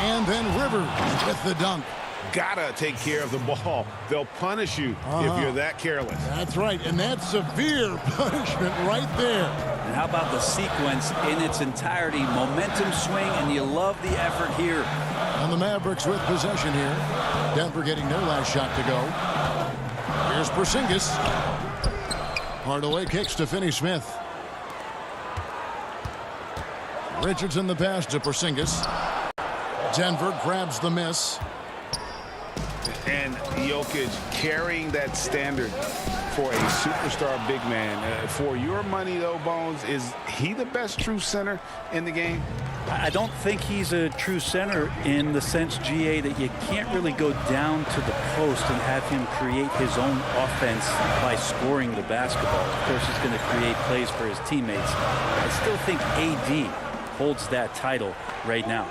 And then Rivers with the dunk. Gotta take care of the ball. They'll punish you if you're that careless. That's right, and that's severe punishment right there. And how about the sequence in its entirety? Momentum swing, and you love the effort here. And the Mavericks with possession here. Denver getting their last shot to go. Here's Porzingis. Hardaway kicks to Finney-Smith. Richardson the pass to Porzingis. Denver grabs the miss. And Jokic carrying that standard for a superstar big man. For your money, though, Bones, is he the best true center in the game? I don't think he's a true center in the sense, GA, that you can't really go down to the post and have him create his own offense by scoring the basketball. Of course, he's going to create plays for his teammates. I still think AD holds that title right now.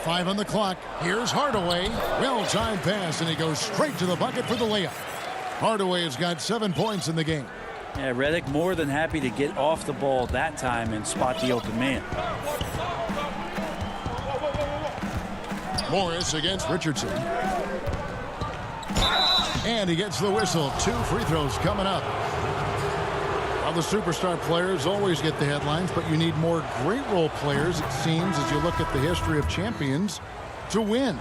5 on the clock. Here's Hardaway. Well-timed pass, and he goes straight to the bucket for the layup. Hardaway has got 7 points in the game. Yeah, Redick more than happy to get off the ball that time and spot the open man. Morris against Richardson. And he gets the whistle. 2 free throws coming up. Well, the superstar players always get the headlines, but you need more great role players, it seems, as you look at the history of champions, to win.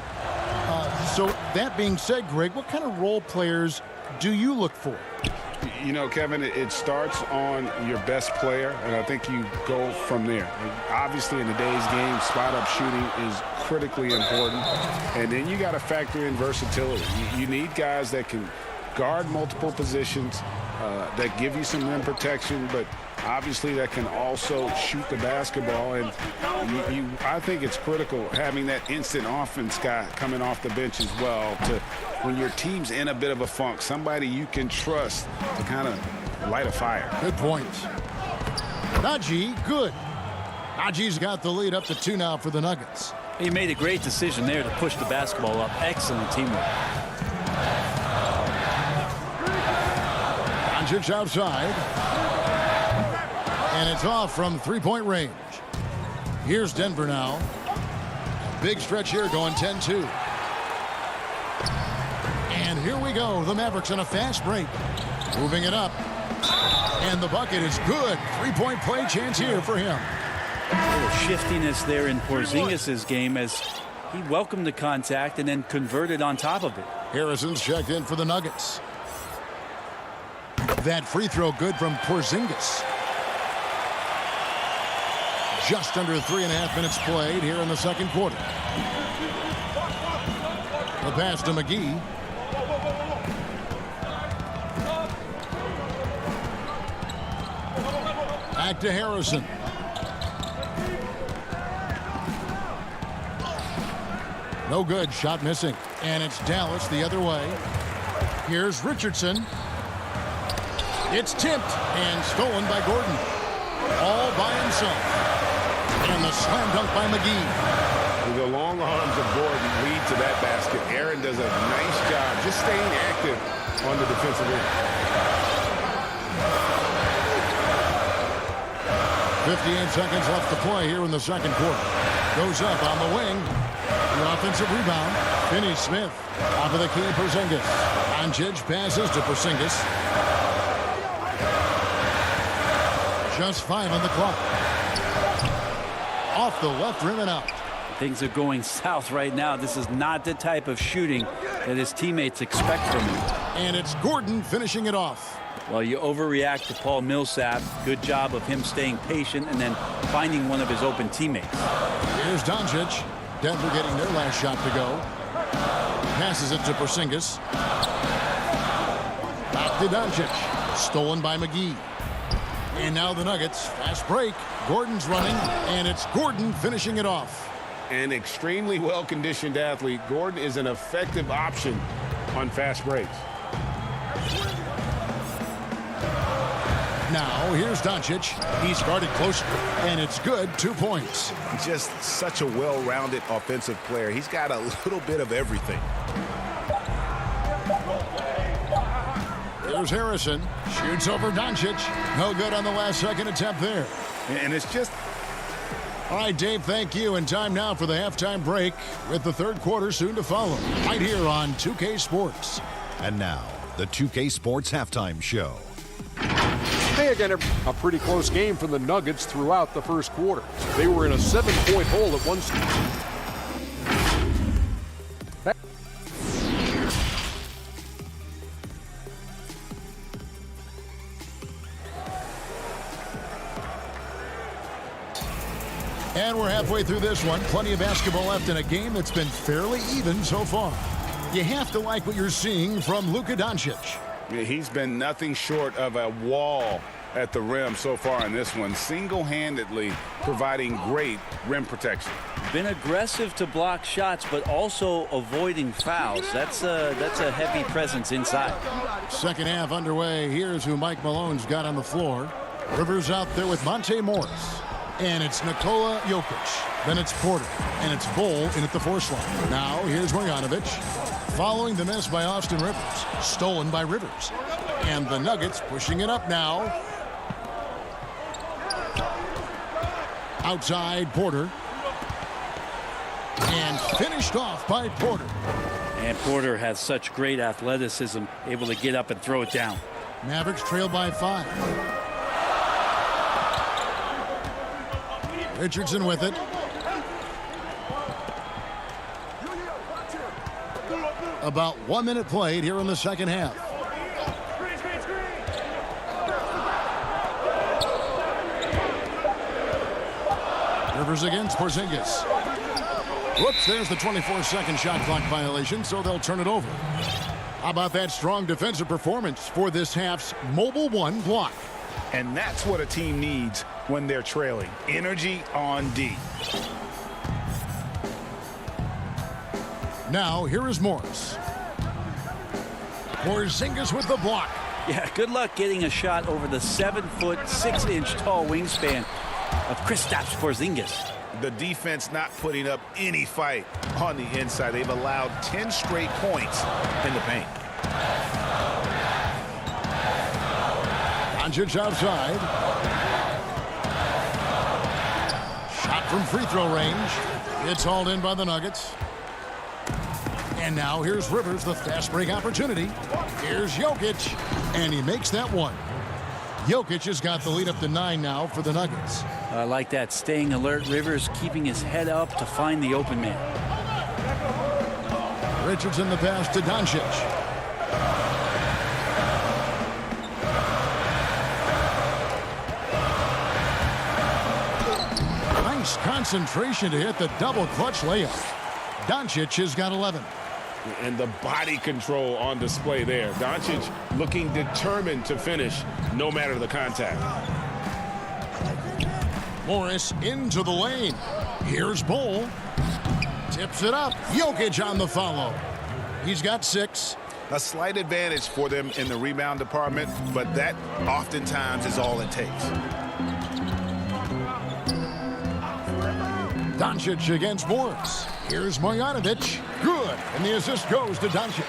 So that being said, Greg, what kind of role players do you look for? You know, Kevin, it starts on your best player, and I think you go from there. Obviously, in today's game, spot-up shooting is critically important, and then you got to factor in versatility. You need guys that can guard multiple positions, that give you some rim protection, but obviously that can also shoot the basketball. And I think it's critical having that instant offense guy coming off the bench as well, to when your team's in a bit of a funk, somebody you can trust to kind of light a fire. Good point. Najee, good. Najee's got the lead up to 2 now for the Nuggets. He made a great decision there to push the basketball up. Excellent teamwork. Doncic outside. And it's off from 3-point range. Here's Denver now. Big stretch here going 10-2. And here we go. The Mavericks on a fast break. Moving it up. And the bucket is good. 3-point play chance here for him. A little shiftiness there in Porzingis' game as he welcomed the contact and then converted on top of it. Harrison's checked in for the Nuggets. That free throw good from Porzingis. Just under 3.5 minutes played here in the second quarter. The pass to McGee. Back to Harrison. No good. Shot missing. And it's Dallas the other way. Here's Richardson. It's tipped and stolen by Gordon. All by himself. And the slam dunk by McGee. The long arms of Gordon lead to that basket. Aaron does a nice job just staying active on the defensive end. 58 seconds left to play here in the second quarter. Goes up on the wing. The offensive rebound. Finney-Smith off of the key. Porzingis. Doncic passes to Porzingis. Just 5 on the clock. Off the left rim and out. Things are going south right now. This is not the type of shooting that his teammates expect from him. And it's Gordon finishing it off. Well, you overreact to Paul Millsap. Good job of him staying patient and then finding one of his open teammates. Here's Doncic. Denver getting their last shot to go. Passes it to Porzingis. Back to Doncic. Stolen by McGee. And now the Nuggets. Fast break. Gordon's running, and it's Gordon finishing it off. An extremely well-conditioned athlete, Gordon is an effective option on fast breaks. Now, here's Doncic. He's guarded closer, and it's good. 2 points. Just such a well-rounded offensive player. He's got a little bit of everything. Here's Harrison. Shoots over Doncic. No good on the last second attempt there. And it's just... All right, Dave, thank you. And time now for the halftime break with the third quarter soon to follow. Right here on 2K Sports. And now, the 2K Sports Halftime Show. Hey, again, a pretty close game for the Nuggets throughout the first quarter. They were in a 7-point hole at one stage. And we're halfway through this one. Plenty of basketball left in a game that's been fairly even so far. You have to like what you're seeing from Luka Doncic. Yeah, he's been nothing short of a wall at the rim so far in this one, single-handedly providing great rim protection. Been aggressive to block shots, but also avoiding fouls. That's a heavy presence inside. Second half underway. Here's who Mike Malone's got on the floor. Rivers out there with Monte Morris. And it's Nikola Jokic. Then it's Porter. And it's Bull in at the force line. Now here's Marjanovic. Following the miss by Austin Rivers. Stolen by Rivers. And the Nuggets pushing it up now. Outside Porter. And finished off by Porter. And Porter has such great athleticism, able to get up and throw it down. Mavericks trail by 5. Richardson with it. About 1 minute played here in the second half. Rivers against Porzingis. Whoops, there's the 24-second shot clock violation, so they'll turn it over. How about that strong defensive performance for this half's Mobile 1 block? And that's what a team needs when they're trailing. Energy on D. Now, here is Morris. Porzingis with the block. Yeah, good luck getting a shot over the 7-foot, 6-inch tall wingspan of Kristaps Porzingis. The defense not putting up any fight on the inside. They've allowed 10 straight points in the paint. Doncic outside. Shot from free throw range. It's hauled in by the Nuggets. And now here's Rivers, the fast break opportunity. Here's Jokic, and he makes that one. Jokic has got the lead up to 9 now for the Nuggets. I like that, staying alert. Rivers keeping his head up to find the open man. Richardson the pass to Doncic. Nice concentration to hit the double clutch layup. Doncic has got 11. And the body control on display there. Doncic looking determined to finish no matter the contact. Morris into the lane. Here's Bull. Tips it up. Jokic on the follow. He's got 6. A slight advantage for them in the rebound department, but that oftentimes is all it takes. Doncic against Morris. Here's Marjanovic. Good. And the assist goes to Doncic.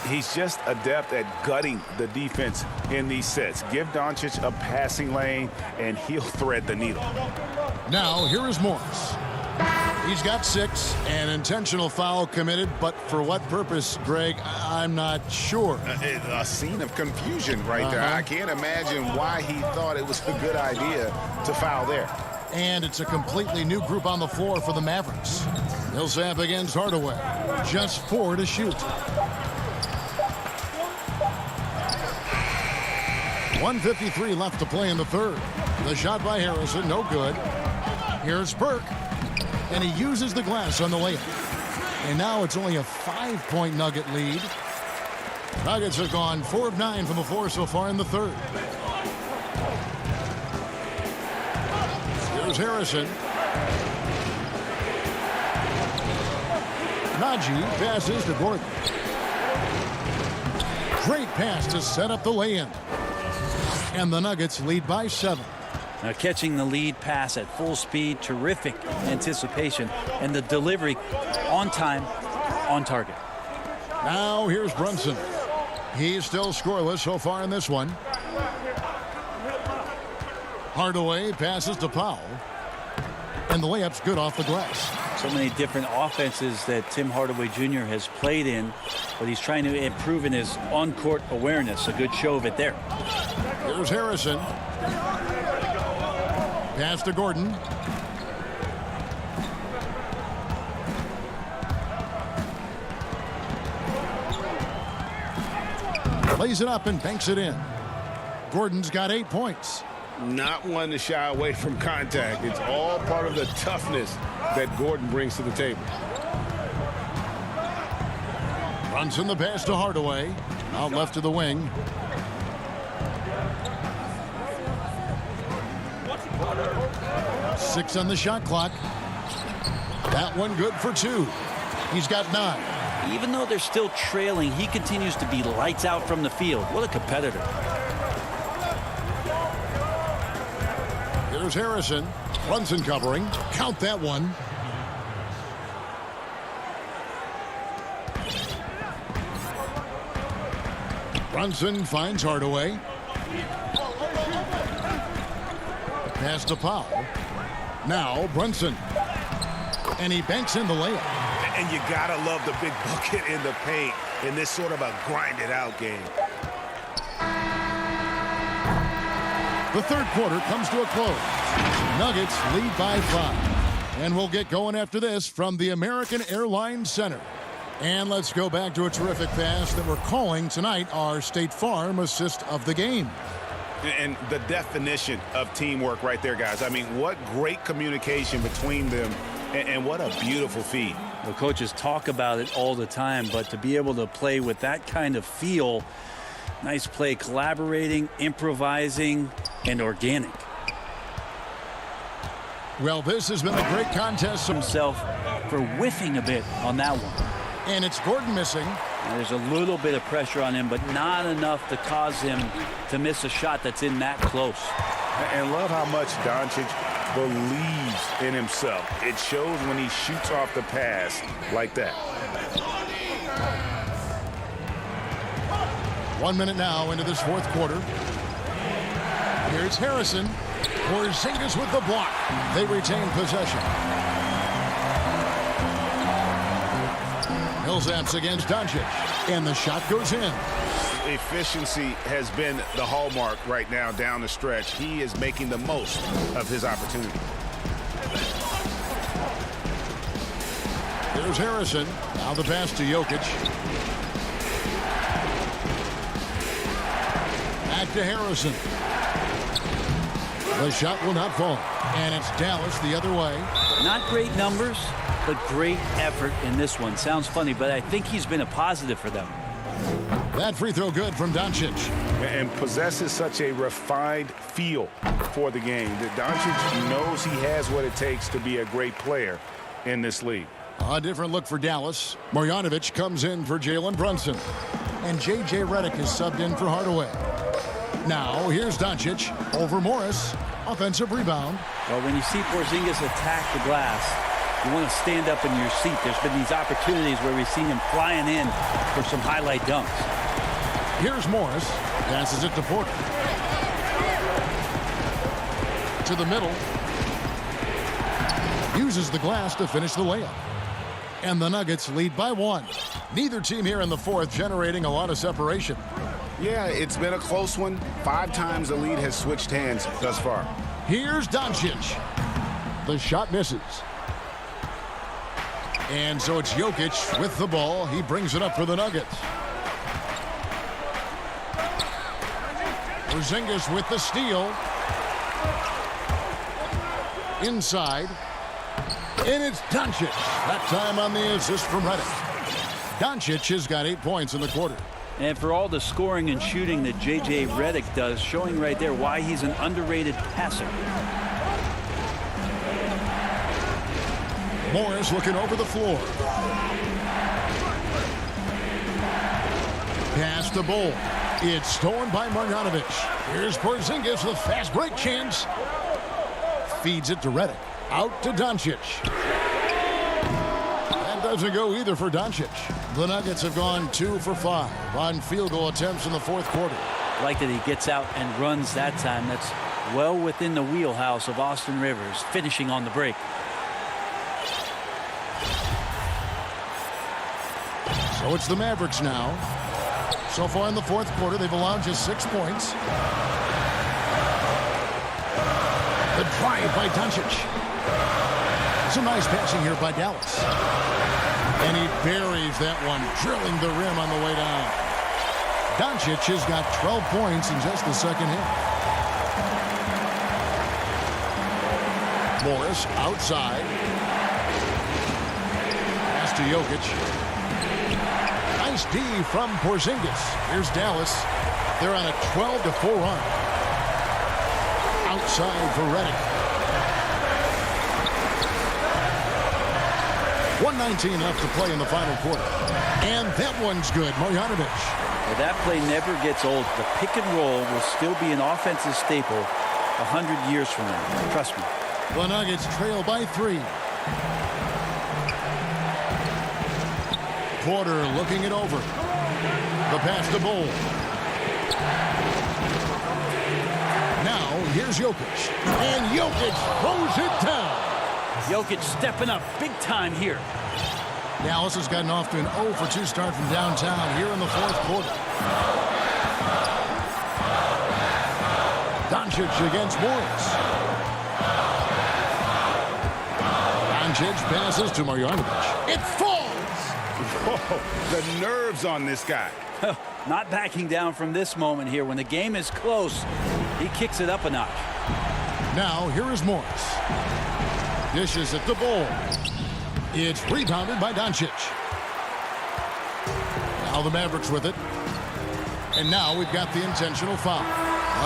He's just adept at gutting the defense in these sets. Give Doncic a passing lane, and he'll thread the needle. Now, here is Morris. He's got 6. An intentional foul committed, but for what purpose, Greg, I'm not sure. A scene of confusion right there. I can't imagine why he thought it was a good idea to foul there. And it's a completely new group on the floor for the Mavericks. Millsap against Hardaway. Just 4 to shoot. 1:53 left to play in the third. The shot by Harrison, no good. Here's Burke. And he uses the glass on the layup. And now it's only a 5-point Nugget lead. Nuggets have gone 4 of 9 from the floor so far in the third. Here's Harrison. Najee passes to Gordon. Great pass to set up the lay-in. And the Nuggets lead by 7. Now catching the lead pass at full speed, terrific anticipation, and the delivery on time, on target. Now here's Brunson. He's still scoreless so far in this one. Hardaway passes to Powell. And the layup's good off the glass. So many different offenses that Tim Hardaway Jr. has played in, but he's trying to improve in his on-court awareness. A good show of it there. Here's Harrison. Pass to Gordon. Lays it up and banks it in. Gordon's got 8 points. Not one to shy away from contact. It's all part of the toughness that Gordon brings to the table. Brunson the pass to Hardaway. Out left to the wing. Six on the shot clock. That one good for 2. He's got 9. Even though they're still trailing, he continues to be lights out from the field. What a competitor. Here's Harrison. Brunson covering. Count that one. Brunson finds Hardaway. Pass to Powell. Now Brunson. And he banks in the layup. And you gotta love the big bucket in the paint in this sort of a grinded out game. The third quarter comes to a close. Nuggets lead by 5. And we'll get going after this from the American Airlines Center. And let's go back to a terrific pass that we're calling tonight our State Farm assist of the game. And the definition of teamwork right there, guys. I mean, what great communication between them, and what a beautiful feed. The coaches talk about it all the time, but to be able to play with that kind of feel, nice play, collaborating, improvising, and organic. Well, this has been a great contest. Himself for whiffing a bit on that one. And it's Gordon missing. Now, there's a little bit of pressure on him, but not enough to cause him to miss a shot that's in that close. And love how much Doncic believes in himself. It shows when he shoots off the pass like that. 1 minute now into this fourth quarter. Here's Harrison. Porzingis with the block. They retain possession. Millsaps against Doncic. And the shot goes in. Efficiency has been the hallmark right now down the stretch. He is making the most of his opportunity. Here's Harrison. Now the pass to Jokic. Back to Harrison. The shot will not fall. And it's Dallas the other way. Not great numbers, but great effort in this one. Sounds funny, but I think he's been a positive for them. That free throw good from Doncic. And possesses such a refined feel for the game that Doncic knows he has what it takes to be a great player in this league. A different look for Dallas. Marjanovic comes in for Jalen Brunson. And J.J. Redick is subbed in for Hardaway. Now here's Doncic over Morris. Offensive rebound. Well, when you see Porzingis attack the glass, you want to stand up in your seat. There's been these opportunities where we've seen him flying in for some highlight dunks. Here's Morris. Passes it to Porter. To the middle. Uses the glass to finish the layup. And the Nuggets lead by 1. Neither team here in the fourth generating a lot of separation. Yeah, it's been a close one. 5 times the lead has switched hands thus far. Here's Doncic. The shot misses. And so it's Jokic with the ball. He brings it up for the Nuggets. Porzingis with the steal. Inside. And it's Doncic. That time on the assist from Redick. Doncic has got 8 points in the quarter. And for all the scoring and shooting that J.J. Redick does, showing right there why he's an underrated passer. Morris looking over the floor. Pass to Bull. It's stolen by Marjanovic. Here's Porzingis with fast break chance. Feeds it to Redick. Out to Doncic. That doesn't go either for Doncic. The Nuggets have gone 2 for 5 on field goal attempts in the fourth quarter. Like that he gets out and runs that time. That's well within the wheelhouse of Austin Rivers, finishing on the break. So it's the Mavericks now. So far in the fourth quarter, they've allowed just 6 points. The drive by Doncic. Some nice passing here by Dallas. And he buries that one, drilling the rim on the way down. Doncic has got 12 points in just the second half. Morris outside. Pass to Jokic. Nice D from Porzingis. Here's Dallas. They're on a 12-4 run. Outside for Redick. 1:19 left to play in the final quarter. And that one's good. Marjanovic. Well, that play never gets old. The pick and roll will still be an offensive staple 100 years from now. Trust me. The Nuggets trail by 3. Porter looking it over. The pass to Bull. Now here's Jokic. And Jokic throws it down. Jokic stepping up big time here. Dallas has gotten off to an 0 for 2 start from downtown here in the fourth quarter. Doncic against Morris. Doncic passes to Marjanovic. It falls. Whoa, the nerves on this guy. Not backing down from this moment here. When the game is close, he kicks it up a notch. Now here is Morris. Dishes at the Bull. It's rebounded by Doncic. Now the Mavericks with it. And now we've got the intentional foul.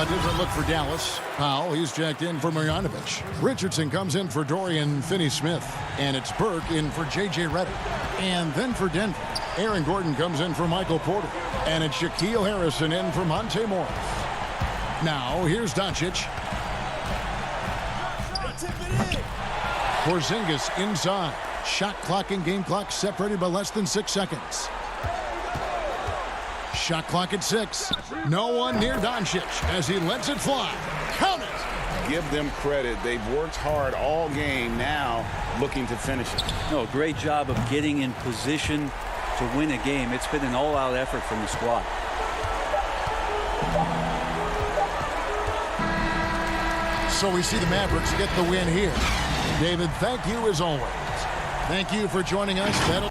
A different look for Dallas. Powell, he's checked in for Marjanovic. Richardson comes in for Dorian Finney-Smith. And it's Burke in for J.J. Redick. And then for Denver, Aaron Gordon comes in for Michael Porter. And it's Shaquille Harrison in for Monte Morris. Now here's Doncic. Porzingis inside. Shot clock and game clock separated by less than 6 seconds. Shot clock at 6. No one near Doncic as he lets it fly. Count it. Give them credit. They've worked hard all game, now looking to finish it. No, great job of getting in position to win a game. It's been an all-out effort from the squad. So we see the Mavericks get the win here. David, thank you as always. Thank you for joining us. That'll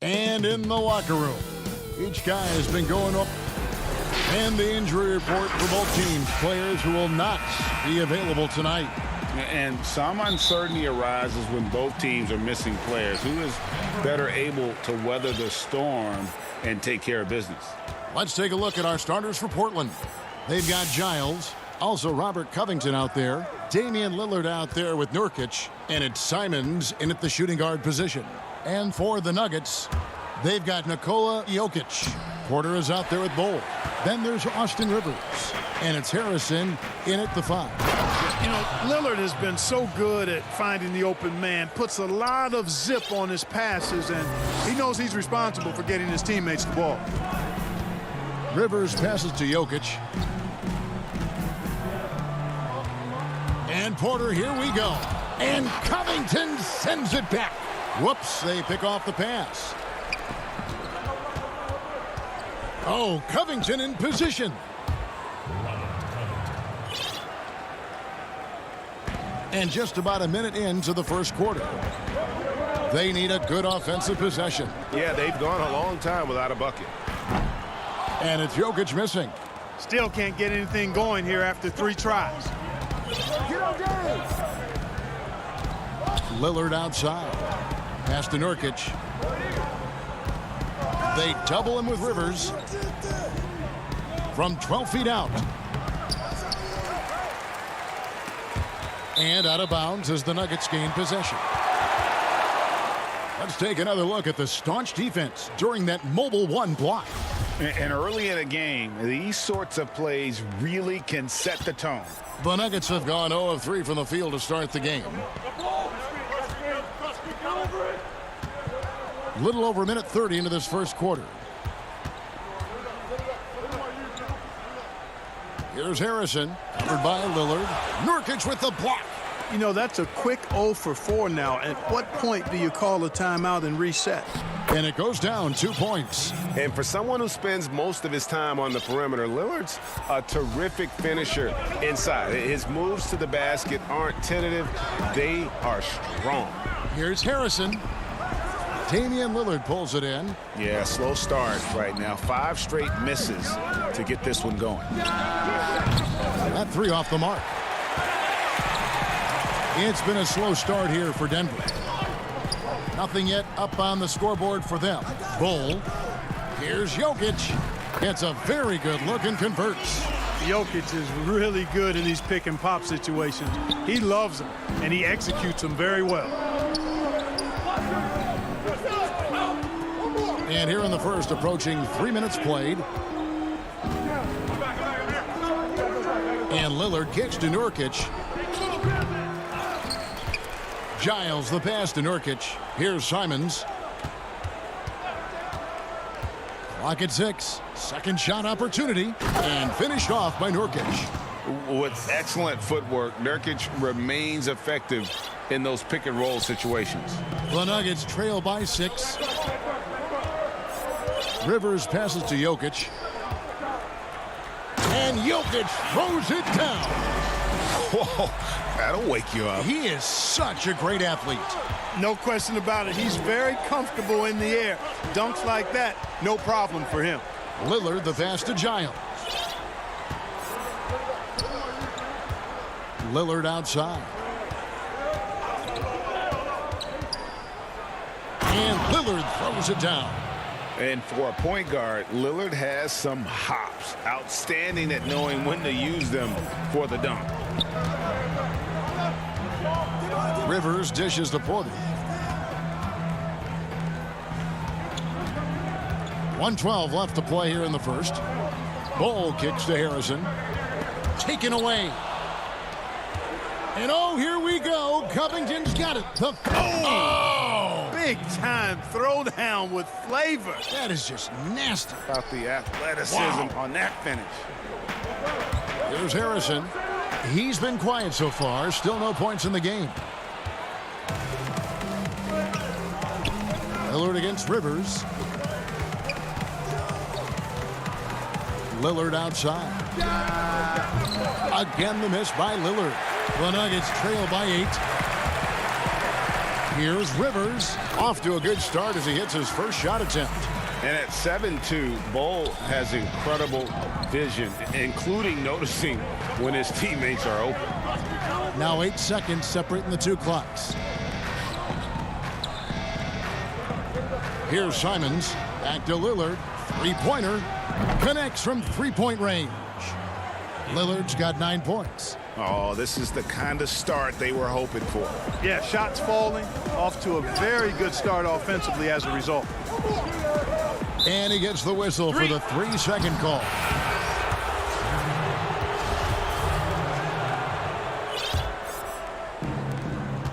And in the locker room, each guy has been going up. And the injury report for both teams. Players who will not be available tonight. And some uncertainty arises when both teams are missing players. Who is better able to weather the storm and take care of business? Let's take a look at our starters for Portland. They've got Giles, also Robert Covington out there, Damian Lillard out there with Nurkic, and it's Simons in at the shooting guard position. And for the Nuggets, they've got Nikola Jokic. Porter is out there with Bol. Then there's Austin Rivers, and it's Harrison in at the 5. You know, Lillard has been so good at finding the open man, puts a lot of zip on his passes, and he knows he's responsible for getting his teammates the ball. Rivers passes to Jokic. And Porter, here we go. And Covington sends it back. Whoops, they pick off the pass. Oh, Covington in position. And just about a minute into the first quarter. They need a good offensive possession. Yeah, they've gone a long time without a bucket. And it's Jokic missing. Still can't get anything going here after 3 tries. Lillard outside. Pass to Nurkic. They double him with Rivers. From 12 feet out. And out of bounds as the Nuggets gain possession. Let's take another look at the staunch defense during that mobile 1 block. And early in a game, these sorts of plays really can set the tone. The Nuggets have gone 0 of 3 from the field to start the game. Little over a minute 30 into this first quarter. Here's Harrison, covered by Lillard. Nurkic with the block. You know, that's a quick 0 for 4 now. At what point do you call a timeout and reset? And it goes down 2 points. And for someone who spends most of his time on the perimeter, Lillard's a terrific finisher inside. His moves to the basket aren't tentative. They are strong. Here's Harrison. Damian Lillard pulls it in. Yeah, slow start right now. 5 straight misses to get this one going. That 3 off the mark. It's been a slow start here for Denver. Nothing yet up on the scoreboard for them. Bol. Here's Jokic. Gets a very good look and converts. Jokic is really good in these pick and pop situations. He loves them, and he executes them very well. And here in the first, approaching 3 minutes played. And Lillard kicks to Nurkic. Giles the pass to Nurkic. Here's Simons. Clock at 6. Second shot opportunity. And finished off by Nurkic. With excellent footwork, Nurkic remains effective in those pick and roll situations. The Nuggets trail by 6. Rivers passes to Jokic. And Jokic throws it down. Whoa, that'll wake you up. He is such a great athlete. No question about it. He's very comfortable in the air. Dunks like that, no problem for him. Lillard the pass to Giles. Lillard outside. And Lillard throws it down. And for a point guard, Lillard has some hops. Outstanding at knowing when to use them for the dunk. Rivers dishes to Porter. 1:12 left to play here in the first. Bol kicks to Harrison. Taken away. And oh, here we go. Covington's got it. Big time throwdown with flavor. That is just nasty. About the athleticism on that finish. Here's Harrison. He's been quiet so far. Still no points in the game. Lillard against Rivers. Lillard outside. Again the miss by Lillard. The Nuggets trail by 8. Here's Rivers, off to a good start as he hits his first shot attempt. And at 7'2", Bull has incredible vision, including noticing when his teammates are open. Now 8 seconds separating the two clocks. Here's Simons, back to Lillard, three-pointer, connects from three-point range. Lillard's got 9 points. Oh, this is the kind of start they were hoping for. Yeah, shots falling, off to a very good start offensively as a result. And he gets the whistle for the 3-second call.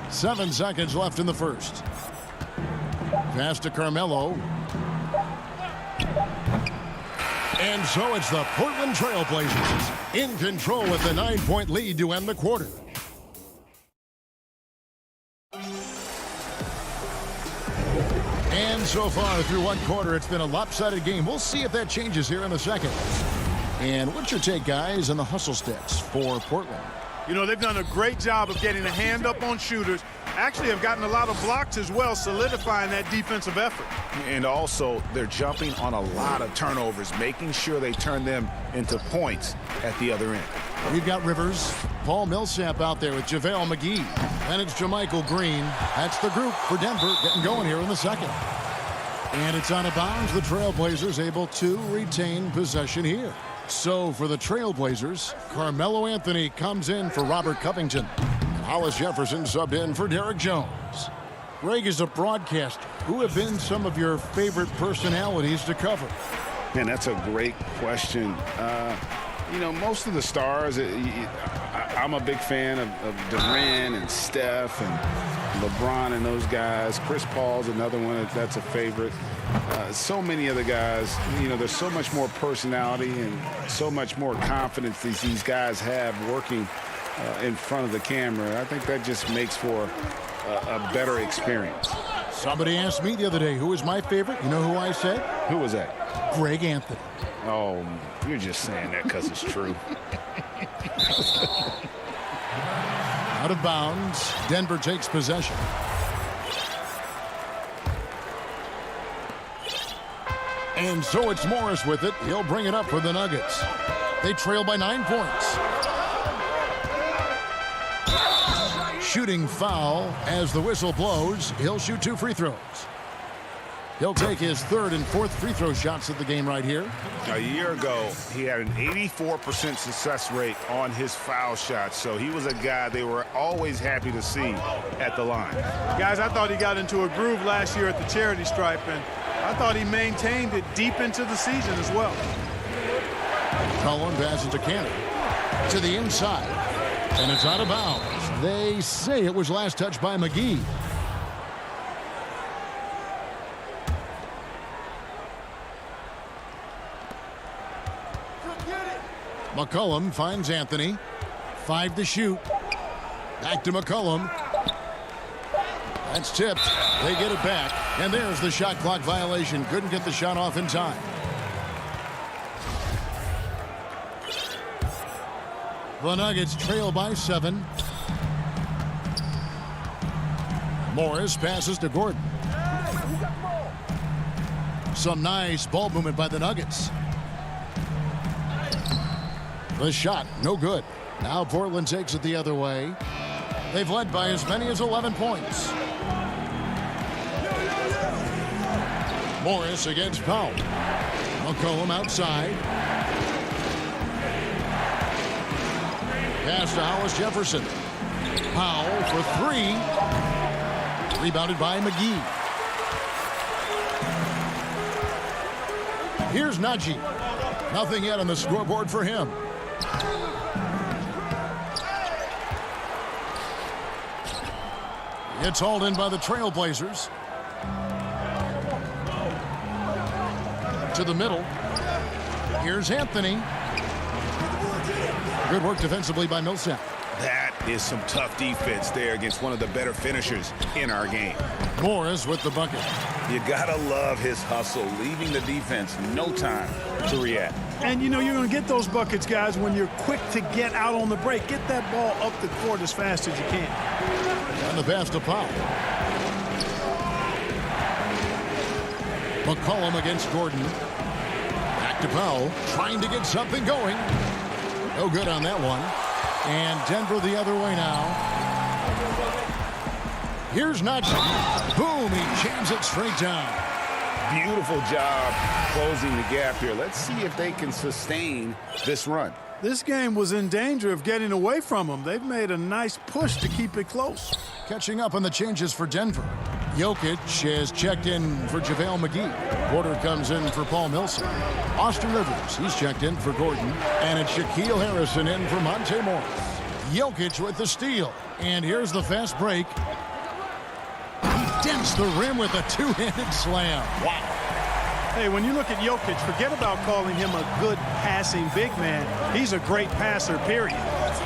Seven seconds left in the first. Pass to Carmelo. And so it's the Portland Trail Blazers in control with the 9-point lead to end the quarter. And so far through one quarter, it's been a lopsided game. We'll see if that changes here in the second. And what's your take, guys, on the hustle stats for Portland? You know, they've done a great job of getting a hand up on shooters. Actually have gotten a lot of blocks as well, solidifying that defensive effort. And also, they're jumping on a lot of turnovers, making sure they turn them into points at the other end. We've got Rivers, Paul Millsap out there with JaVale McGee. And it's JaMychal Green. That's the group for Denver getting going here in the second. And it's out of bounds. The Trailblazers able to retain possession here. So for the Trailblazers, Carmelo Anthony comes in for Robert Covington. Hollis Jefferson subbed in for Derek Jones. Greg, is a broadcaster, who have been some of your favorite personalities to cover? Man, that's a great question. You know, most of the stars, I'm a big fan of Durant and Steph and LeBron and those guys. Chris Paul's another one that's a favorite. So many other guys, you know, there's so much more personality and so much more confidence these guys have working in front of the camera. I think that just makes for a better experience. Somebody asked me the other day, who was my favorite? You know who I said? Who was that? Greg Anthony. Oh, you're just saying that because it's true. Out of bounds. Denver takes possession. And so it's Morris with it. He'll bring it up for the Nuggets. They trail by 9 points. Shooting foul as the whistle blows. He'll shoot 2 free throws. He'll take his 3rd and 4th free throw shots of the game right here. A year ago, he had an 84% success rate on his foul shots, so he was a guy they were always happy to see at the line. Guys, I thought he got into a groove last year at the charity stripe, and I thought he maintained it deep into the season as well. Cullen passes to Cannon. To the inside. And it's out of bounds. They say it was last touched by McGee. McCollum finds Anthony. 5 to shoot. Back to McCollum. That's tipped. They get it back. And there's the shot clock violation. Couldn't get the shot off in time. The Nuggets trail by 7. Morris passes to Gordon. Some nice ball movement by the Nuggets. The shot, no good. Now Portland takes it the other way. They've led by as many as 11 points. Morris against Powell. McCollum outside. Pass to Hollis Jefferson. Powell for 3. Rebounded by McGee. Here's Najee. Nothing yet on the scoreboard for him. It's hauled in by the Trailblazers. To the middle. Here's Anthony. Good work defensively by Millsap. That is some tough defense there against one of the better finishers in our game. Morris with the bucket. You gotta love his hustle, leaving the defense no time to react. And you know you're going to get those buckets, guys, when you're quick to get out on the break. Get that ball up the court as fast as you can. And the pass to Powell. McCollum against Gordon. Back to Powell, trying to get something going. No good on that one. And Denver the other way now. Here's Najee. Boom, he jams it straight down. Beautiful job closing the gap here. Let's see if they can sustain this run. This game was in danger of getting away from them. They've made a nice push to keep it close. Catching up on the changes for Denver. Jokic has checked in for JaVale McGee. Porter comes in for Paul Millsap. Austin Rivers, he's checked in for Gordon. And it's Shaquille Harrison in for Monte Morris. Jokic with the steal. And here's the fast break. He dents the rim with a two-handed slam. Wow. Hey, when you look at Jokic, forget about calling him a good passing big man. He's a great passer, period.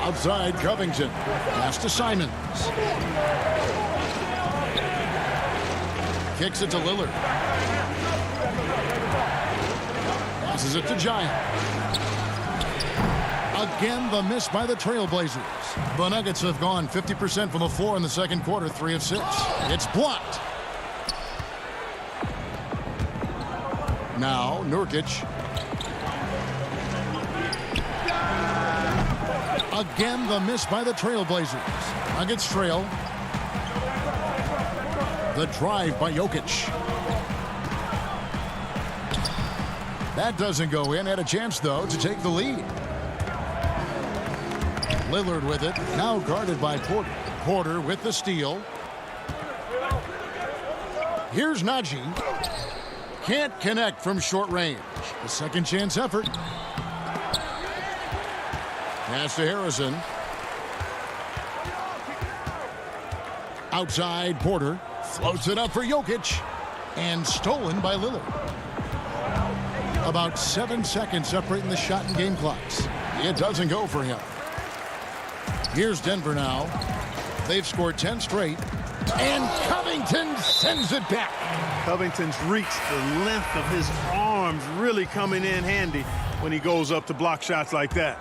Outside Covington. Pass to Simons. Kicks it to Lillard. Passes it to Giant. Again, the miss by the Trailblazers. The Nuggets have gone 50% from the floor in the second quarter, 3 of 6. It's blocked. Now, Nurkic. Again, the miss by the Trailblazers. Nuggets trail. The drive by Jokic. That doesn't go in. Had a chance, though, to take the lead. Lillard with it. Now guarded by Porter. Porter with the steal. Here's Najee. Can't connect from short range. A second chance effort. Pass to Harrison. Outside Porter. Floats it up for Jokic. And stolen by Lillard. About 7 seconds separating the shot and game clocks. It doesn't go for him. Here's Denver now. They've scored 10 straight. And Covington sends it back. Covington's reach, the length of his arms really coming in handy when he goes up to block shots like that.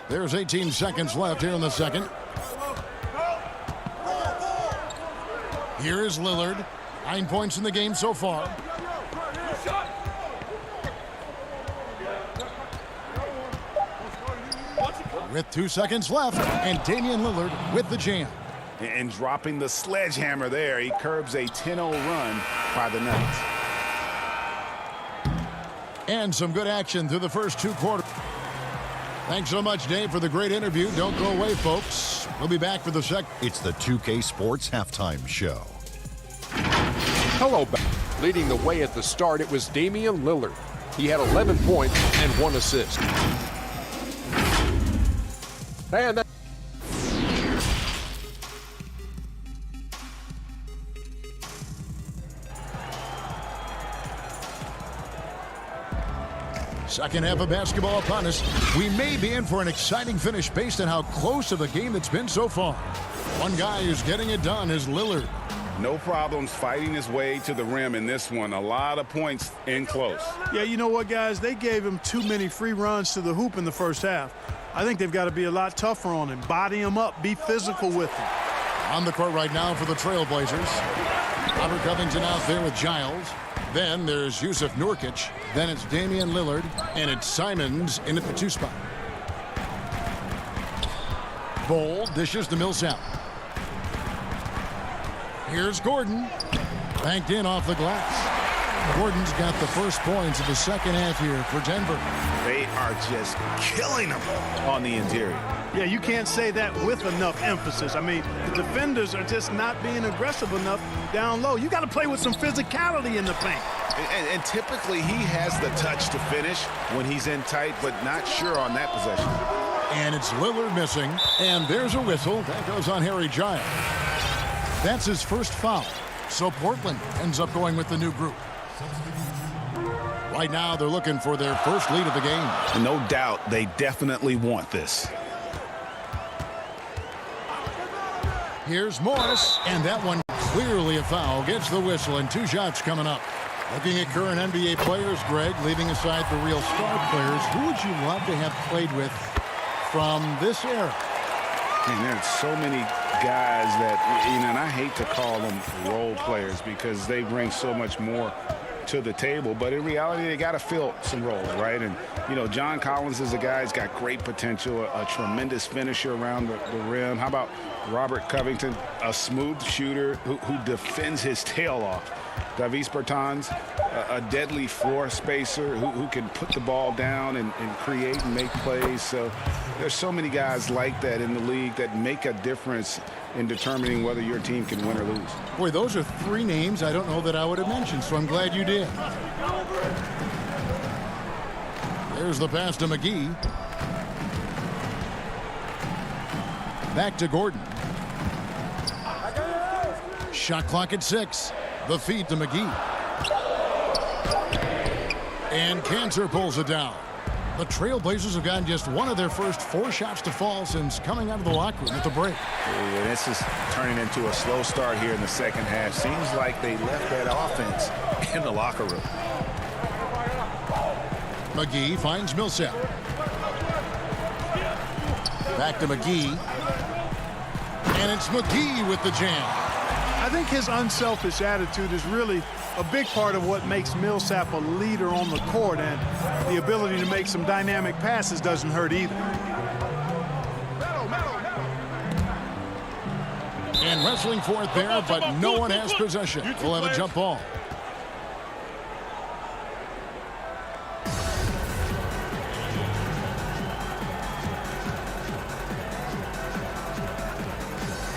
There's 18 seconds left here in the second. Here is Lillard. 9 points in the game so far. With 2 seconds left, and Damian Lillard with the jam. And dropping the sledgehammer there, he curbs a 10-0 run by the Nuggets. And some good action through the first 2 quarters. Thanks so much, Dave, for the great interview. Don't go away, folks. We'll be back for the second. It's the 2K Sports Halftime Show. Hello, leading the way at the start, it was Damian Lillard. He had 11 points and 1 assist. And that second half of basketball upon us. We may be in for an exciting finish based on how close of a game it's been so far. One guy who's getting it done is Lillard. No problems fighting his way to the rim in this one. A lot of points in close. Yeah, you know what, guys? They gave him too many free runs to the hoop in the first half. I think they've got to be a lot tougher on him. Body him up. Be physical with him. On the court right now for the Trailblazers. Robert Covington out there with Giles. Then there's Yusuf Nurkic. Then it's Damian Lillard. And it's Simons in at the 2 spot. Bold dishes to Millsap. Here's Gordon. Banked in off the glass. Gordon's got the first points of the second half here for Denver. They are just killing them on the interior. Yeah, you can't say that with enough emphasis. I mean, the defenders are just not being aggressive enough down low. You got to play with some physicality in the paint. And typically he has the touch to finish when he's in tight, but not sure on that possession. And it's Lillard missing. And there's a whistle. That goes on Harry Giant. That's his first foul. So Portland ends up going with the new group. Right now, they're looking for their first lead of the game. And no doubt they definitely want this. Here's Morris, and that one clearly a foul. Gets the whistle, and 2 shots coming up. Looking at current NBA players, Greg, leaving aside the real star players, who would you love to have played with from this era? And there's so many guys that, you know, and I hate to call them role players because they bring so much more to the table, but in reality, they got to fill some roles, right? And, you know, John Collins is a guy who's got great potential, a tremendous finisher around the rim. How about Robert Covington, a smooth shooter who defends his tail off? Davis Bertans, a deadly floor spacer who can put the ball down and create and make plays. So there's so many guys like that in the league that make a difference in determining whether your team can win or lose. Boy, those are three names I don't know that I would have mentioned, so I'm glad you did. There's the pass to McGee. Back to Gordon. Shot clock at 6. The feed to McGee. And Cantor pulls it down. The Trailblazers have gotten just one of their first 4 shots to fall since coming out of the locker room at the break. Yeah, this is turning into a slow start here in the second half. Seems like they left that offense in the locker room. McGee finds Millsap. Back to McGee. And it's McGee with the jam. I think his unselfish attitude is really a big part of what makes Millsap a leader on the court, and the ability to make some dynamic passes doesn't hurt either. And wrestling for it there, but no one has possession. We'll have a jump ball.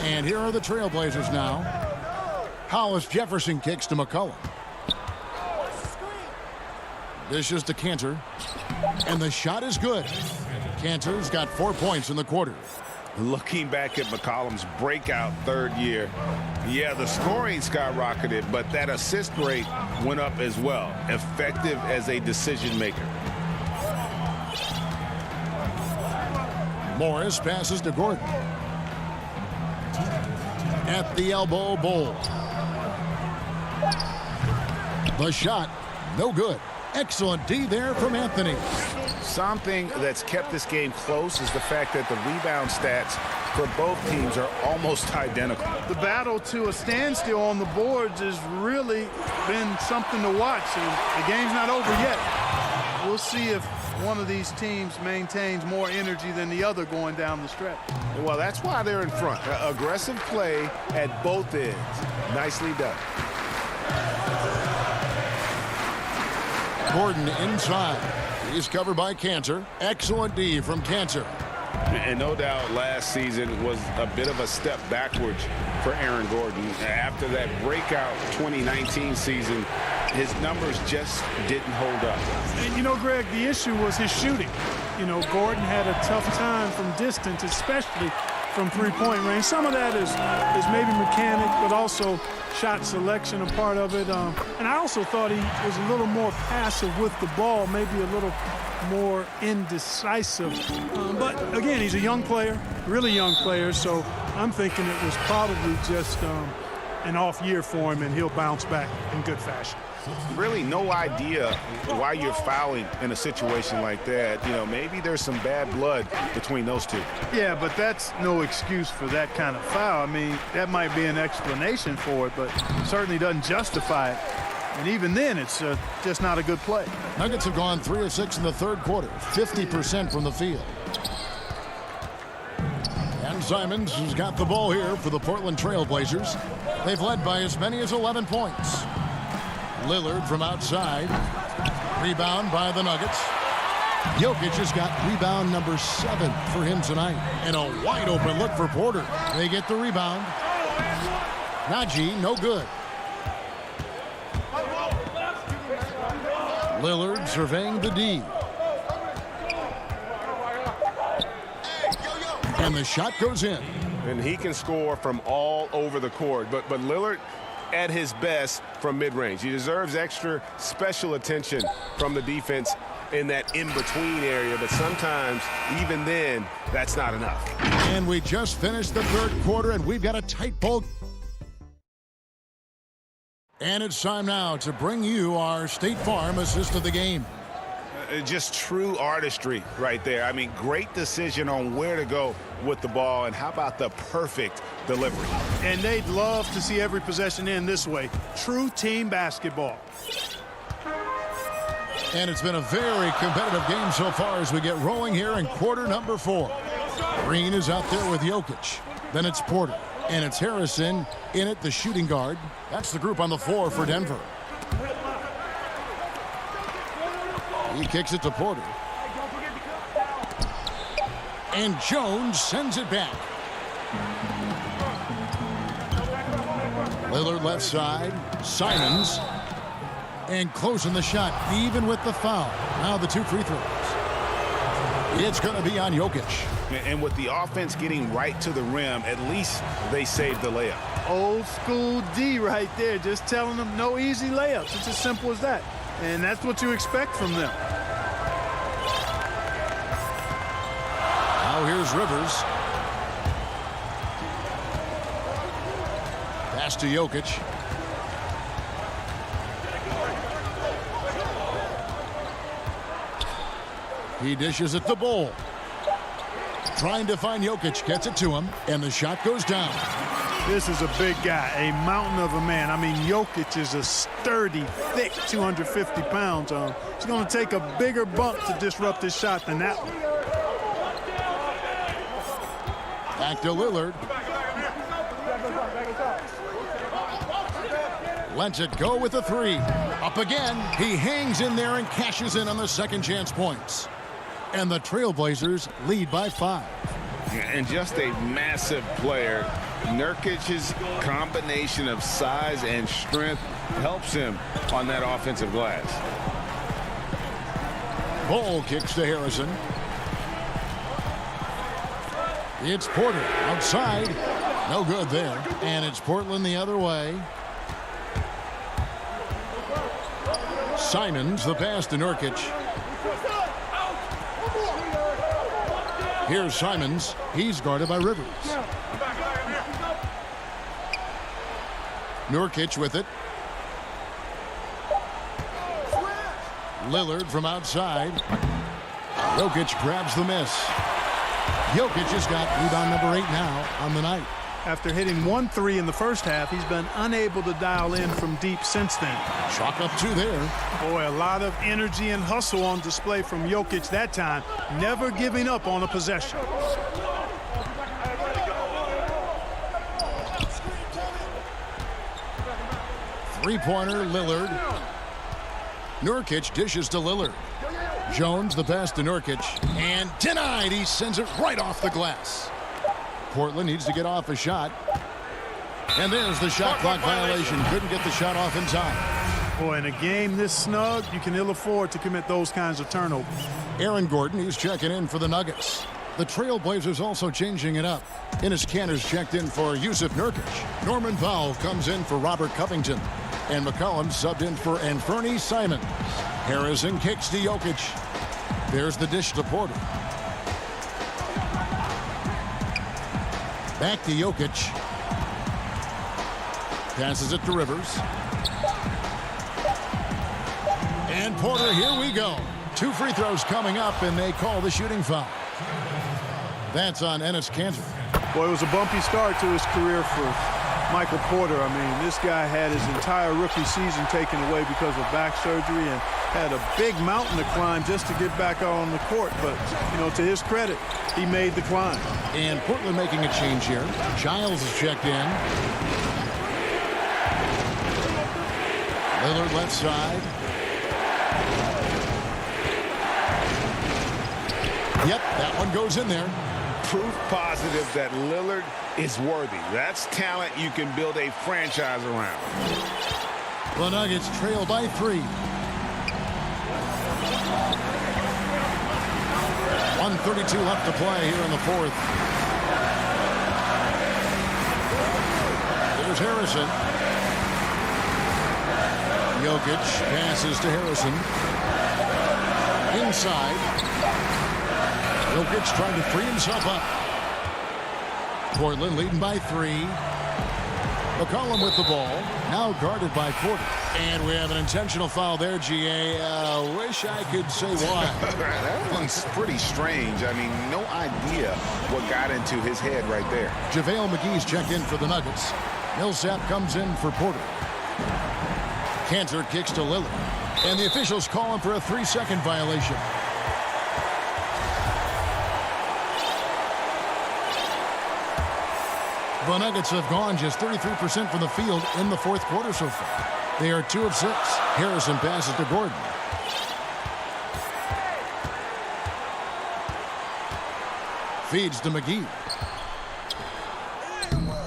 And here are the Trailblazers now. Hollis Jefferson kicks to McCollum. Dishes to Cantor. And the shot is good. Cantor's got 4 points in the quarter. Looking back at McCollum's breakout third year, yeah, the scoring skyrocketed, but that assist rate went up as well. Effective as a decision maker. Morris passes to Gordon. At the elbow, Bowl. The shot, no good. Excellent D there from Anthony. Something that's kept this game close is the fact that the rebound stats for both teams are almost identical. The battle to a standstill on the boards has really been something to watch. And the game's not over yet. We'll see if one of these teams maintains more energy than the other going down the stretch. Well, that's why they're in front. Aggressive play at both ends. Nicely done. Gordon inside. He's covered by Cantor. Excellent D from Cantor. And no doubt last season was a bit of a step backwards for Aaron Gordon. After that breakout 2019 season, his numbers just didn't hold up. And, you know, Greg, the issue was his shooting. You know, Gordon had a tough time from distance, especially from three-point range. Some of that is maybe mechanic, but also shot selection a part of it. And I also thought he was a little more passive with the ball, maybe a little more indecisive. But, again, he's a young player, really young player, so I'm thinking it was probably just an off year for him, and he'll bounce back in good fashion. Really no idea why you're fouling in a situation like that. You know, maybe there's some bad blood between those two. Yeah, but that's no excuse for that kind of foul. I mean, that might be an explanation for it, but certainly doesn't justify it. And even then, it's just not a good play. Nuggets have gone 3 of 6 in the third quarter, 50% from the field. And Simons has got the ball here for the Portland Trailblazers. They've led by as many as 11 points. Lillard from outside. Rebound by the Nuggets. Jokic has got rebound number 7 for him tonight. And a wide open look for Porter. They get the rebound. Najee, no good. Lillard surveying the D. And the shot goes in. And he can score from all over the court. But Lillard at his best from mid-range. He deserves extra special attention from the defense in that in-between area, but sometimes, even then, that's not enough. And we just finished the third quarter, and we've got a tight ball. And it's time now to bring you our State Farm assist of the game. just true artistry right there. I mean, great decision on where to go with the ball, and how about the perfect delivery? And they'd love to see every possession end this way. True team basketball. And it's been a very competitive game so far as we get rolling here in quarter number 4. Green is out there with Jokic. Then it's Porter. And it's Harrison in at the shooting guard. That's the group on the floor for Denver. He kicks it to Porter. And Jones sends it back. Lillard left side. Simons. And closing the shot, even with the foul. Now the 2 free throws. It's going to be on Jokic. And with the offense getting right to the rim, at least they saved the layup. Old school D right there, just telling them no easy layups. It's as simple as that. And that's what you expect from them. Now here's Rivers. Pass to Jokic. He dishes it to Bull. Trying to find Jokic, gets it to him, and the shot goes down. This is a big guy, a mountain of a man. I mean, Jokic is a sturdy, thick 250 pounds. It's going to take a bigger bump to disrupt his shot than that one. Back to Lillard. Lets it go with a 3. Up again. He hangs in there and cashes in on the second chance points. And the Trailblazers lead by 5. And just a massive player. Nurkic's combination of size and strength helps him on that offensive glass. Bull kicks to Harrison. It's Porter outside. No good there. And it's Portland the other way. Simons, the pass to Nurkic. Here's Simons. He's guarded by Rivers. Nurkic with it. Lillard from outside. Jokic grabs the miss. Jokic has got rebound number 8 now on the night. After hitting 1 3 in the first half, he's been unable to dial in from deep since then. Chalk up 2 there. Boy, a lot of energy and hustle on display from Jokic that time, never giving up on a possession. Three-pointer, Lillard. Nurkic dishes to Lillard. Jones, the pass to Nurkic. And denied. He sends it right off the glass. Portland needs to get off a shot. And there's the shot clock violation. Couldn't get the shot off in time. Boy, in a game this snug, you can ill afford to commit those kinds of turnovers. Aaron Gordon, he's checking in for the Nuggets. The Trailblazers also changing it up. Enes Kanter's checked in for Yusuf Nurkic. Norman Powell comes in for Robert Covington. And McCollum subbed in for Anthony Simons. Harrison kicks to Jokic. There's the dish to Porter. Back to Jokic. Passes it to Rivers. And Porter, here we go. 2 free throws coming up, and they call the shooting foul. That's on Enes Kanter. Boy, it was a bumpy start to his career for Michael Porter. I mean, this guy had his entire rookie season taken away because of back surgery and had a big mountain to climb just to get back out on the court. But, you know, to his credit, he made the climb. And Portland making a change here. Giles is checked in. Lillard left side. Yep, that one goes in there. Proof positive that Lillard is worthy. That's talent you can build a franchise around. The Nuggets trail by 3. 1:32 left to play here in the 4th. There's Harrison. Jokic passes to Harrison. Inside. Jokic trying to free himself up. Portland leading by 3. McCollum with the ball. Now guarded by Porter. And we have an intentional foul there, GA. Wish I could say why. That one's pretty strange. I mean, no idea what got into his head right there. JaVale McGee's checked in for the Nuggets. Millsap comes in for Porter. Cantor kicks to Lillard. And the officials call him for a 3-second violation. The Nuggets have gone just 33% from the field in the fourth quarter so far. They are 2 of 6. Harrison passes to Gordon. Feeds to McGee.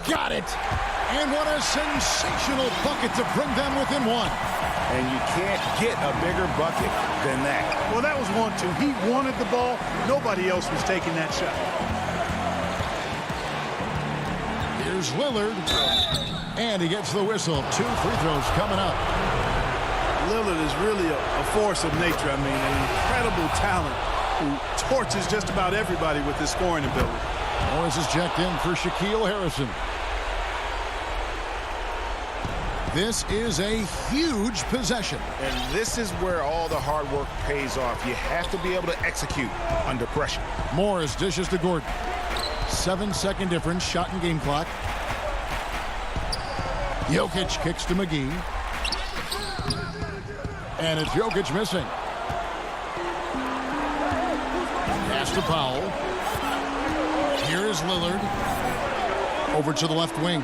Got it! And what a sensational bucket to bring them within 1. And you can't get a bigger bucket than that. Well, that was 1-2. He wanted the ball. Nobody else was taking that shot. Here's Lillard. And he gets the whistle. 2 free throws coming up. Lillard is really a force of nature. I mean, an incredible talent who torches just about everybody with his scoring ability. Morris is checked in for Shaquille Harrison. This is a huge possession. And this is where all the hard work pays off. You have to be able to execute under pressure. Morris dishes to Gordon. 7-second difference, shot and game clock. Jokic kicks to McGee. And it's Jokic missing. Pass to Powell. Here is Lillard. Over to the left wing.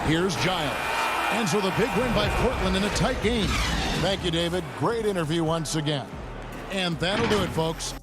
Here's Giles. Ends with a big win by Portland in a tight game. Thank you, David. Great interview once again. And that'll do it, folks.